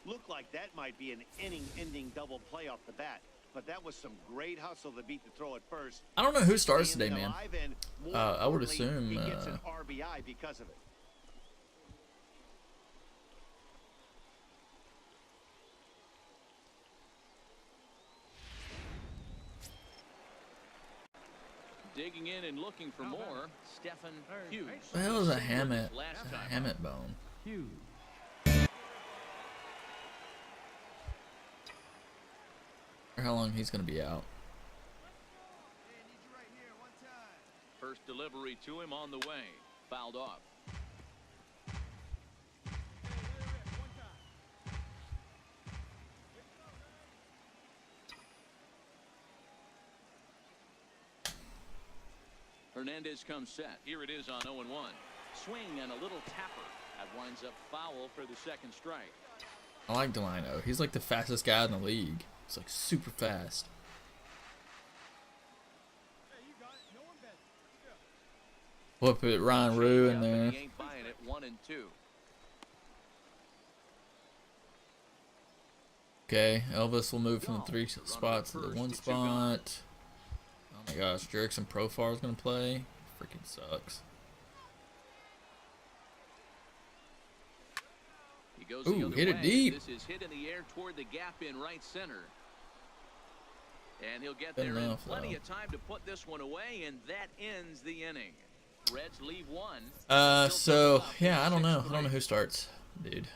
Looked like that might be an inning-ending double play off the bat, but that was some great hustle to beat the throw at first. I don't know who starts today, Staying man. alive, and more I would importantly, assume, he gets an RBI because of it. Digging in and looking for more, Stetson Hughes. What the hell is a hammock? Last time Hammock bone. Hughes. Or how long he's gonna be out? First delivery to him on the way. Fouled off. Hernandez comes set. Here it is on 0-1. Swing and a little tapper. That winds up foul for the second strike. I like Delino. He's like the fastest guy in the league. He's like super fast. We'll put Ryan Rue in there. He ain't buying it. 1-2. Okay, Elvis will move from the 3 spots to the 1 spot. Oh my gosh, Jerickson Profar is gonna play. Freaking sucks. He goes Ooh, the other hit it way. deep. This is hit in the air toward the gap in right center. And he'll get Good there in enough, plenty though. of time to put this one away, and that ends the inning. Reds leave one. So yeah, I don't know. I don't know who starts, dude.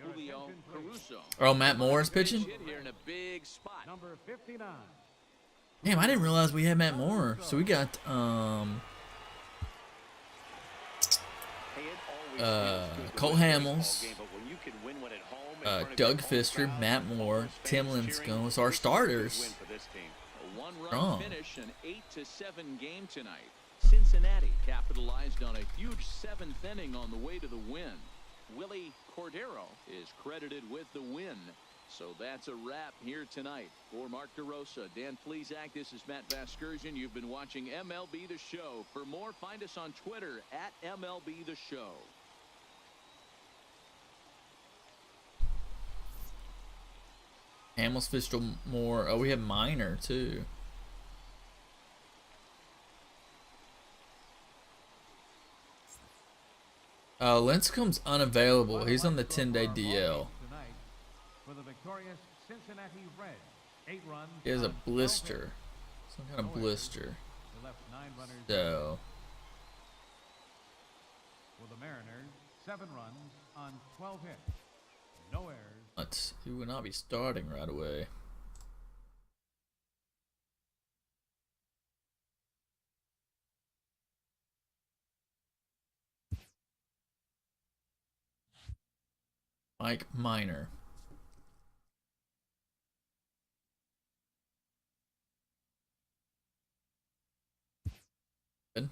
Julio Caruso. Oh, Matt Moore's pitching? Hit here in a big spot. Number 59. Damn, I didn't realize we had Matt Moore. So we got Cole Hamels, Doug Fister, Matt Moore, Tim Lincecum as our starters. A one-run Strong. finish, an 8-7 game tonight. Cincinnati capitalized on a huge 7th inning on the way to the win. Willie Cordero is credited with the win. So that's a wrap here tonight. For Mark DeRosa, Dan Plesac, this is Matt Vasgersian. You've been watching MLB The Show. For more, find us on Twitter at MLB The Show. Hamels, Fister, Moore. Oh, we have Minor too. Lincecum's unavailable. He's on the 10-day DL. Tonight for the victorious Cincinnati Reds. 8 runs. He has a on 12 blister. hits. Some kind of blister. They left 9 runners. So, For the Mariners, 7 runs on 12 hits. No errors. he will not be starting right away. Mike Minor. Good.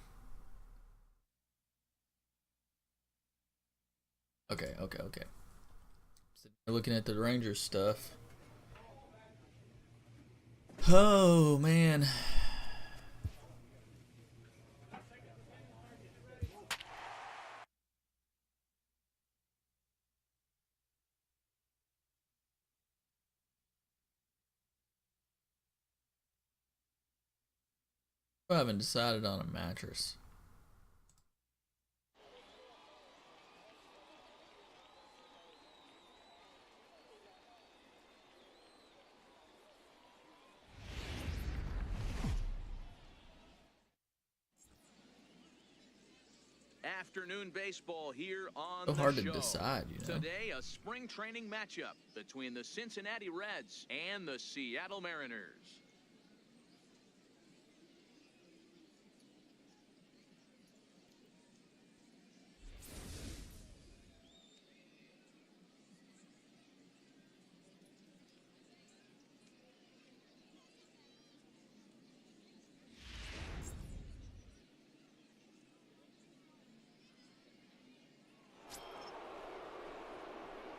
Okay. We're looking at the Rangers stuff. Oh man. I haven't decided on a mattress. Afternoon baseball here on So the hard show. to decide, you know. Today, a spring training matchup between the Cincinnati Reds and the Seattle Mariners.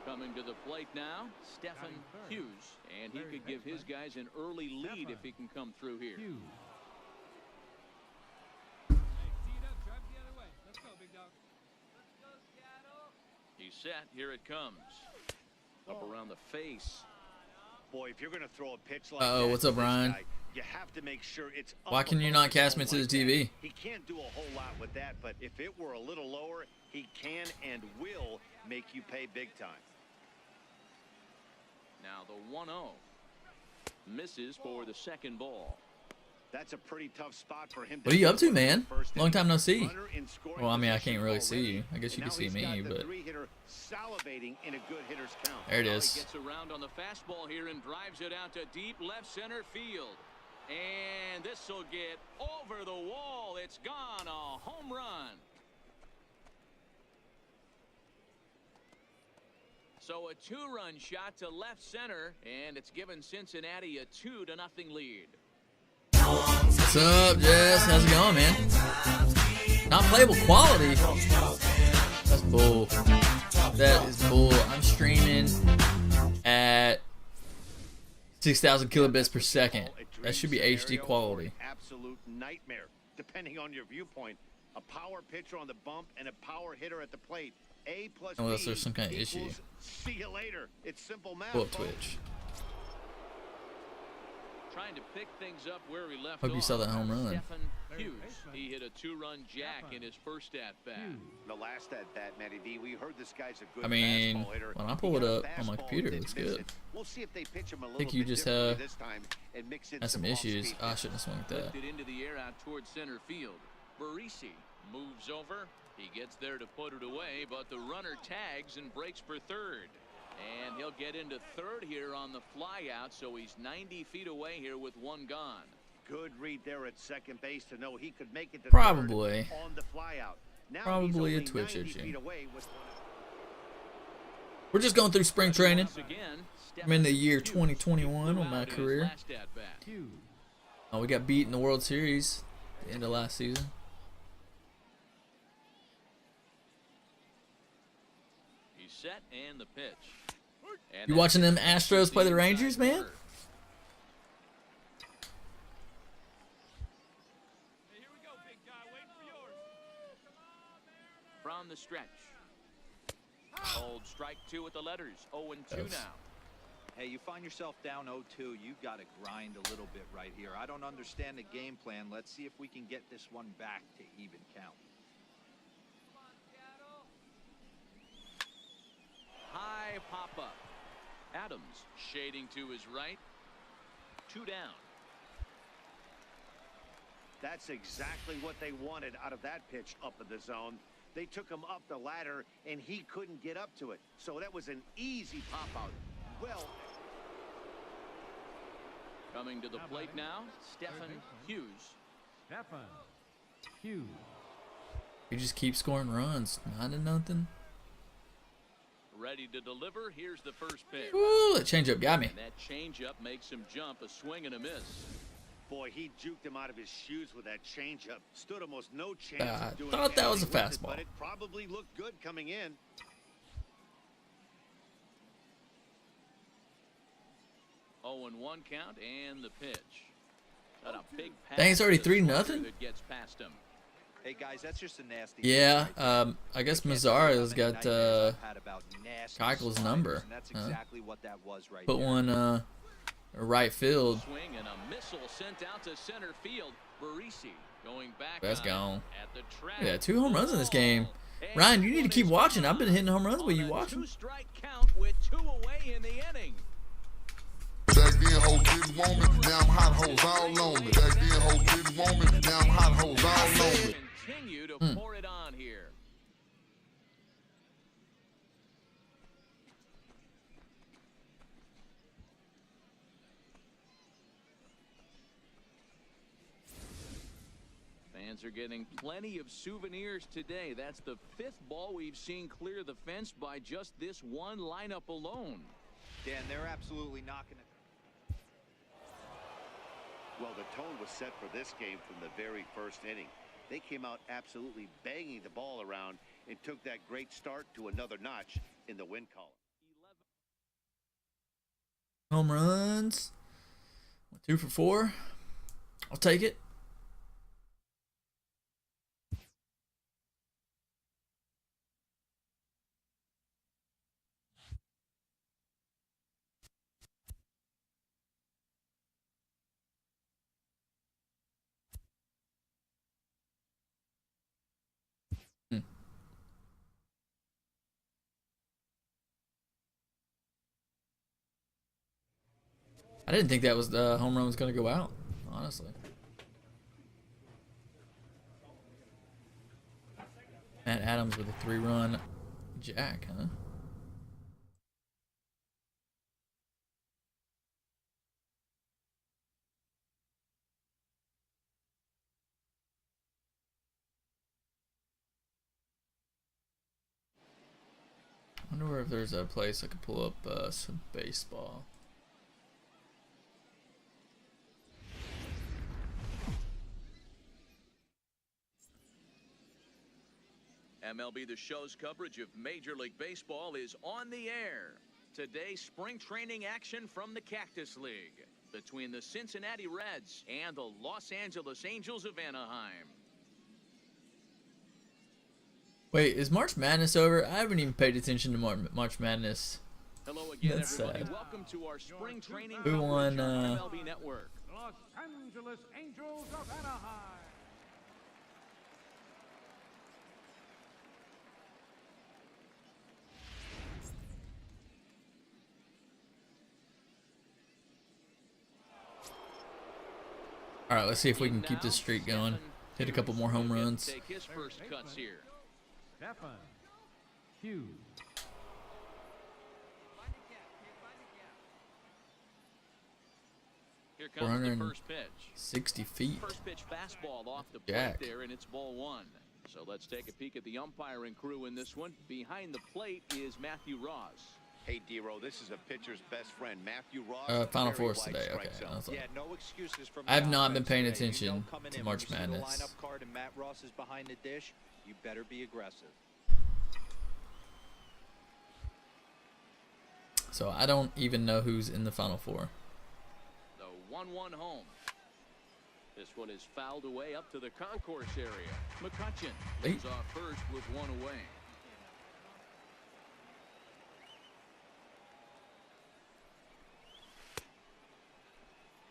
Coming to the plate now, Stetson Hughes, and he could give his guys an early lead if he can come through here. Hughes. He's set. Here it comes. Up around the face. Boy, if you're going to throw a pitch like Uh-oh, that what's to up, this Ryan? guy, you have to make sure it's up Why can you above not his cast zone me to like the that. TV? He can't do a whole lot with that, but if it were a little lower, he can and will make you pay big time. Now the 1-0 misses for the second ball. That's a pretty tough spot for him. What are you up to, man? Long time no see. Well, I mean, I can't really see you. I guess you can see me, but there it is. Gets around on the fastball here and drives it out to deep left center field. And this will get over the wall. It's gone. A home run. So a 2-run shot to left center, and it's given Cincinnati a 2-0 lead. What's up, Jess? How's it going, man? Not playable quality. That's bull. That is bull. I'm streaming at 6,000 kilobits per second. That should be HD quality. Absolute nightmare, depending on your viewpoint. A power pitcher on the bump and a power hitter at the plate. A plus Unless B there's some kind of issue. equals see you later. It's simple math. Pull up Twitch. Trying to pick things up where he left Hope you off. saw that home run. Stetson Hughes. He hit a 2-run jack in his first at-bat. The last at-bat, Matty V, we heard this guy's a good I mean, fastball hitter. when I pull it up on my computer, it looks good. We'll see if they pitch him a little I think you bit just differently this time and mix in had some off issues. speed. I shouldn't have swung at that. Lifted into the air out towards center field. Barisi moves over. He gets there to put it away, but the runner tags and breaks for third. And he'll get into third here on the fly out, so he's 90 feet away here with one gone. Good read there at second base to know he could make it to Probably. third on the fly out. Now Probably he's a only Twitch 90 issue. feet away with We're just going through spring training. Once again, I'm in the year Hughes 2021 on my out in his career. last at-bat. Oh, we got beat in the World Series at the end of last season. He's set and the pitch. And You watching them Astros play the Rangers, man? From the stretch. Hold strike 2 with the letters. 0-2 now. Hey, you find yourself down 0-2, you've got to grind a little bit right here. I don't understand the game plan. Let's see if we can get this one back to even count. High pop-up. Adams shading to his right. 2 down. That's exactly what they wanted out of that pitch up in the zone. They took him up the ladder, and he couldn't get up to it. So that was an easy pop-out. Well, Coming to the plate now, Stetson Hughes. Stetson Hughes. You just keep scoring runs. 9-0. Ready to deliver. Here's the first pitch. Ooh, that changeup got me. And that changeup makes him jump. A swing and a miss. boy, he juked him out of his shoes with that changeup. Stood almost no chance of doing thought that was a anything with it, fastball. but it probably looked good coming in. Oh, and 1 count and the pitch. Got a big pass. Dang, it's already to the 3-0? that gets past him. Hey guys, that's just a nasty. Yeah, right? I guess I can't Mazzara tell you has how many got nightmares I've had about nasty Keuchel's sliders, number. and that's Huh? exactly what that was right Put there. one right field. Swing and a missile sent out to center field. Barisi going back. That's on gone. At the track. Yeah, 2 home runs in this game. And Ryan, you need to keep is watching. I've been hitting home runs on while you a watching. 2-strike count with 2 away in the inning. Back then, hoe didn't want me. Now I'm hot hoes all on me. Back then, hoe didn't want me. Now I'm hot hoes all on me. Continue to pour it on here. Fans are getting plenty of souvenirs today. That's the 5th ball we've seen clear the fence by just this one lineup alone. Dan, they're absolutely knocking it. Well, the tone was set for this game from the very first inning. They came out absolutely banging the ball around and took that great start to another notch in the win column. Home runs. 2 for 4. I'll take it. didn't think that was the home run was going to go out, honestly. Matt Adams with a 3-run jack, huh? I wonder if there's a place I could pull up some baseball. MLB The Show's coverage of Major League Baseball is on the air. Today, spring training action from the Cactus League between the Cincinnati Reds and the Los Angeles Angels of Anaheim. Wait, is March Madness over? I haven't even paid attention to March Madness. Hello again, That's everybody. sad. Welcome to our spring training Who won, coverage on MLB Network. Los Angeles Angels of Anaheim. All right, let's see if we can keep this streak going. Hit a couple more home runs. Take his first cuts here. Stetson Hughes. Here comes the first pitch. 60 feet. First pitch fastball off the Jack. plate there, and it's ball one. So let's take a peek at the umpiring crew in this one. Behind the plate is Matthew Ross. Hey, D-Row, this is a pitcher's best friend, Matthew Ross. Final very Fours wide today. strike Okay. zone. That's all. Yeah, no excuses from I have the not been offense paying today. You attention know, coming to in, March when you see the Madness. lineup card and Matt Ross is behind the dish, you better be aggressive. So I don't even know who's in the Final Four. The 1-1 home. This one is fouled away up to the concourse area. McCutcheon leads off first with one away.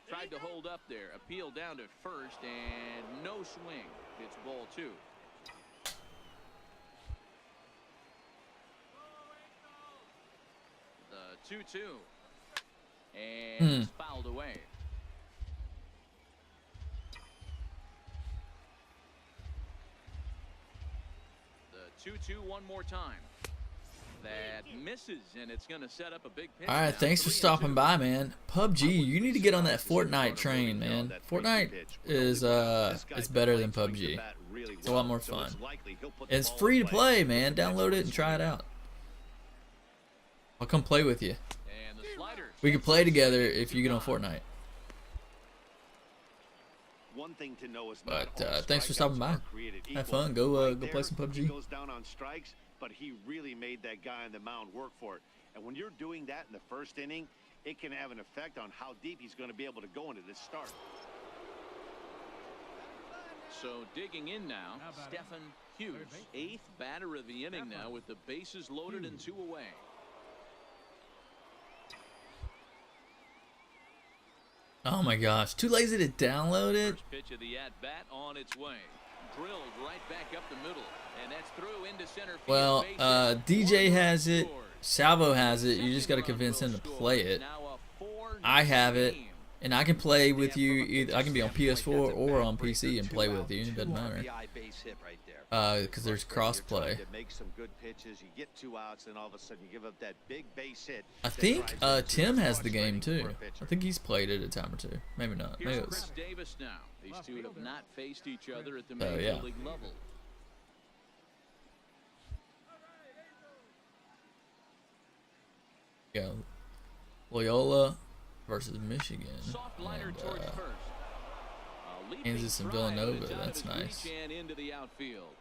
Tried to hold up there. Appeal down to first and no swing. It's ball two. The 2-2. And it's fouled away. The 2-2 one more time. That misses, and it's going to set up a big pitch. All right, now. thanks for 3-2. stopping by, man. PUBG, you need to get on that Fortnite train, man. Fortnite is it's better than PUBG. It's a lot more fun. It's free to play, man. Download it and try it out. I'll come play with you. And the sliders. We can play together if you get on Fortnite. One thing to know is But not all thanks for stopping by. strikeouts are created Have equal. fun. Go Right go play there, some He PUBG. goes down on strikes, but he really made that guy on the mound work for it. And when you're doing that in the first inning, it can have an effect on how deep he's going to be able to go into this start. So digging in now, Stetson Hughes, 8th batter of the inning now with the bases loaded and 2 away. Oh my gosh, too lazy to download it. First pitch of the at-bat on its way. Drilled right back up the middle, and that's through into center field. Well, Base hit. DJ has it, Scores. Salvo has it. You just got to Second convince run him to will play score. it. Now a 4-0 I have it, game. and I can play with you. Either I can be on PS4 or on PC and play with you. It doesn't matter. RBI base hit right there. Because there's You're trying crossplay. to make some good pitches. You get 2 outs, and all of a sudden you give up that big base hit. I that think drives them to Tim the has the game frustrating for too. a pitcher. I think he's played it a time or two. Maybe not. Maybe Here's it was. Chris Davis now. These two have not faced each other at the Oh, major yeah. league level. Yeah, Loyola versus Michigan. Soft liner And, towards first. A leaping Kansas and drive, Villanova, it's out of that's his nice. reach and into the outfield.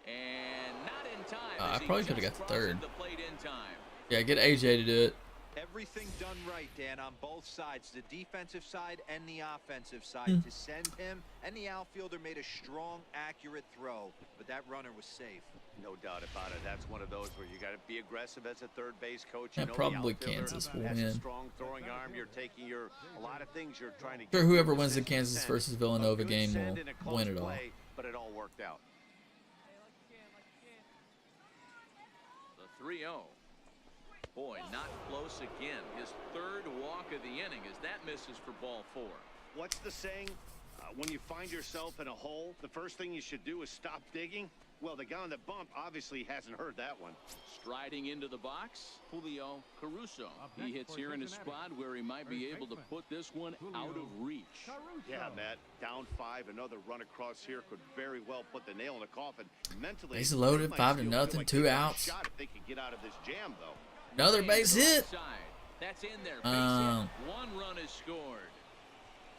And not in time. I as he probably coulda just got the crosses third. the plate in time. Yeah, get AJ to do it. Everything done right, Dan, on both sides, the defensive side and the offensive side, to send him, and the outfielder made a strong, accurate throw, but that runner was safe. No doubt about it. That's one of those where you got to be aggressive as a third base coach. Yeah, You know, probably the outfielder Kansas will has a win. strong throwing arm. You're taking a lot of things you're trying to. Sure, get whoever through wins the system Kansas send. versus A Villanova good game send will in a close win it all. play, but it all worked out. The 3-0. Boy, not close again. His third walk of the inning as that misses for ball 4. What's the saying? When you find yourself in a hole, the first thing you should do is stop digging. Well, the guy on the bump obviously hasn't heard that one. Striding into the box, Julio Caruso. He hits here in a spot where he might be able to put this one out of reach. Yeah, Matt. Down 5, another run across here could very well put the nail in the coffin. Mentally, Bases loaded, they might 5-0, still feel like 2 they got a outs. shot if they could get out of this jam, though. Another base hit. That's in there. Base hit. 1 run is scored.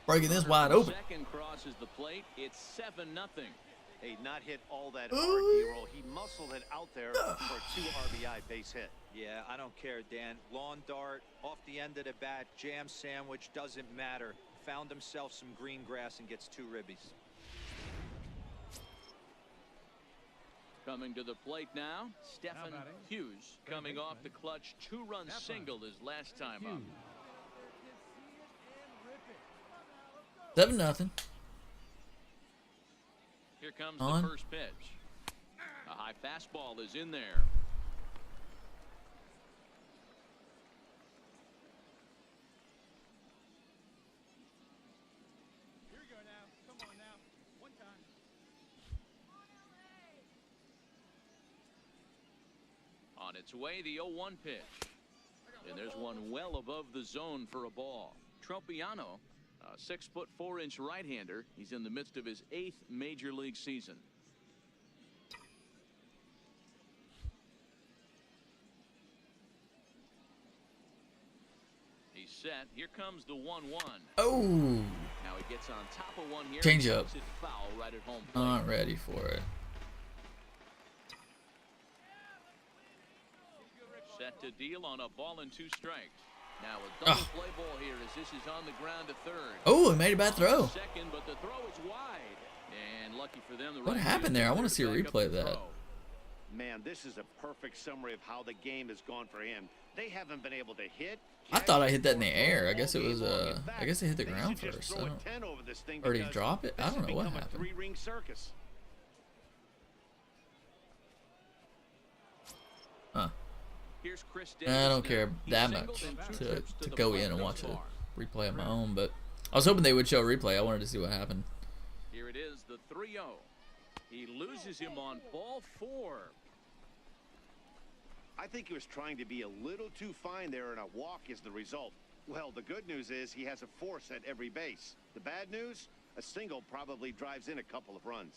Breaking this wide open. Second crosses the plate. It's 7-0. Hey, not hit all that hard, D-roll. He muscled it out there for a 2 RBI base hit. Yeah, I don't care, Dan. Lawn dart, off the end of the bat, jam sandwich, doesn't matter. Found himself some green grass and gets 2 ribbies. Coming to the plate now, Stetson Hughes coming off the clutch 2-run single his last time up. 7-0. Here comes On. the first pitch. A high fastball is in there. Here we go now. Come on now. One time. On its way, the 0-1 pitch. And there's one well above the zone for a ball. Tropiano, a 6'4" right-hander. He's in the midst of his 8th major league season. He's set. Here comes the 1-1. Oh, Now he gets on top of one here. Change up. Makes it foul right at home plate. not ready for it. Set to deal on a ball and 2 strikes. Now a double play ball here as this is on the ground to third. Oh, it made a bad throw. Second, but the throw is wide. And lucky for them, the What right happened there? I want to see a back up replay of the that. throw. Man, this is a perfect summary of how the game has gone for him. They haven't been able to hit. I thought I hit that in the air. I guess it was I guess it hit the They ground should just first. throw I a don't, 10 over this thing or did he because drop it? I this don't has know what become a happened. 3-ring circus. Huh. Here's Chris I Davis don't now. care He that singled much and 2 to trips the go plate in and thus watch a far. replay of my own, but I was hoping they would show a replay. I wanted to see what happened. Here it is, the 3-0. He loses him on ball 4. I think he was trying to be a little too fine there, and a walk is the result. Well, the good news is he has a force at every base. The bad news, a single probably drives in a couple of runs.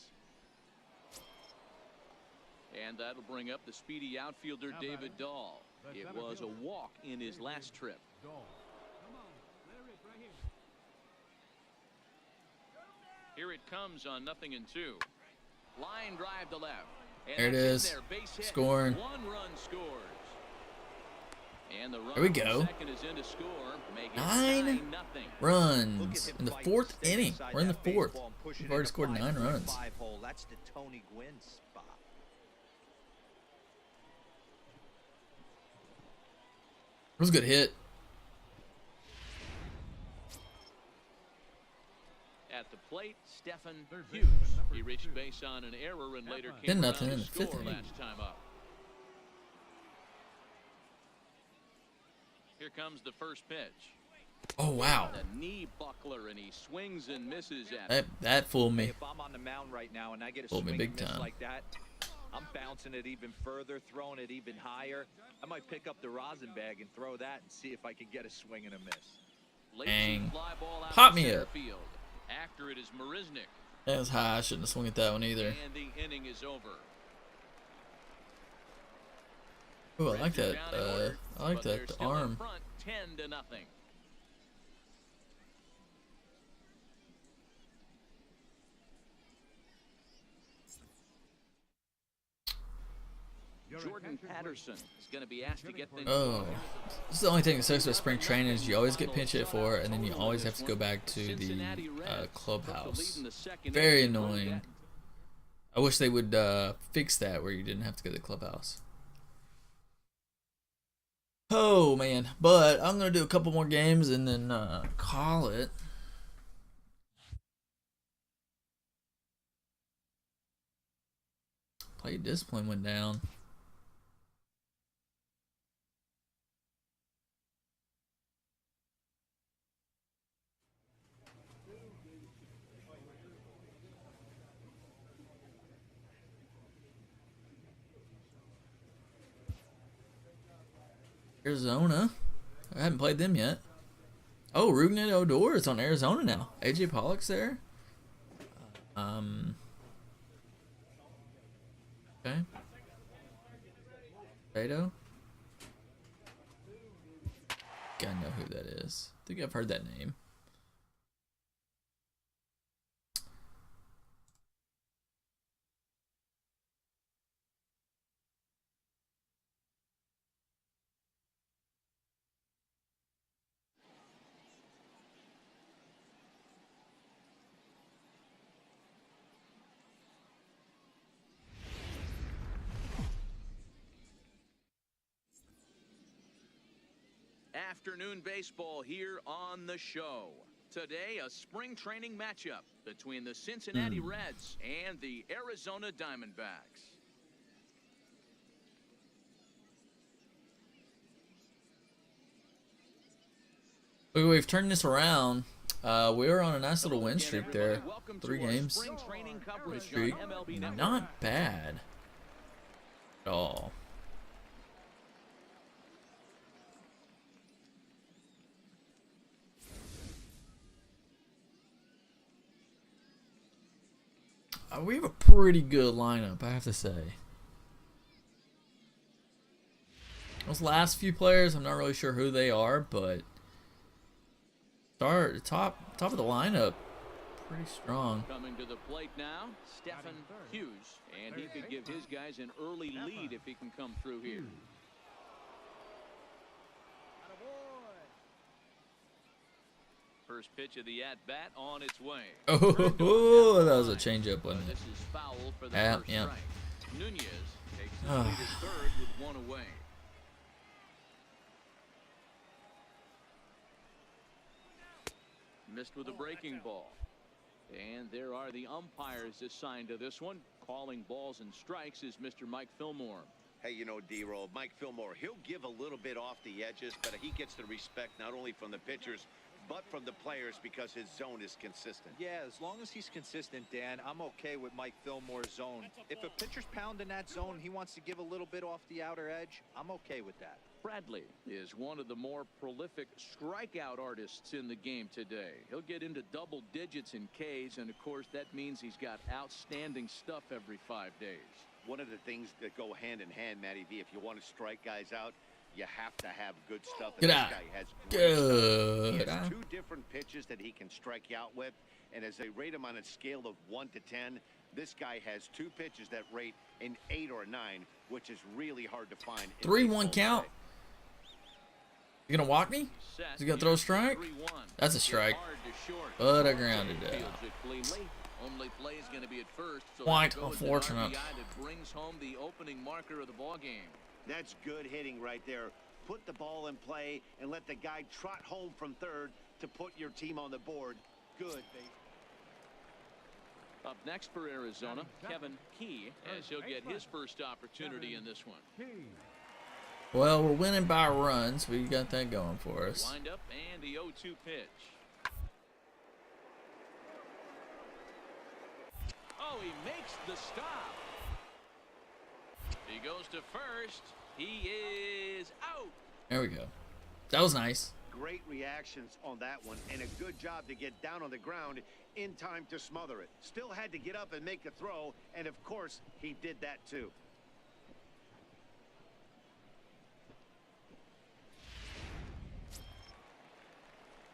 And that'll bring up the speedy outfielder David Dahl. It was a walk in his last trip. Here it comes on 0-2. Line drive to left. And There it that's is. in there. Base hit. Scoring. 1 run scores. And the run There we go. second is in to score, making 9 9-0. runs in the 4th inning. We're in the 4th. We've already scored 9 runs. That's the Tony Gwynn spot. It was a good hit. At the plate, Stetson Hughes. He reached base on an error and later came 10-0 around in to the 5th score inning. last time up. Here comes the first pitch. Oh wow, The knee buckler, and he swings and misses at it. that fooled me. If I'm on the mound right now and I get a Pulled me swing big and miss time. like that, I'm bouncing it even further, throwing it even higher. I might pick up the rosin bag and throw that and see if I can get a swing and a miss. Lazy Dang. fly ball out Pop to me center up. field. After it is Marisnik, That was high. I shouldn't have swung at that one either. and the inning is over. Oh, I like that. Down in order, I like but they're that. The still in arm. front, 10-0. Jordan Patterson is going to be asked to get things Oh, going. this is the only thing that sucks about spring training is you always get pinch hit for it, and then you always have to go back to the Cincinnati Reds took the lead clubhouse. in the second Very inning. annoying. I wish they would fix that where you didn't have to go to the clubhouse. Oh man, but I'm gonna do a couple more games and then call it. Play discipline went down. Arizona. I haven't played them yet. Oh, Rougned Odor is on Arizona now. AJ Pollock's there. Okay. Beto. Gotta know who that is. I think I've heard that name. Afternoon baseball here on the show. Today, a spring training matchup between the Cincinnati Reds and the Arizona Diamondbacks. Look, we've turned this around. We were on a nice little win streak there. 3 games. Win streak. Not bad at all. We have a pretty good lineup, I have to say. Those last few players, I'm not really sure who they are, but top of the lineup, pretty strong. Coming to the plate now, Stetson Hughes, and he could give his guys an early lead if he can come through here. First pitch of the at-bat on its way. Oh, that was a changeup, wasn't it? This is foul for the Yeah, first yeah. strike. Nunez takes the lead at third with 1 away. Missed with a breaking ball. And there are the umpires assigned to this one. Calling balls and strikes is Mr. Mike Fillmore. Hey, you know, D-Roll, Mike Fillmore, he'll give a little bit off the edges, but he gets the respect not only from the pitchers, but from the players because his zone is consistent. Yeah, as long as he's consistent, Dan, I'm okay with Mike Fillmore's zone. If a pitcher's pounding that zone, he wants to give a little bit off the outer edge, I'm okay with that. Bradley is one of the more prolific strikeout artists in the game today. He'll get into double digits in Ks, and of course that means he's got outstanding stuff every 5 days. One of the things that go hand in hand, Matty V, if you want to strike guys out, you have to have good stuff. And Good this eye. guy has great stuff. He Good has eye. 2 different pitches that he can strike you out with, and as they rate him on a scale of 1 to 10, this guy has 2 pitches that rate an 8 or a 9, which is really hard to find. in 3-1 baseball count. today. You gonna walk me? Is he gonna throw a strike? That's a strike. But I grounded it out. Only play is going to be at first. So Quite there goes an unfortunate. RBI that brings home the opening marker of the ball game. That's good hitting right there. Put the ball in play and let the guy trot home from third to put your team on the board. Good, baby. Up next for Arizona, Kevin Key, as he'll get his first opportunity in this one. Well, we're winning by runs. We got that going for us. Wind up and the 0-2 pitch. Oh, he makes the stop. He goes to first. He is out. There we go. That was nice. Great reactions on that one, and a good job to get down on the ground in time to smother it. Still had to get up and make a throw, and of course, he did that too.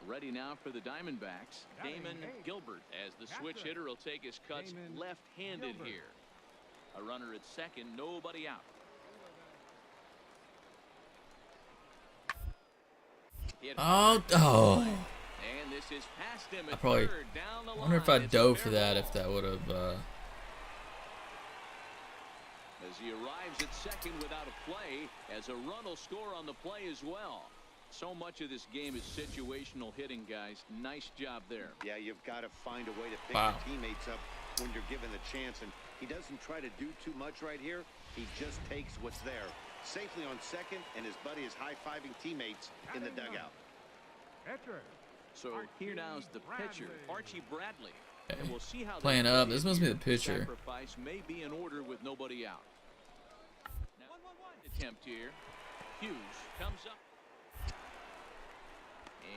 Ready now for the Diamondbacks, Damon Gilbert, as the switch hitter will take his cuts left-handed here. A runner at second, nobody out. Oh. And this is past him at I probably third, down the line. wonder if I It's a dove fair for that, ball. if that would have. As he arrives at second without a play, as a run will score on the play as well. So much of this game is situational hitting, guys. Nice job there. Yeah, you've got to find a way to pick Wow. your teammates up when you're given the chance, and he doesn't try to do too much right here. He just takes what's there. Safely on second, and his buddy is high-fiving teammates in the dugout. So here now is the pitcher, Archie Bradley. And we'll see how Playing up. This must be the pitcher. Sacrifice may be in order with nobody out. Now, attempt here. Hughes comes up.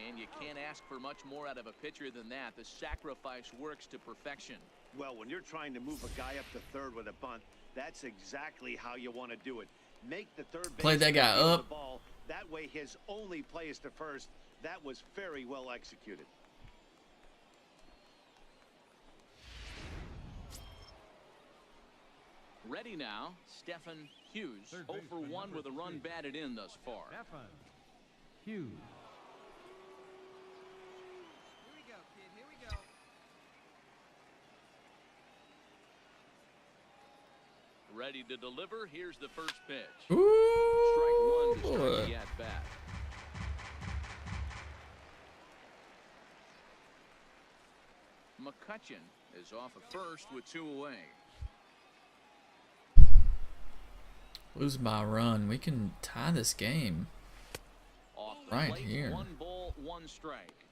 And you can't ask for much more out of a pitcher than that. The sacrifice works to perfection. Well, when you're trying to move a guy up to third with a bunt, that's exactly how you want to do it. Make the third Play that guy baseman field up. the ball. That way his only play is to first. That was very well executed. Ready now, Stetson Hughes. Third 0 for baseman, 1 number with a run 2. batted in thus far. Stetson Hughes. Ready to deliver. Here's the first pitch. Ooh, Strike 1 to start the at bat. McCutcheon is off at first with 2 away. lose by a run. We can tie this game Off the right plate, here. 1 ball, 1 strike.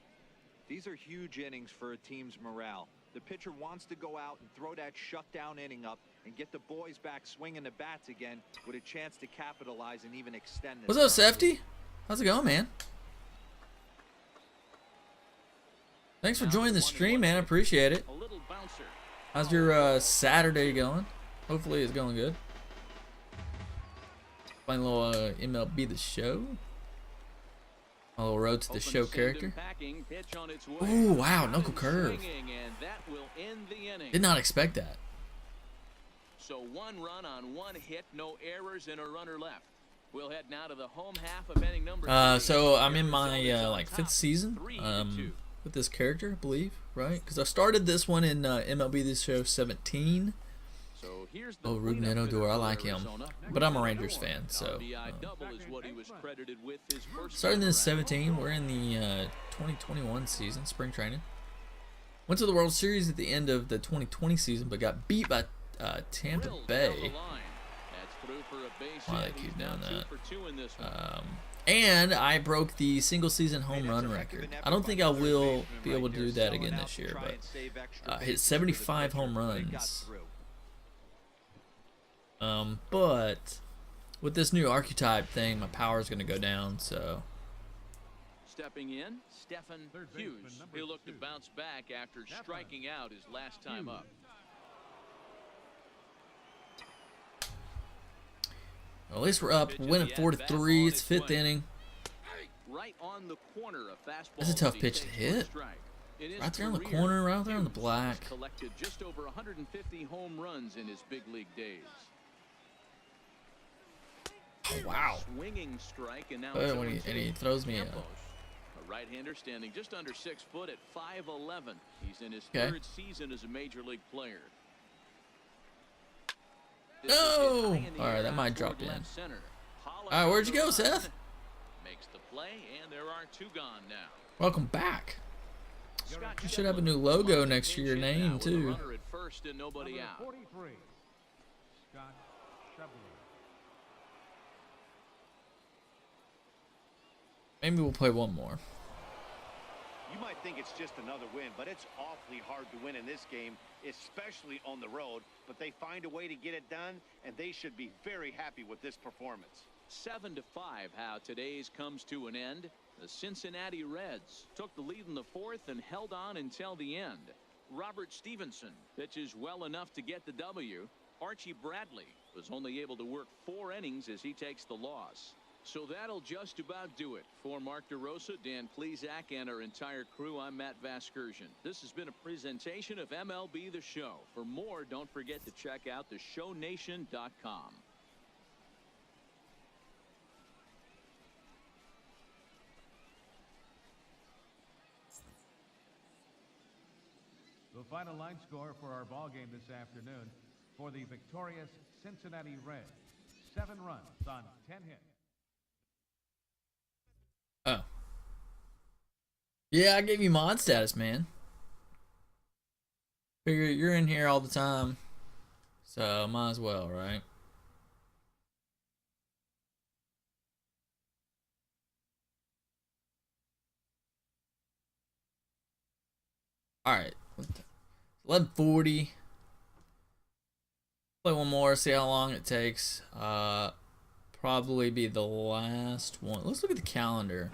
These are huge innings for a team's morale. The pitcher wants to go out and throw that shutdown inning up and get the boys back swinging the bats again with a chance to capitalize and even extend this. What's up, Sefty? How's it going, man? Thanks for joining the stream, man. I appreciate it. A little bouncer. How's your Saturday going? Hopefully it's going good. Playing a little MLB The Show. A little Road to the Show character. Ooh, wow, knuckle curve. Did not expect that. So 1 run on 1 hit, no errors, and a runner left. We'll head now to the home half of inning number 3. So I'm in my like 5th season with this character, I believe, right? Because I started this one in MLB The Show 17. So here's the Ruben Odor, I like him, but I'm a Rangers fan, so. Starting in 17, we're in the 2021 season, spring training. Went to the World Series at the end of the 2020 season, but got beat by Tampa Bay. Why they keep doing that? And I broke the single season home run record. I don't think I will be able to do that again this year, but hit 75 home runs. But with this new archetype thing, my power is going to go down, so. Stepping in, Stetson Hughes. He'll look to bounce back after striking out his last time up. Well, at least we're up, winning 4-3. It's 5th inning. Right on the corner, a fastball. That's a tough pitch to hit. Right there on the corner, right there on the black. Collected just over 150 home runs in his big league days. Oh, wow. Swinging strike, and now And he throws me a right-hander standing just under 6 foot at 5'11". He's in his Okay. 3rd season as a major league player. No! Alright, that might drop in. Alright, where'd you go, Seth? Makes the play, and there are 2 gone now. Welcome back. You should have a new logo next to your name, too. Runner at first and nobody out. 43. Scott Shevler. Maybe we'll play one more. You might think it's just another win, but it's awfully hard to win in this game, especially on the road. But they find a way to get it done, and they should be very happy with this performance. 7-5, how today's comes to an end. The Cincinnati Reds took the lead in the 4th and held on until the end. Robert Stevenson pitches well enough to get the W. Archie Bradley was only able to work 4 innings as he takes the loss. So that'll just about do it. For Mark DeRosa, Dan Plesac, and our entire crew, I'm Matt Vasgersian. This has been a presentation of MLB The Show. For more, don't forget to check out theshownation.com. The final line score for our ball game this afternoon for the victorious Cincinnati Reds. 7 runs on 10 hits. Oh. Yeah, I gave you mod status, man. Figure you're in here all the time, so might as well, right? All right, 11:40. Play one more, see how long it takes. Probably be the last one. Let's look at the calendar.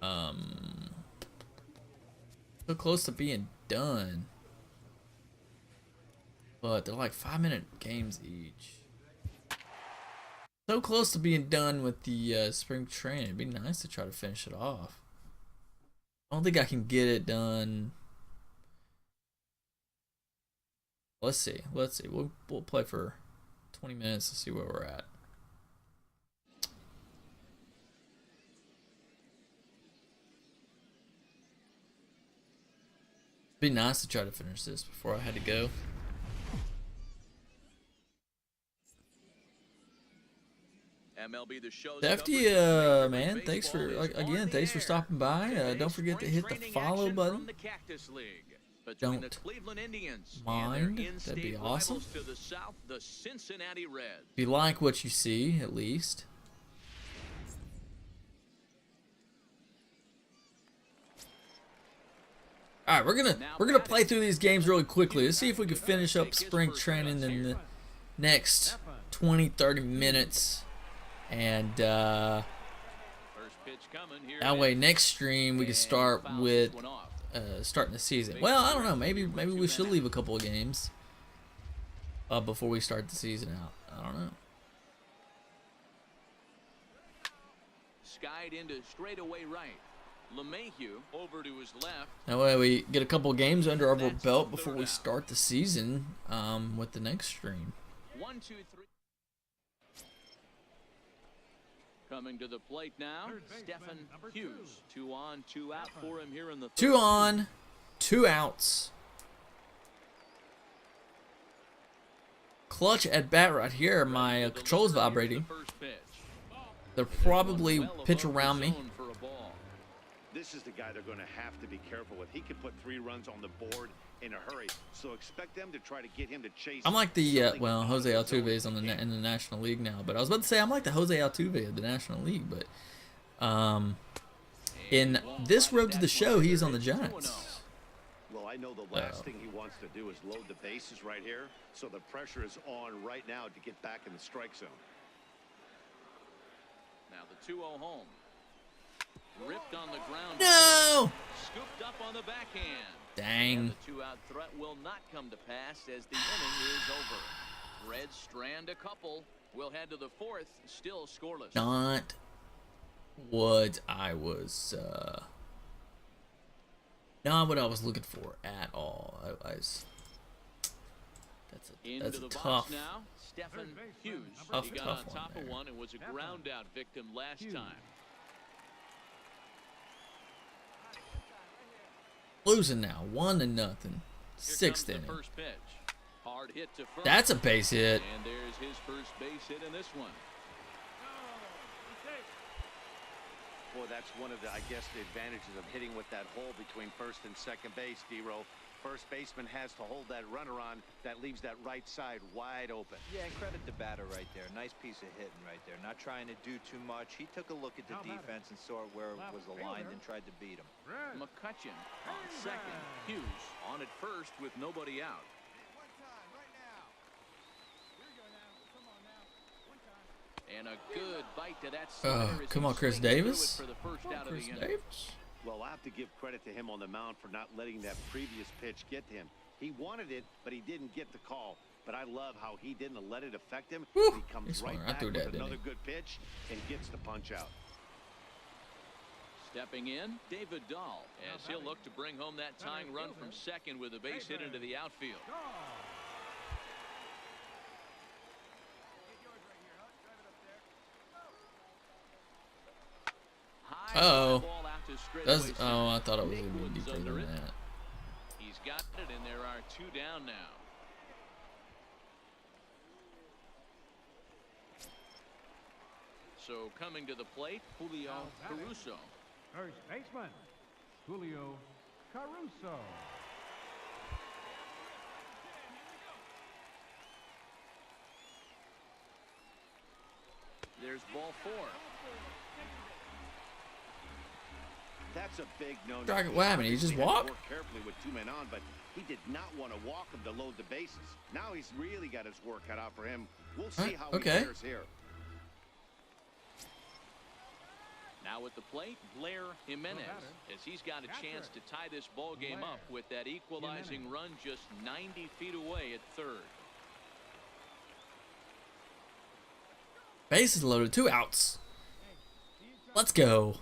So close to being done. But they're like 5-minute games each. So close to being done with the spring training. It'd be nice to try to finish it off. I don't think I can get it done. Let's see. We'll play for 20 minutes to see where we're at. It'd be nice to try to finish this before I had to go. MLB The Show's Defty, coverage man, of thanks for baseball is again, on thanks for air. stopping by. Today, Don't forget to spring hit the training follow action button. from the Cactus League between the Don't Cleveland Indians mind. and their That'd be in-state awesome. rivals to the south, the Cincinnati Reds. If you like what you see, at least. All right, we're gonna play through these games really quickly. Let's see if we can finish up spring training in the next 20-30 minutes, and First pitch coming here. that way next stream we can start with starting the season. Well, I don't know. Maybe we should leave a couple of games before we start the season out. I don't know. Skied into straightaway right. LeMahieu over to his left. That way we get a couple of games under our belt before we start the season with the next stream. 1, 2, 3. Coming to the plate now, Stetson Hughes. 2 on, 2 out for him here in the third. 2 on, 2 outs. Clutch at bat right here. My control's vibrating. They're probably pitch around me. This is the guy they're going to have to be careful with. He could put 3 runs on the board in a hurry, so expect them to try to get him to chase. I'm like the well, Jose Altuve is in the National League now, but I was about to say I'm like the Jose Altuve of the National League, but in this road to the show, he's on the Giants. Well, I know the last thing he wants to do is load the bases right here, so the pressure is on right now to get back in the strike zone. Now the 2-0 home. Ripped on the ground. No! Scooped up on the backhand. Dang. And the 2-out threat will not come to pass as the inning is over. Reds strand a couple. We'll head to the 4th, still scoreless. Not what I was not what I was looking for at all. That's a Into the tough box now. Stetson Hughes. Tough He got one on top there. of one and was a ground out victim last time. losing now, 1-0. Here 6th comes the inning. first pitch. Hard hit to first. That's a base hit. And there's his first base hit in this one. Boy, that's one of the, I guess, the advantages of hitting with that hole between first and second base, D-Row. First baseman has to hold that runner on. That leaves that right side wide open. Yeah, and credit the batter right there. Nice piece of hitting right there. Not trying to do too much. He took a look at the defense and saw where it was aligned and tried to beat him. McCutcheon on second. Hughes on at first with nobody out. And a good bite to that slider. Come on, Chris Davis. For the first out of the Chris inning. Davis. Well, I have to give credit to him on the mound for not letting that previous pitch get to him. He wanted it, but he didn't get the call. But I love how he didn't let it affect him. Whew. He comes He's right smart. I back threw with that, didn't another he? good pitch and gets the punch out. Stepping in, David Dahl, as he'll look to bring home that tying run from second with a base hit into the outfield. Uh-oh. Ball out to straightaway That's, center. oh, I thought it was Nick going to be Woods deeper under than it. that. He's got it, and there are 2 down now. So coming to the plate, Julio Caruso. First baseman, Julio Caruso. There's ball 4. That's a big no-no. Dragon, what happened? He just had to walked? work carefully with 2 men on, but he did not want to walk him to load the bases. Now he's really got his work cut out for him. We'll see how okay. he fares here. Now at the plate, Blair Jimenez, as he's got a chance to tie this ball game up with that equalizing run just 90 feet away at third. Bases loaded, 2 outs. Let's go.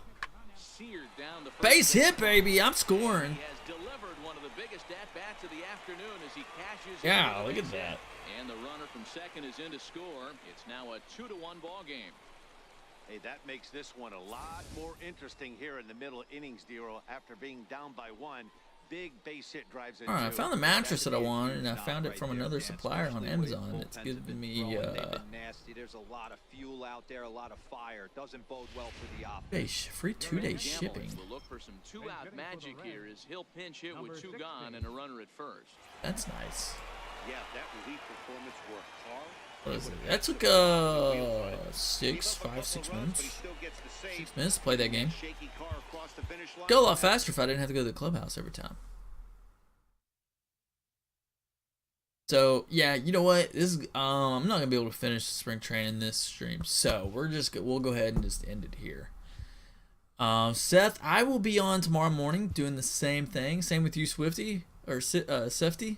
Seared down the first Base hit, baby. I'm scoring. He has delivered one of the biggest at-bats of the afternoon as he cashes in Yeah, with a look at base that. hit. And the runner from second is in to score. It's now a 2-1 ball game. Hey, that makes this one a lot more interesting here in the middle innings, Dero. After being down by 1, big base hit drives in. All right, I found the mattress that I wanted, and I found it from another supplier on Amazon. And it's giving me nasty. There's a lot of fuel out there, a lot of fire. Doesn't bode well for the offense. hey, free 2-day shipping. We'll look for some 2-out magic here as he'll pinch hit with 2 gone and a runner at first. That's nice. Yeah, that relief performance worked hard. What is it? That took 6 minutes. 6 minutes to play that game. Go a lot faster if I didn't have to go to the clubhouse every time. So yeah, you know what? This is, I'm not gonna be able to finish spring training this stream, so we'll go ahead and just end it here. Seth, I will be on tomorrow morning doing the same thing. Same with you, Swifty or Sefty.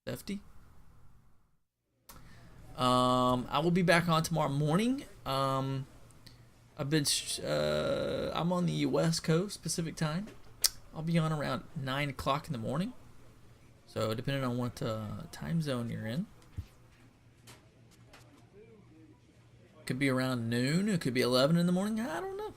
Sefty. I will be back on tomorrow morning. I'm on the West Coast Pacific time. I'll be on around 9 o'clock in the morning. So depending on what time zone you're in, could be around noon. It could be 11 in the morning. I don't know.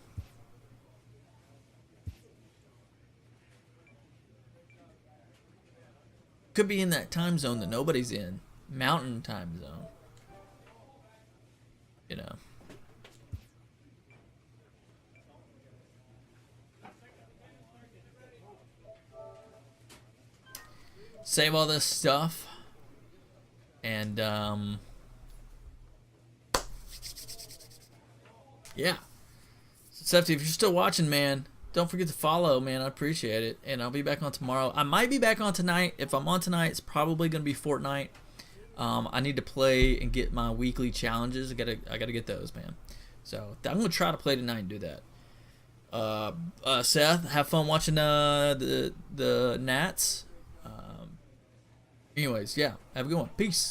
Could be in that time zone that nobody's in, Mountain time zone. You know. Save all this stuff. And, yeah. Sefty, if you're still watching, man, don't forget to follow, man. I appreciate it. And I'll be back on tomorrow. I might be back on tonight. If I'm on tonight, it's probably going to be Fortnite. I need to play and get my weekly challenges. I gotta get those, man. So I'm gonna try to play tonight and do that. Seth, have fun watching the Nats. Anyways, yeah, have a good one. Peace.